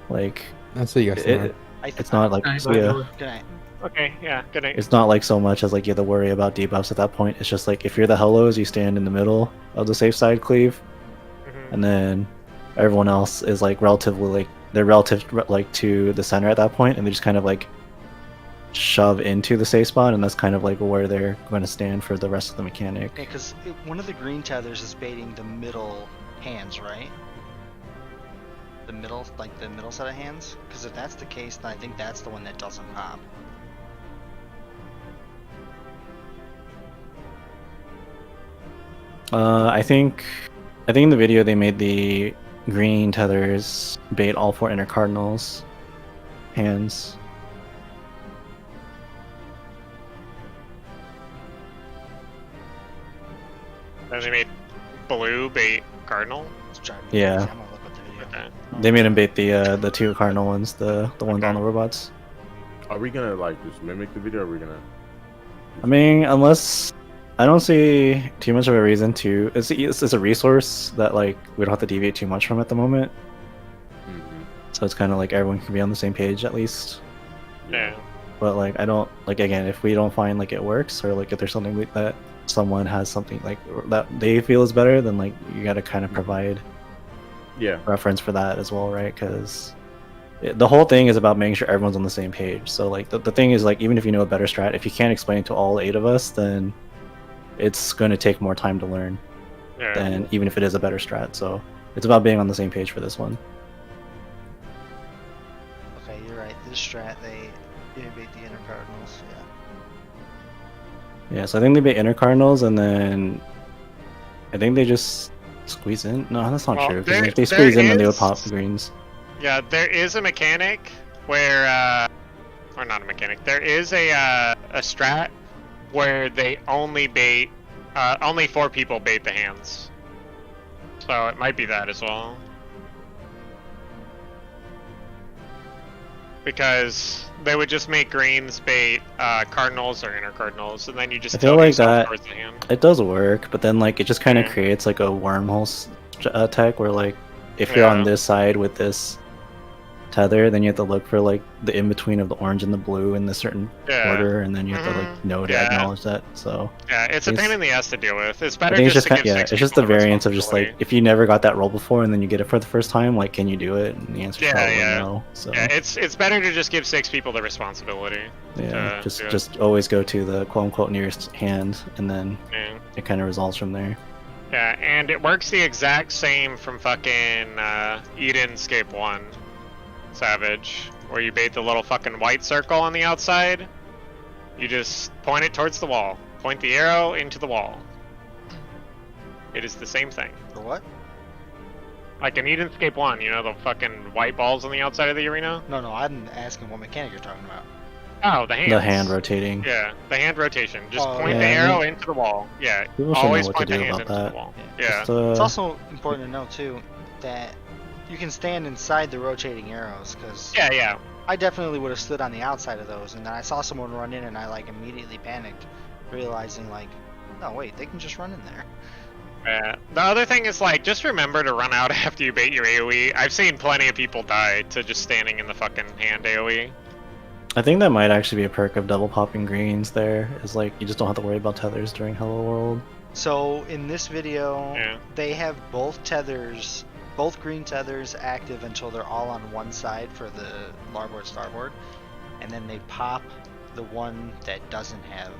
Like That's what you guys it, it's not like Nice. yeah. Good night. Okay, yeah, good night. It's not like so much as like you have to worry about debuffs at that point. It's just like if you're the hellos, you stand in the middle of the safe side cleave, Mhm. and then everyone else is like relatively like they're relative like to the center at that point, and they just kind of like shove into the safe spot, and that's kind of like where they're going to stand for the rest of the mechanic. Yeah, because one of the green tethers is baiting the middle hands, right? The middle, like the middle set of hands? Because if that's the case, then I think that's the one that doesn't pop. I think in the video they made the green tethers bait all 4 inner cardinals hands. Then they made blue bait cardinal. It's driving me Yeah. crazy. I'm gonna look at the video. Okay. They made him bait the 2 cardinal ones, the ones on the robots. Are we gonna like just mimic the video? Or are we gonna? I mean, unless I don't see too much of a reason to. It's a resource that like we don't have to deviate too much from at the moment. Mhm. So it's kind of like everyone can be on the same page at least. Yeah. But like I don't like again if we don't find like it works or like if there's something like that someone has something like that they feel is better, then like you got to kind of provide Yeah. reference for that as well, right? Because the whole thing is about making sure everyone's on the same page. So like the thing is like even if you know a better strat, if you can't explain it to all 8 of us, then it's going to take more time to learn Yeah. than even if it is a better strat. So it's about being on the same page for this one. Okay, you're right. This strat, they bait the inner cardinals. Yeah. Yeah, so I think they bait inner cardinals and then I think they just squeeze in. No, that's not Well, true. Because there- if they squeeze there in, then they would is- pop the greens. Yeah, there is a mechanic where, or not a mechanic. There is a strat where they only bait, only 4 people bait the hands. So it might be that as well. Because they would just make greens bait cardinals or inner cardinals, and then you just I feel tilt like yourself that- towards the hand. It does work, but then like it just kind of Yeah. creates like a wormhole tech where like if you're on Yeah. this side with this tether, then you have to look for like the in between of the orange and the blue in the certain Yeah. order, and then you have to like Mhm. know to Yeah. acknowledge that. So Yeah, it's a It's- pain in the ass to deal with. It's I better think it's just just to give yeah, 6 it's just the people variance of just like responsibility. if you never got that roll before and then you get it for the first time, like can you do it? And the answer is Yeah, probably yeah. no. So Yeah, it's better to just give 6 people the responsibility. yeah, yeah. just always go to the quote unquote nearest hand, and then Yeah. it kind of resolves from there. Yeah, and it works the exact same from fucking Edenscape 1 Savage, where you bait the little fucking white circle on the outside. You just point it towards the wall. Point the arrow into the wall. It is the same thing. For what? Like in Edenscape 1, you know the fucking white balls on the outside of the arena? No, I'm asking what mechanic you're talking about. Oh, the hands. The hand rotating. Yeah, the hand rotation. Just Oh, point the yeah. arrow into the wall. Yeah, People should know always what to point the do hand about into that. the wall. Yeah. Yeah. Just, It's also important to know too that you can stand inside the rotating arrows because Yeah, yeah. I definitely would have stood on the outside of those, and then I saw someone run in, and I like immediately panicked, realizing like, no wait, they can just run in there. Yeah. The other thing is like, just remember to run out after you bait your AoE. I've seen plenty of people die to just standing in the fucking hand AoE. I think that might actually be a perk of double popping greens there, is like you just don't have to worry about tethers during Hello World. So in this video, Yeah. they have both tethers, both green tethers active until they're all on one side for the larboard starboard, and then they pop the one that doesn't have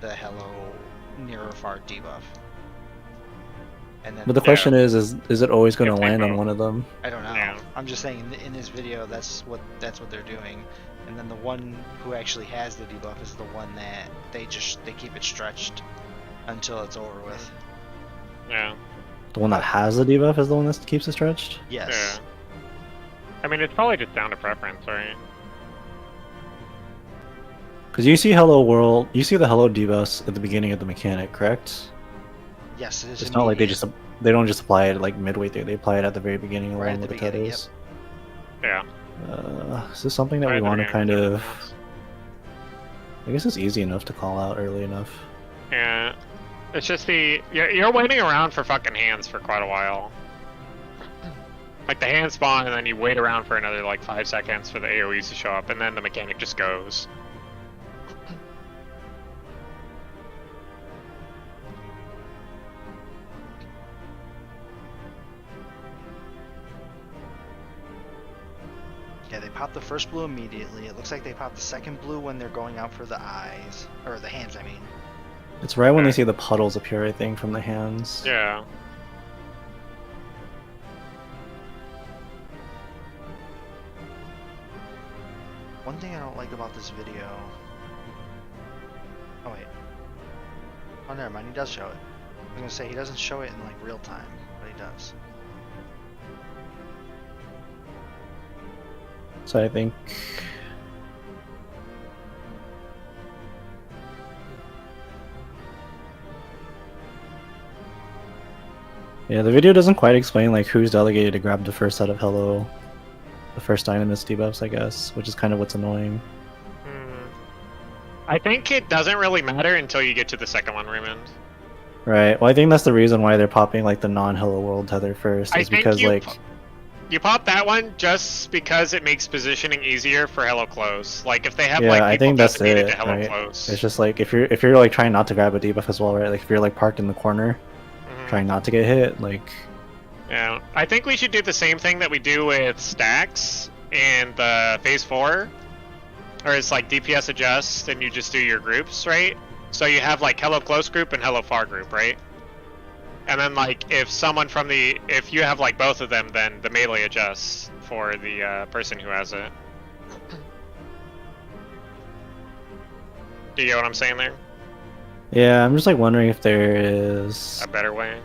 the hello near or far debuff. And then But the question is it always going to If they land on both- one of them? I don't know. Yeah. I'm just saying in this video that's what they're doing, and then the one who actually has the debuff is the one that they keep it stretched until it's over with. Yeah. The one that has the debuff is the one that keeps it stretched? Yes. Yeah. I mean, it's probably just down to preference, right? Because you see Hello World, you see the Hello debuffs at the beginning of the mechanic, correct? Yes, it is. It's not like immediate. they don't just apply it like midway through. They apply it at the very beginning Right along at with the the beginning, tethers. Yeah. Is this something that Right we at the want to beginning kind of of? everything else. I guess it's easy enough to call out early enough. Yeah. It's just you're waiting around for fucking hands for quite a while. Like the hand spawn, and then you wait around for another like 5 seconds for the AoEs to show up, and then the mechanic just goes. Yeah, they pop the first blue immediately. It looks like they pop the second blue when they're going out for the eyes. Or the hands, I mean. It's right when they Okay. see the puddles appear, I think, from the hands. Yeah. One thing I don't like about this video... Oh, wait. Oh, never mind. He does show it. I was gonna say, he doesn't show it in, like, real time. But he does. So I think. Yeah, the video doesn't quite explain like who's delegated to grab the first set of Hello, the first Dynamis debuffs, I guess, which is kind of what's annoying. I think it doesn't really matter until you get to the second one, Raymond. Right. Well, I think that's the reason why they're popping like the non-Hello World tether first, I is think because you like. You pop that one just because it makes positioning easier for Hello Close. Like if they have Yeah, like I people think that's designated it, to Hello right? Close. It's just like if you're like trying not to grab a debuff as well, right? Like if you're like parked in the corner, Mhm. trying not to get hit, like. Yeah, I think we should do the same thing that we do with stacks in the phase 4, or it's like DPS adjust, and you just do your groups, right? So you have like Hello Close group and Hello Far group, right? And then like if you have like both of them, then the melee adjusts for the person who has it. Do you get what I'm saying there? Yeah, I'm just like wondering if there is A better way?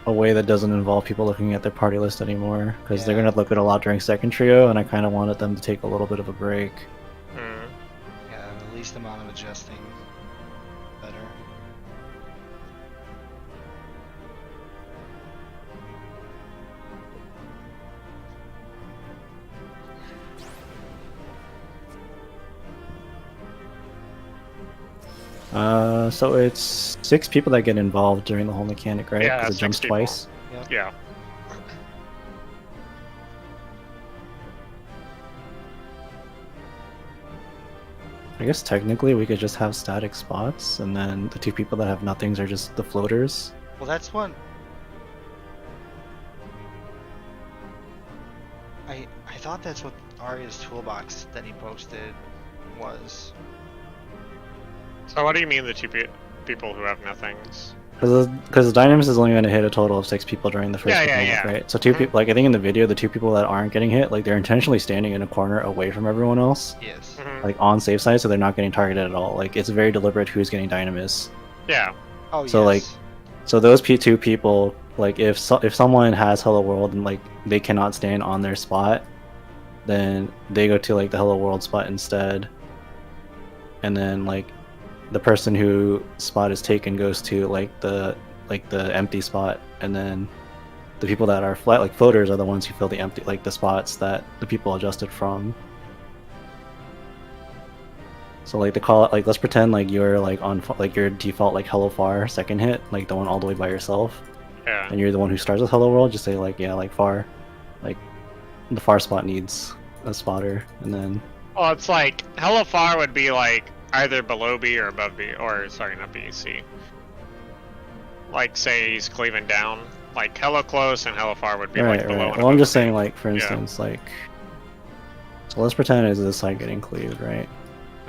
a way that doesn't involve people looking at their party list anymore, because they're Yeah. gonna look at a lot during second trio, and I kind of wanted them to take a little bit of a break. Hmm. Yeah, the least amount of adjusting. Better. So it's 6 people that get involved during the whole mechanic, right? Yeah, Because it 6 jumps people. twice. Yeah. I guess technically we could just have static spots, and then the 2 people that have nothings are just the floaters. Well, that's what... I thought that's what Arya's toolbox that he posted was. So what do you mean the two people who have nothings? Because Dynamis is only going to hit a total of 6 people during the first Yeah, mechanic, yeah. right? So 2 Mhm. people, like I think in the video, the 2 people that aren't getting hit, like they're intentionally standing in a corner away from everyone else, Yes. Mhm. like on safe side, so they're not getting targeted at all. Like it's very deliberate who's getting Dynamis. Yeah. Oh, So, like, yes. So those 2 people, like if someone has Hello World and like they cannot stand on their spot, then they go to like the Hello World spot instead, and then like the person who spot is taken goes to like the empty spot, and then the people that are flat like floaters are the ones who fill the empty like the spots that the people adjusted from. So like the call, like let's pretend like you're like on like your default like Hello Far second hit, like the one all the way by yourself, Yeah. and you're the one who starts with Hello World. Just say like, yeah, like Far, like the Far spot needs a spotter, and then Well, it's like Hello Far would be like either below B or above B, or sorry, not B, C. Like say he's cleaving down, like Hello Close and Hello Far would be right, like below. right. And Well, I'm above just B. saying like for instance like, so let's pretend it's this side getting cleaved, right?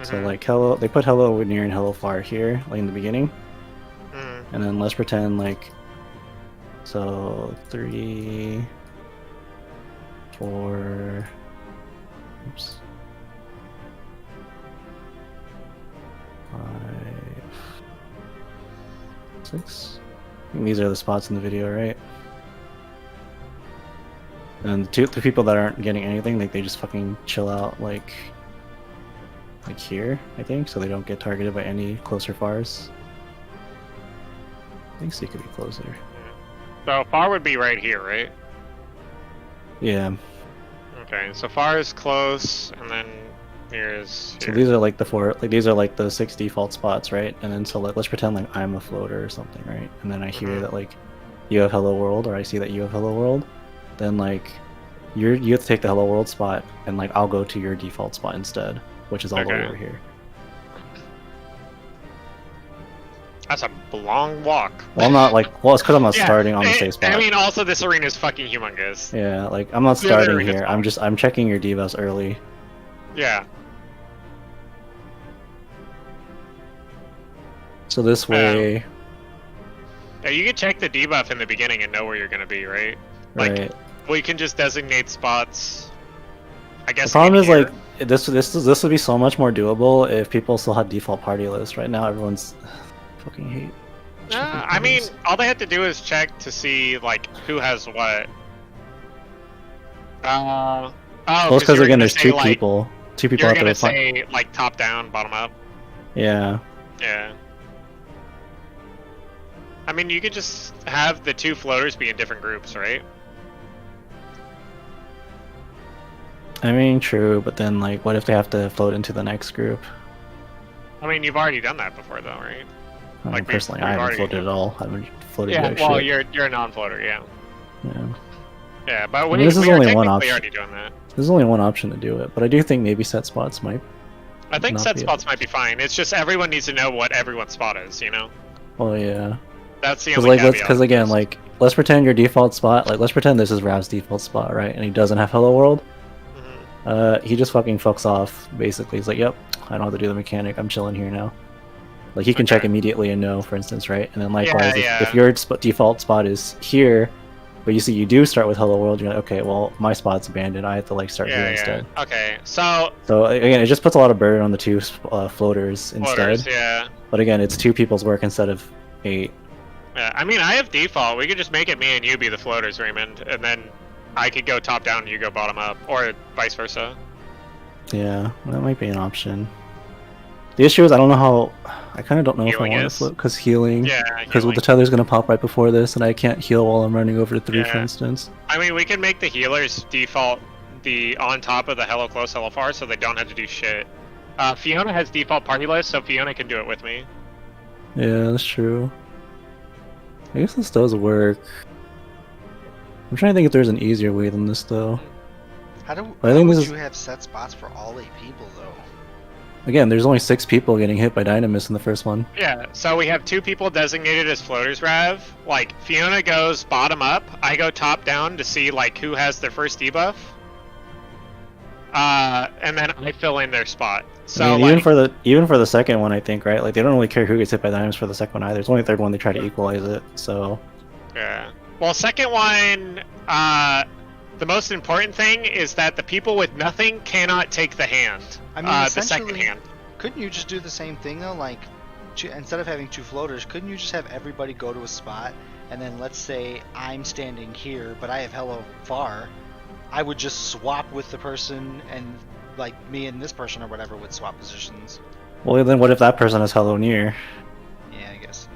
So Mhm. like Hello, they put Hello near and Hello Far here, like in the beginning, Mhm. and then let's pretend like, so 3, 4, oops, 5, 6. I think these are the spots in the video, right? And the people that aren't getting anything, like they just fucking chill out, like like here, I think, so they don't get targeted by any closer fars. I think C could be closer. So far would be right here, right? Yeah. Okay, so far is close, and then here's So here. these are like the four, like these are like the 6 default spots, right? And then so like, let's pretend like I'm a floater or something, right? And then I hear Mhm. that like you have hello world, or I see that you have hello world. Then like you have to take the hello world spot, and like I'll go to your default spot instead, which is all the way Okay. over here. That's a long walk. Well, I'm not like, well, it's because I'm not Yeah, starting on the safe spot. I mean, also this arena is fucking humongous. Yeah, like I'm not The other starting arena's here. fine. I'm checking your divas early. Yeah. So this way, Yeah, you can check the debuff in the beginning and know where you're gonna be, right? Like, right? we can just designate spots. I guess. The problem in is here. like this would be so much more doable if people still had default party lists. Right now, everyone's fucking hate. I mean, all they have to do is check to see like who has what. Oh, Well, it's because you're again, gonna there's say, two like, people. Two people You're out there. gonna to find- say like top down, bottom up. Yeah. Yeah. I mean, you could just have the two floaters be in different groups, right? I mean, true, but then like, what if they have to float into the next group? I mean, you've already done that before, though, right? I mean, Like, personally, we've I haven't already- floated at all. I haven't floated Yeah. jack Well, shit. you're a non-floater, yeah. Yeah. Yeah, but mean, this is we are only one technically option. already doing that. There's only one option to do it, but I do think maybe set spots might. I think Not set be spots might be fine. It's just everyone needs to know what everyone's spot is, you know? Well, yeah. That's the Because only like, caveat. because again, like, let's pretend your default spot. Like, let's pretend this is Rav's default spot, right? And he doesn't have Hello World. Mhm. He just fucking fucks off. Basically, he's like, "Yep, I don't have to do the mechanic. I'm chilling here now." Like he can check Okay. immediately and know, for instance, right? And then likewise, Yeah, if your default spot is here, but you see you do start with Hello World, you're like, okay, well, my spot's abandoned. I have to like start here Yeah, instead. yeah. Okay, so So again, it just puts a lot of burden on the two floaters instead. floaters, yeah. But again, it's 2 people's work instead of 8. Yeah, I mean, I have default. We could just make it me and you be the floaters, Raymond, and then I could go top down and you go bottom up, or vice versa. Yeah, that might be an option. The issue is I don't know how. I kind of don't know Healing if I want is? to float because healing. Yeah, Because healing. the tether's gonna pop right before this, and I can't heal while I'm running over to 3, for Yeah. instance. I mean, we can make the healers default the on top of the hello close, hello far, so they don't have to do shit. Fiona has default party list, so Fiona can do it with me. Yeah, that's true. I guess this does work. I'm trying to think if there's an easier way than this, though. How do I how think would this is- you have set spots for all 8 people though? Again, there's only 6 people getting hit by Dynamis in the first one. Yeah, so we have 2 people designated as floaters, Rav. Like, Fiona goes bottom up, I go top down to see, like, who has their first debuff. And then I fill in their spot. So, I mean, like, even for the second one, I think, right? Like they don't really care who gets hit by Dynamis for the second one either. It's only the third one they try to equalize it. So yeah. Well, second one, the most important thing is that the people with nothing cannot take the hand. I mean, the second essentially, hand. couldn't you just do the same thing though? Like, instead of having 2 floaters, couldn't you just have everybody go to a spot, and then let's say I'm standing here, but I have hello far, I would just swap with the person, and like me and this person or whatever would swap positions. well, then what if that person has Hello Near? Yeah, I guess.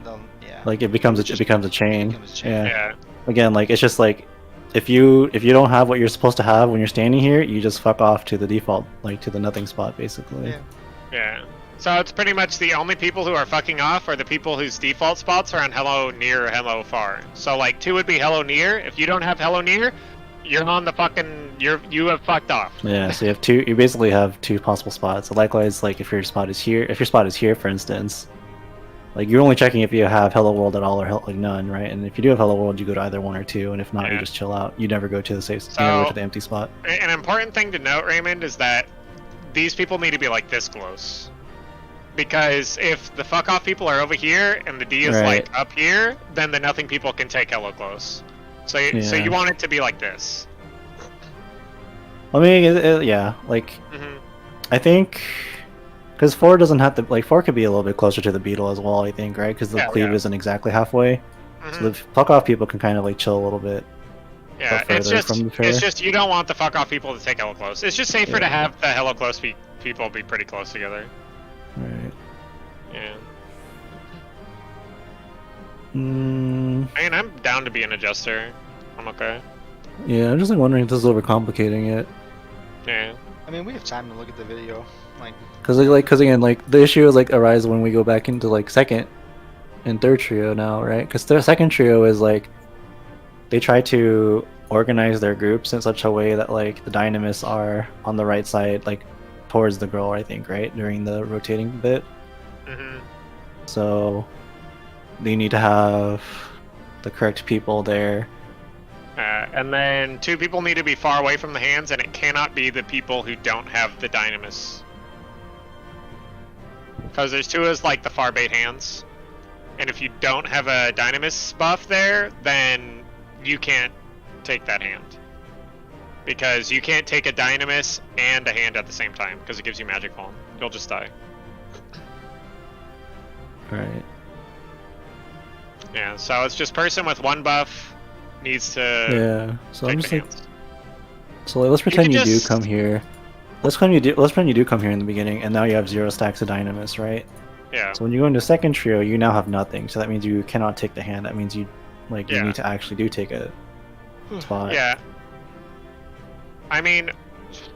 Yeah. Like it becomes would it just becomes a chain. becomes a chain. Yeah. Yeah. Again, like it's just like if you don't have what you're supposed to have when you're standing here, you just fuck off to the default, like to the nothing spot, basically. Yeah. Yeah. So it's pretty much the only people who are fucking off are the people whose default spots are on hello near or hello far. So like 2 would be hello near. If you don't have hello near, you're on the fucking you have fucked off. Yeah, so you have 2. You basically have 2 possible spots. So likewise, like if your spot is here, for instance, like you're only checking if you have Hello World at all or like none, right? And if you do have Hello World, you go to either 1 or 2, and if not, you Yeah. just chill out. You never go to the safe. You never go So- to the empty spot. An important thing to note, Raymond, is that these people need to be like this close. Because if the fuck off people are over here and the D is Right. like up here, then the nothing people can take hello close. So so Yeah. you want it to be like this. I mean, yeah, like Hmm. I think because 4 doesn't have to like 4 could be a little bit closer to the beetle as well. I think, right? Because the Yeah, cleave yeah. isn't exactly halfway. Hmm. So the fuck off people can kind of like chill a little bit. Yeah, further it's just from the fair. it's just you don't want the fuck off people to take hella close. It's just safer to Yeah. have the hella close people be pretty close together. Right. Yeah. Mm, I mean, I'm down to be an adjuster. I'm okay. yeah, I'm just like wondering if this is overcomplicating it. Yeah. I mean, we have time to look at the video. Like, Cause again, like the issue is like arises when we go back into like second and third trio now, right? Cause the second trio is like they try to organize their groups in such a way that like the dynamists are on the right side, like towards the girl, I think, right, during the rotating bit. Mhm. So they need to have the correct people there. And then 2 people need to be far away from the hands, and it cannot be the people who don't have the dynamis. Because there's 2 as like the far bait hands, and if you don't have a dynamis buff there, then you can't take that hand. Because you can't take a dynamis and a hand at the same time, because it gives you magic palm. You'll just die. Right. Yeah, so it's just person with 1 buff needs to Yeah. So I'm take just the like, hands. so like, let's pretend could you do just- come here. Let's pretend you do come here in the beginning, and now you have 0 stacks of dynamis, right? Yeah. So when you go into second trio, you now have nothing. So that means you cannot take the hand. That means you you Yeah. need to actually do take a spot. Yeah. I mean,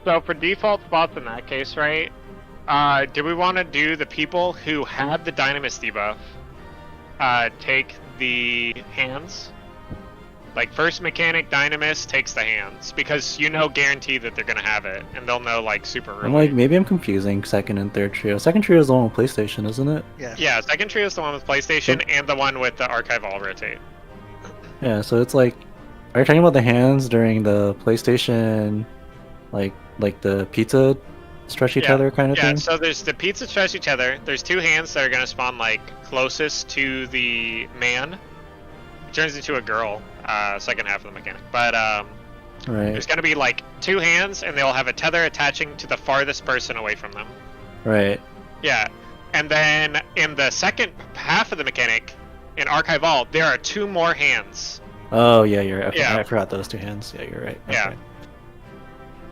so for default spots in that case, right? Do we want to do the people who have the dynamis debuff take the hands? Like first mechanic dynamis takes the hands because you know guaranteed that they're gonna have it and they'll know like super early. I'm like, maybe I'm confusing second and third trio. Second trio is the one with PlayStation, isn't it? yeah. Yeah, second trio is the one with PlayStation and the one with the archive all rotate. Yeah. So it's like, are you talking about the hands during the PlayStation, like the pizza stretch each Yeah. other kind of Yeah, thing? so there's the pizza stretch each other. There's 2 hands that are gonna spawn like closest to the man. It turns into a girl, second half of the mechanic. But Right. there's gonna be like 2 hands, and they'll have a tether attaching to the farthest person away from them. Right. Yeah, and then in the second half of the mechanic, in Archive All, there are 2 more hands. Oh yeah, you're right. Okay, Yeah. I forgot those 2 hands. Yeah, you're right. Yeah. Okay.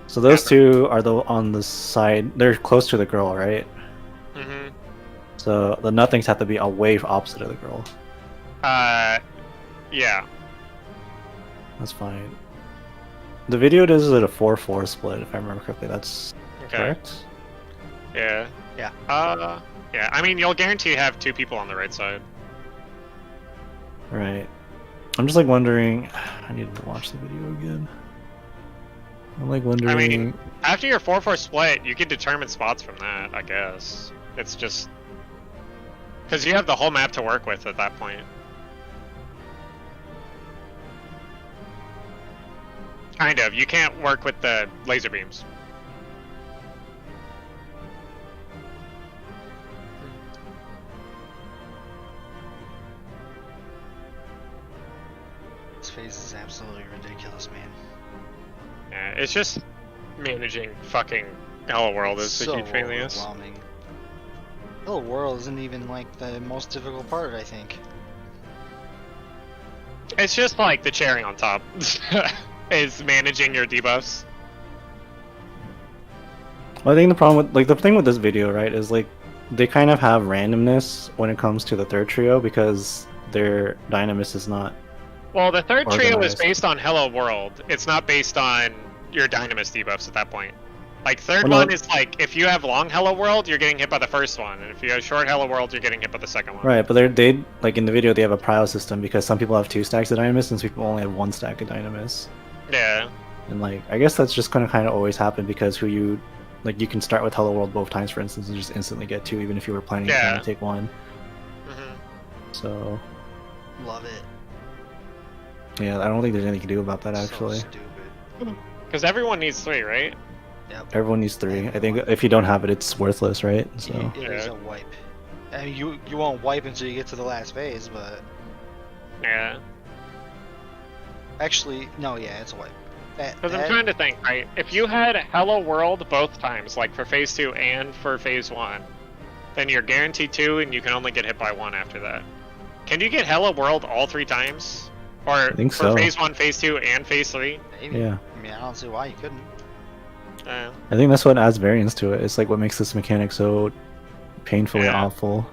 So those 2 are on the side. They're close to the girl, right? Mm-hmm. So the nothings have to be away opposite of the girl. Yeah. That's fine. The video does it a 4-4 split, if I remember correctly. That's Okay. correct. Yeah. Yeah. Yeah. I mean, you'll guarantee have 2 people on the right side. Right. I'm just like wondering. I need to watch the video again. I'm like wondering. I mean, after your 4-4 split, you can determine spots from that, I guess. It's just... Because you have the whole map to work with at that point. Kind of. You can't work with the laser beams. This phase is absolutely ridiculous, man. Yeah, it's just managing fucking Hello World is so the huge pain in the ass. overwhelming. Hello World isn't even like the most difficult part, I think. It's just like the cherry on top is managing your debuffs. Well, I think the problem with the thing with this video, right, is like they kind of have randomness when it comes to the third trio because their dynamis is not. Well, the third trio is Organized. based on Hello World. It's not based on your dynamis debuffs at that point. Like third Well, no- one is like if you have long Hello World, you're getting hit by the first one, and if you have short Hello World, you're getting hit by the second one. Right, but they like in the video they have a prio system because some people have 2 stacks of dynamis and some people only have 1 stack of dynamis. Yeah. And like I guess that's just gonna kind of always happen because who you like you can start with Hello World both times, for instance, and just instantly get 2 even if you were planning Yeah. to only take 1. hmm So Love it. yeah, I don't think there's anything you can do about that actually. So stupid. Because everyone needs 3, right? Yep. Everyone needs 3. I think if you don't have it, it's worthless, right? So It is Yeah. a wipe. I mean, you won't wipe until you get to the last phase, but Yeah. actually, no, yeah, it's a wipe. Because I'm trying to think, right? If you had Hello World both times, like for Phase 2 and for Phase 1, then you're guaranteed 2 and you can only get hit by 1 after that. Can you get Hello World all 3 times? Or think for so. phase 1, phase 2, and phase 3? Maybe. Yeah. I mean, I don't see why you couldn't. I think that's what adds variance to it. It's like what makes this mechanic so painfully Yeah. awful.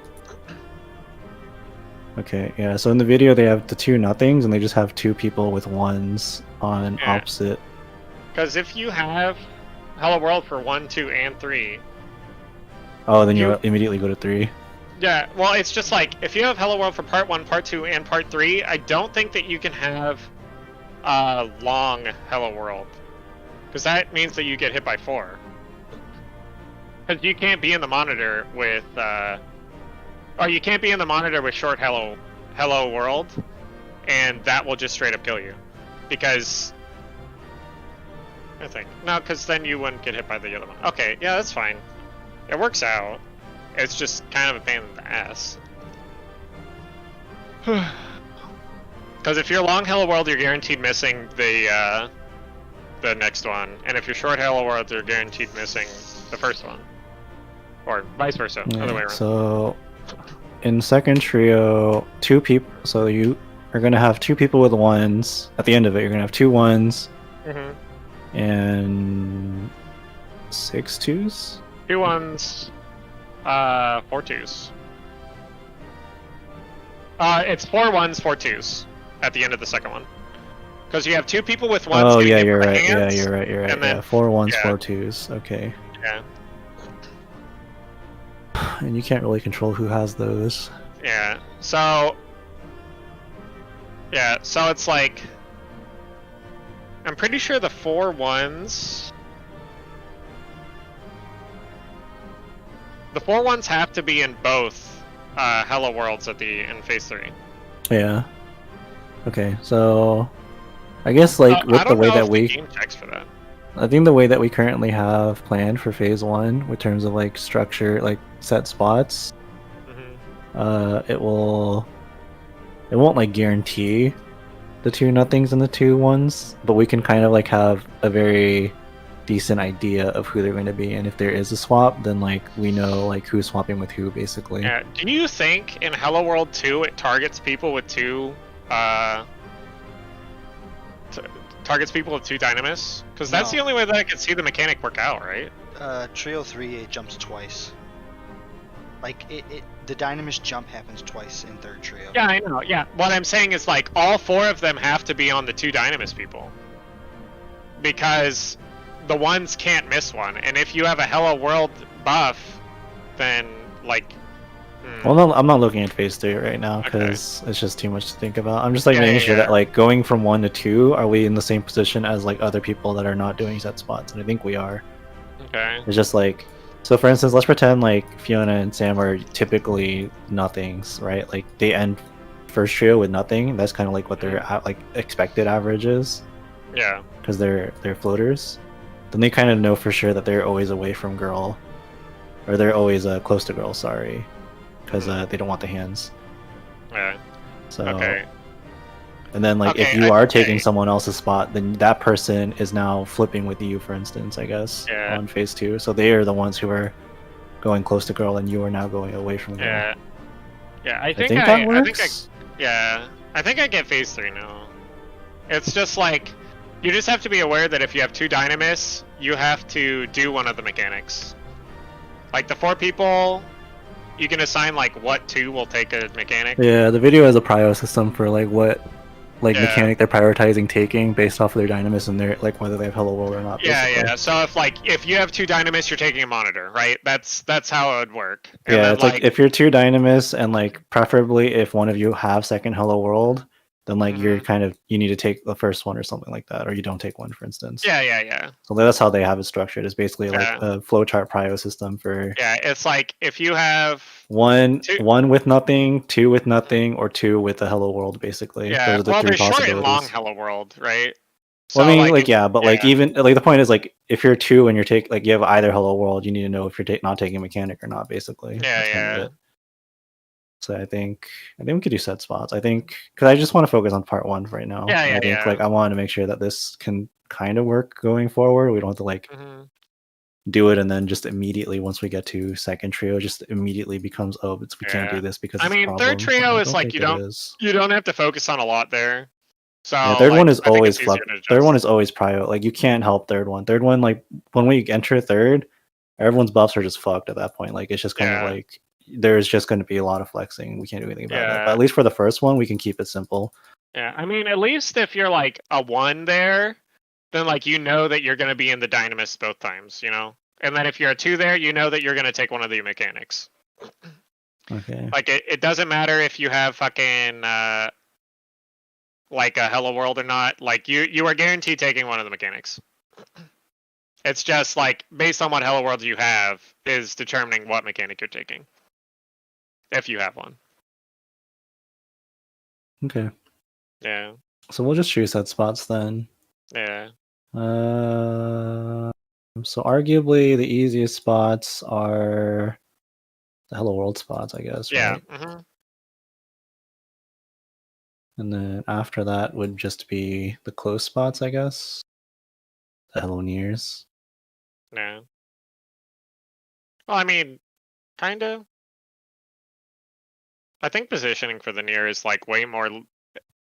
Okay, yeah, so in the video they have the 2 nothings and they just have 2 people with 1s on Yeah. opposite. Because if you have Hello World for 1, 2, and 3... Oh, then you immediately go to 3. Yeah, well, it's just like, if you have Hello World for part 1, part 2, and part 3, I don't think that you can have long Hello World. Because that means that you get hit by 4. Because you can't be in the monitor with... or you can't be in the monitor with short Hello World, and that will just straight up kill you. Because... I think. No, because then you wouldn't get hit by the other one. Okay, yeah, that's fine. It works out. It's just kind of a pain in the ass. Because if you're long Hello World, you're guaranteed missing the next one, and if you're short Hello World, you're guaranteed missing the first one, or vice versa, Yeah, other way around. so in second trio, 2 people. So you are gonna have 2 people with 1s. At the end of it, you're gonna have 2 1s and 6 2s. 2 1s, 4 2s. It's 4 1s, 4 2s at the end of the second one. Because you have 2 people with 1s. Oh getting yeah, hit you're by the right. Yeah, hands, you're right. You're right. and then- Yeah, 4 1s, yeah. 4 2s. Okay. Yeah. And you can't really control who has those. Yeah. So. Yeah. So it's like. I'm pretty sure the 4 1s. The 4 1s have to be in both Hello Worlds in phase 3. Yeah. Okay, so I guess like with I the don't way know that if we, the game checks for that. I think the way that we currently have planned for phase 1, in terms of like structure, like set spots, it won't like guarantee the 2 nothings and the 2 1s, but we can kind of like have a very decent idea of who they're going to be, and if there is a swap, then like we know like who's swapping with who basically. Yeah. Do you think in Hello World 2 it targets people with 2 targets people with 2 Dynamis? Because that's No. the only way that I can see the mechanic work out, right? Trio 3, it jumps twice. Like, the Dynamis jump happens twice in third trio. Yeah, I know. Yeah. What I'm saying is like all 4 of them have to be on the 2 Dynamis people. Because the ones can't miss one, and if you have a Hello World buff, then like. Well, no, I'm not looking at phase 3 right now Okay. because it's just too much to think about. I'm just like Yeah, making yeah, sure yeah. that like going from 1 to 2, are we in the same position as like other people that are not doing set spots? And I think we are. Okay. It's just like, so for instance, let's pretend like Fiona and Sam are typically nothings, right? Like they end first trio with nothing. That's kind of like what their like expected average is Yeah. because they're floaters. Then they kind of know for sure that they're always away from girl, or they're always close to girl. Sorry, because they don't want the hands. Yeah. So, Okay. and then like if Okay, you are okay. taking someone else's spot, then that person is now flipping with you, for instance, I guess, Yeah. on phase 2. So they are the ones who are going close to girl, and you are now going away from girl. Yeah. Yeah. I I think think that works. Yeah. I think I get phase 3 now. It's just like you just have to be aware that if you have 2 Dynamis, you have to do one of the mechanics. Like the 4 people, you can assign like what 2 will take a mechanic. Yeah, the video has a prio system for like what like Yeah. mechanic they're prioritizing taking based off of their dynamis and their like whether they have Hello World or not. Yeah, basically. yeah. So if you have 2 Dynamis, you're taking a monitor, right? That's how it would work. And Yeah, then, it's like if you're 2 dynamis and like preferably if one of you have second Hello World, then like you're Mhm. kind of you need to take the first one or something like that, or you don't take one, for instance. Yeah. So that's how they have it structured. It's basically like Yeah. a flowchart prio system for Yeah, it's like if you have one Two- with nothing, 2 with nothing, or 2 with a Hello World. Basically, yeah, those are the well, 3 there's short and possibilities. long Hello World, right? Well, I So, mean, like, if- yeah, but like yeah. even like the point is like if you're 2 and you're like you have either Hello World, you need to know if you're not taking mechanic or not. Basically, Yeah, That's kind of yeah. it. So I think we could do set spots. I think because I just want to focus on part 1 right now. Yeah, And yeah, I think yeah. like I want to make sure that this can kind of work going forward. We don't have to like Mhm. do it and then just immediately once we get to second trio, just immediately becomes we can't Yeah. do this because I it's a mean, third problem. trio I is like think you it don't- is. You don't have to focus on a lot there. So Yeah, third like, one is I think always it's easier flux. to Third one adjust. is always private. Like you can't help third one. Third one, like when we enter third, everyone's buffs are just fucked at that point. Like it's just kind of Yeah. like there's just going to be a lot of flexing. We can't do anything about it. But Yeah. at least for the first one, we can keep it simple. Yeah, I mean, at least if you're like a 1 there, then like you know that you're gonna be in the Dynamis both times, you know? And then if you're a 2 there, you know that you're gonna take one of the mechanics. Okay. Like it doesn't matter if you have fucking like a Hello World or not, like you are guaranteed taking one of the mechanics. It's just like based on what Hello World you have is determining what mechanic you're taking. If you have one. Okay. Yeah. So we'll just choose set spots then. Yeah. So arguably the easiest spots are the Hello World spots, I guess, Yeah. right? Mm-hmm. And then after that would just be the close spots, I guess. The Hello Nears. Yeah. Well, I mean, kinda. I think positioning for the near is like way more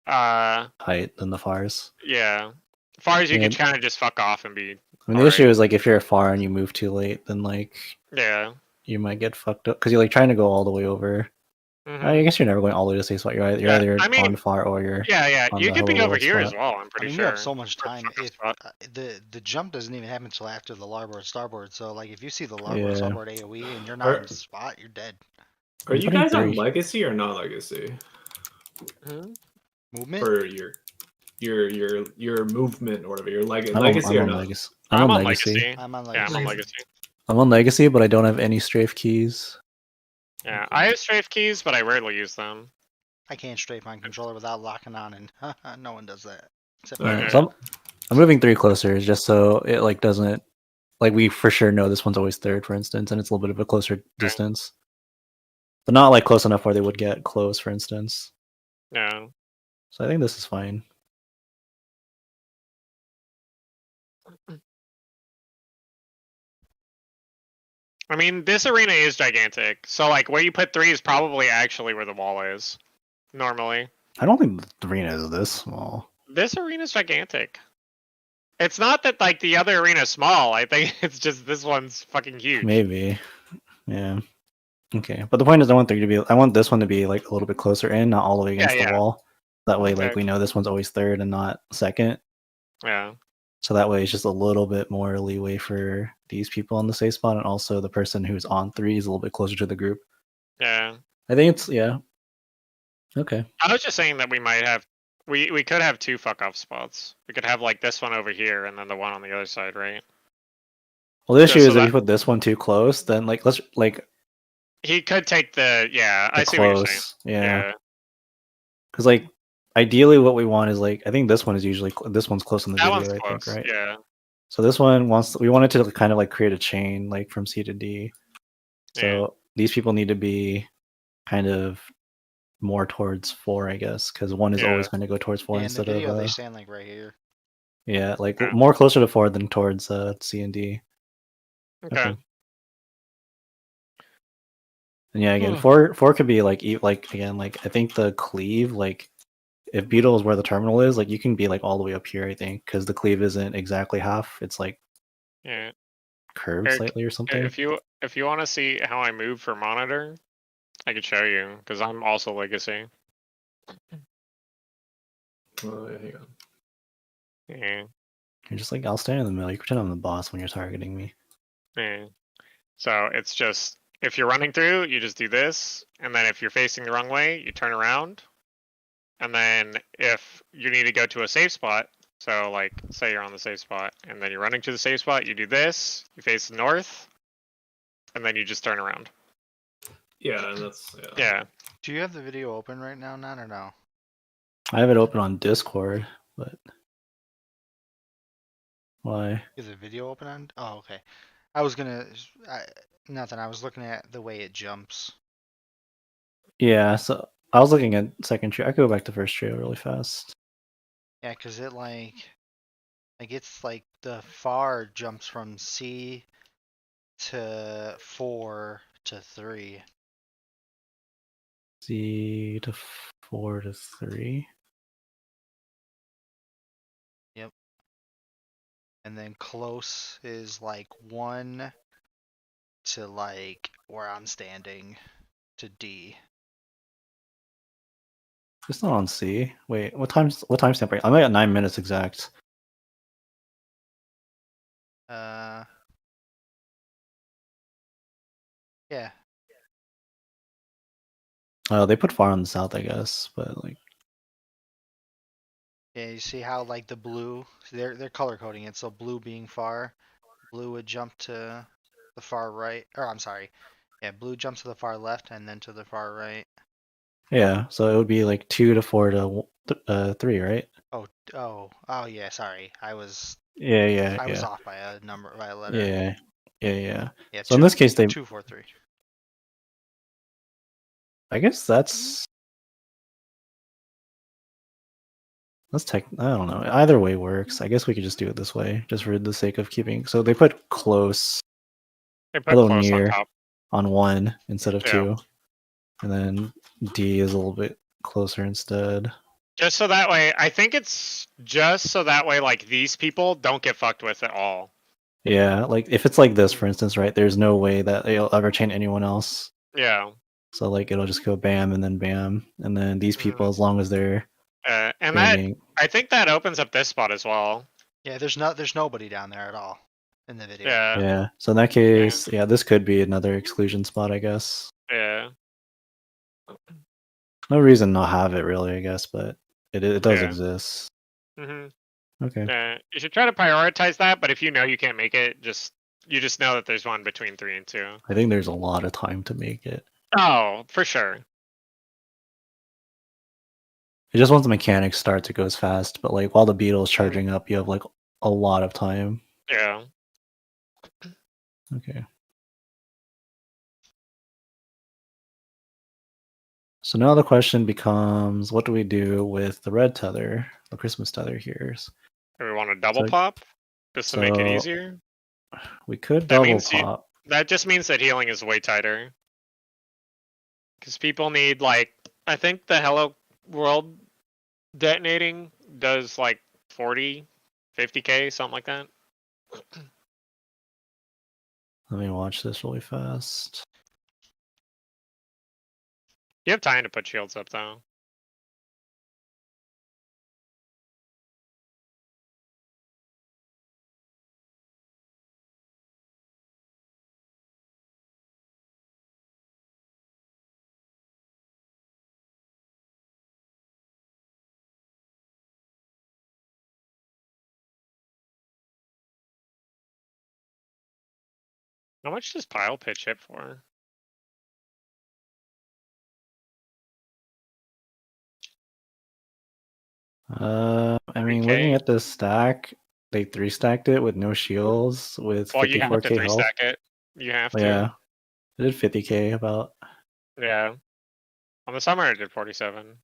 Height than the fars. yeah. As far as you Yeah. could kind of just fuck off and be I mean, the issue is like if you're far and you move too late, then like yeah. you might get fucked up because you're like trying to go all the way over. Mhm. I guess you're never going all the way to safe spot. You're Yeah, either I mean, on far or you're Yeah. on You the could be Hello over World here as spot. well, I'm I pretty mean, sure. you have so much For time. fuck If spot. the jump doesn't even happen until after the larboard starboard, so like if you see the larboard Yeah. starboard AOE and you're not in the spot, you're dead. Are I'm you putting guys on 3. legacy or not legacy Mhm. Movement. for your movement or whatever? Your I'm legacy or on not? Legacy. I'm on Legacy. I'm on Yeah, I'm on legacy. Legacy. I'm on Legacy, but I don't have any strafe keys. Yeah, I have strafe keys, but I rarely use them. I can't strafe my controller without locking on, and no one does that. Except Alright. me. So I'm moving 3 closer just so it like doesn't like we for sure know this one's always third, for instance, and it's a little bit of a closer distance. But not like close enough where they would get close, for instance. Yeah. So I think this is fine. I mean, this arena is gigantic, so like where you put 3 is probably actually where the wall is. Normally. I don't think the arena is this small. This arena is gigantic. It's not that like the other arena is small. I think it's just this one's fucking huge. Maybe. Yeah. Okay. But the point is I want this one to be like a little bit closer in, not all the way against the wall. That way like Okay. we know this one's always third and not second. Yeah. So that way it's just a little bit more leeway for these people on the safe spot, and also the person who's on 3 is a little bit closer to the group. Yeah. I think it's Okay. I was just saying that we might have we could have 2 fuck off spots. We could have like this one over here and then the one on the other side, right? Well, the issue Just so is if that- you put this one too close, then like let's like He could take the I the see what you're saying. close. Yeah. Because like ideally what we want is like I think this one is usually this one's close in the That one's video, I close. think, right? Yeah. So this one we wanted to kind of like create a chain like from C to D. So these people need to be kind of more towards 4, I guess, because 1 is always going to go towards 4 Yeah, in the instead video, of they stand like right here. yeah, like Yeah. more closer to 4 than towards C and D. Okay. And yeah, again, 4 could be like again, like I think the cleave, like if Beetle is where the terminal is, like you can be like all the way up here, I think, because the cleave isn't exactly half; it's like Yeah. curved Eric, slightly or something. If you want to see how I move for monitor, I could show you because I'm also legacy. Oh, yeah, hang on. Yeah. You're just like I'll stand in the middle. You pretend I'm the boss when you're targeting me. Yeah. So it's just if you're running through, you just do this, and then if you're facing the wrong way, you turn around, and then if you need to go to a safe spot, so like say you're on the safe spot, and then you're running to the safe spot, you do this, you face the north, and then you just turn around. Yeah, and that's Yeah. Do you have the video open right now, Nan, or no? I have it open on Discord, but why? Is the video open on? Oh, okay. I was gonna. Nothing. I was looking at the way it jumps. Yeah, so I was looking at second trio. I could go back to first trio really fast. Yeah, cause it it's like the far jumps from C to 4 to 3. C to 4 to 3. and then close is like 1 to like where I'm standing to D. It's not on C. Wait, what timestamp are you? I'm at 9 minutes exact. Yeah. Oh, they put far on the south, I guess, but like. Yeah, you see how like the blue, they're color coding it, so blue being far, blue would jump to the far right, or I'm sorry, yeah, blue jumps to the far left and then to the far right. Yeah, so it would be like 2 to 4 to 3, right? Oh, yeah, sorry, I was Yeah. off by a number, by a letter. Yeah. Yeah, So in this case, they 2, 4, 3. I guess that's I don't know. Either way works. I guess we could just do it this way, just for the sake of keeping. So they put close, They a put little close on near top. on 1 instead of Yeah. 2, and then D is a little bit closer instead. Just so that way, I think it's just so that way, like, these people don't get fucked with at all. Yeah, like if it's like this, for instance, right? There's no way that it'll ever chain anyone else. Yeah. So like it'll just go bam and then these people, as long as they're And chaining. I think that opens up this spot as well. Yeah, there's nobody down there at all in the video. Yeah. Yeah. So in that case, yeah, this could be another exclusion spot, I guess. Yeah. No reason not have it really, I guess, but it does Yeah. exist. Mm-hmm. Okay. Yeah. You should try to prioritize that, but if you know you can't make it, you just know that there's one between 3 and 2. I think there's a lot of time to make it. Oh, for sure. It just once the mechanics starts, it goes fast. But like while the beetle's charging up, you have like a lot of time. Yeah. Okay. So now the question becomes, what do we do with the red tether, the Christmas tether here? Do we want to double So- pop just to make it so- easier? We could That double means pop. That just means that healing is way tighter. Because people need, like, I think the Hello World detonating does like 40, 50k, something like that. Let me watch this really fast. You have time to put shields up, though. How much does pile pitch hit for? I mean, 3K? looking at this stack, they 3-stacked it with no shields with Well, you have to 54k health. 3-stack it. You have to. Yeah, it did 50k about. Yeah. On the summer, it did 47.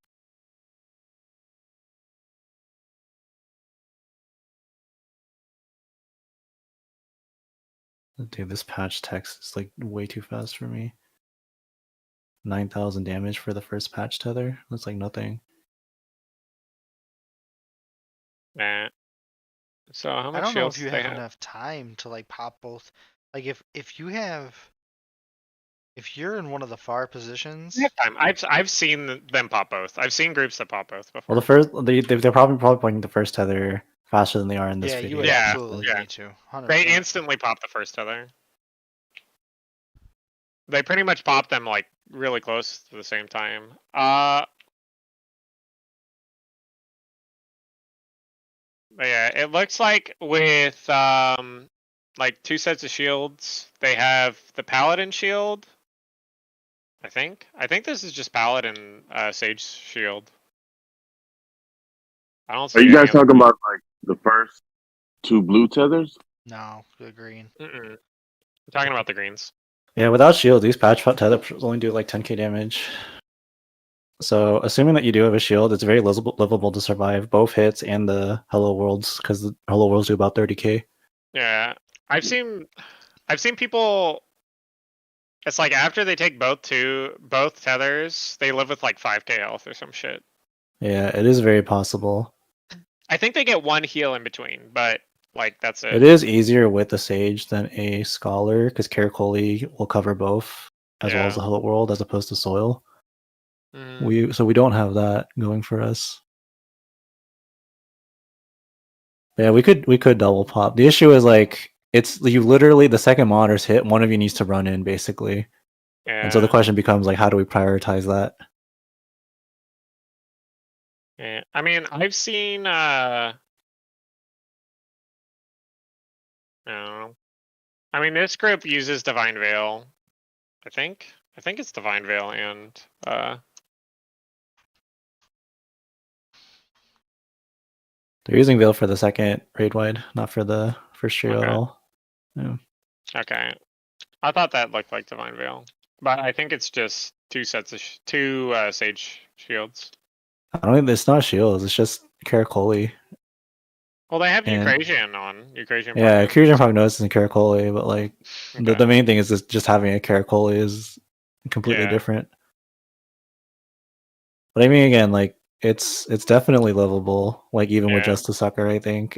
Dude, this patch text is like way too fast for me. 9,000 damage for the first patch tether. That's like nothing. Nah. So how I much don't know if shields you do they have have? enough time to like pop both. Like if you're in one of the far positions, They have time. I've seen them pop both. I've seen groups that pop both before. Well, the first they're probably pointing the first tether faster than they are in this yeah, video. you would Yeah, absolutely yeah. need to. 100%. They instantly pop the first tether. They pretty much pop them like really close to the same time. But yeah, it looks like with like 2 sets of shields, they have the paladin shield. I think this is just paladin Sage shield. I don't see Are you guys any other- talking about like the first 2 blue tethers? No, the green. Mm-mm. I'm talking about the greens. Yeah, without shield, these patch tethers only do like 10k damage. So, assuming that you do have a shield, it's very livable to survive both hits and the Hello Worlds, because the Hello Worlds do about 30k. Yeah, I've seen people. It's like after they take both tethers, they live with like 5k health or some shit. Yeah, it is very possible. I think they get 1 heal in between, but Like that's it. It is easier with the Sage than a Scholar because Caracoli will cover both as well as the Yeah. Hello World as opposed to Soil. Mhm. We don't have that going for us. Yeah, we could double pop. The issue is like it's you literally the second monitor's hit, one of you needs to run in basically. And so the Yeah. question becomes like how do we prioritize that? Yeah. I mean, I've seen I don't know. I mean, this group uses Divine Veil. I think it's Divine Veil and They're using Veil for the second raid wide, not for the first trio at Okay. all. Yeah. Okay. I thought that looked like Divine Veil, but I think it's just two sets of two Sage shields. I don't think it's not shields, it's just Caracoli. Well, they have And- Eucrasian on. Eucrasian. Yeah, Prognosis. Curious Prognosis and Caracoli, but like the Okay. main thing is just having a Caracoli is completely Yeah. different. But I mean again, like it's definitely livable, like even with Yeah. just a sucker, I think.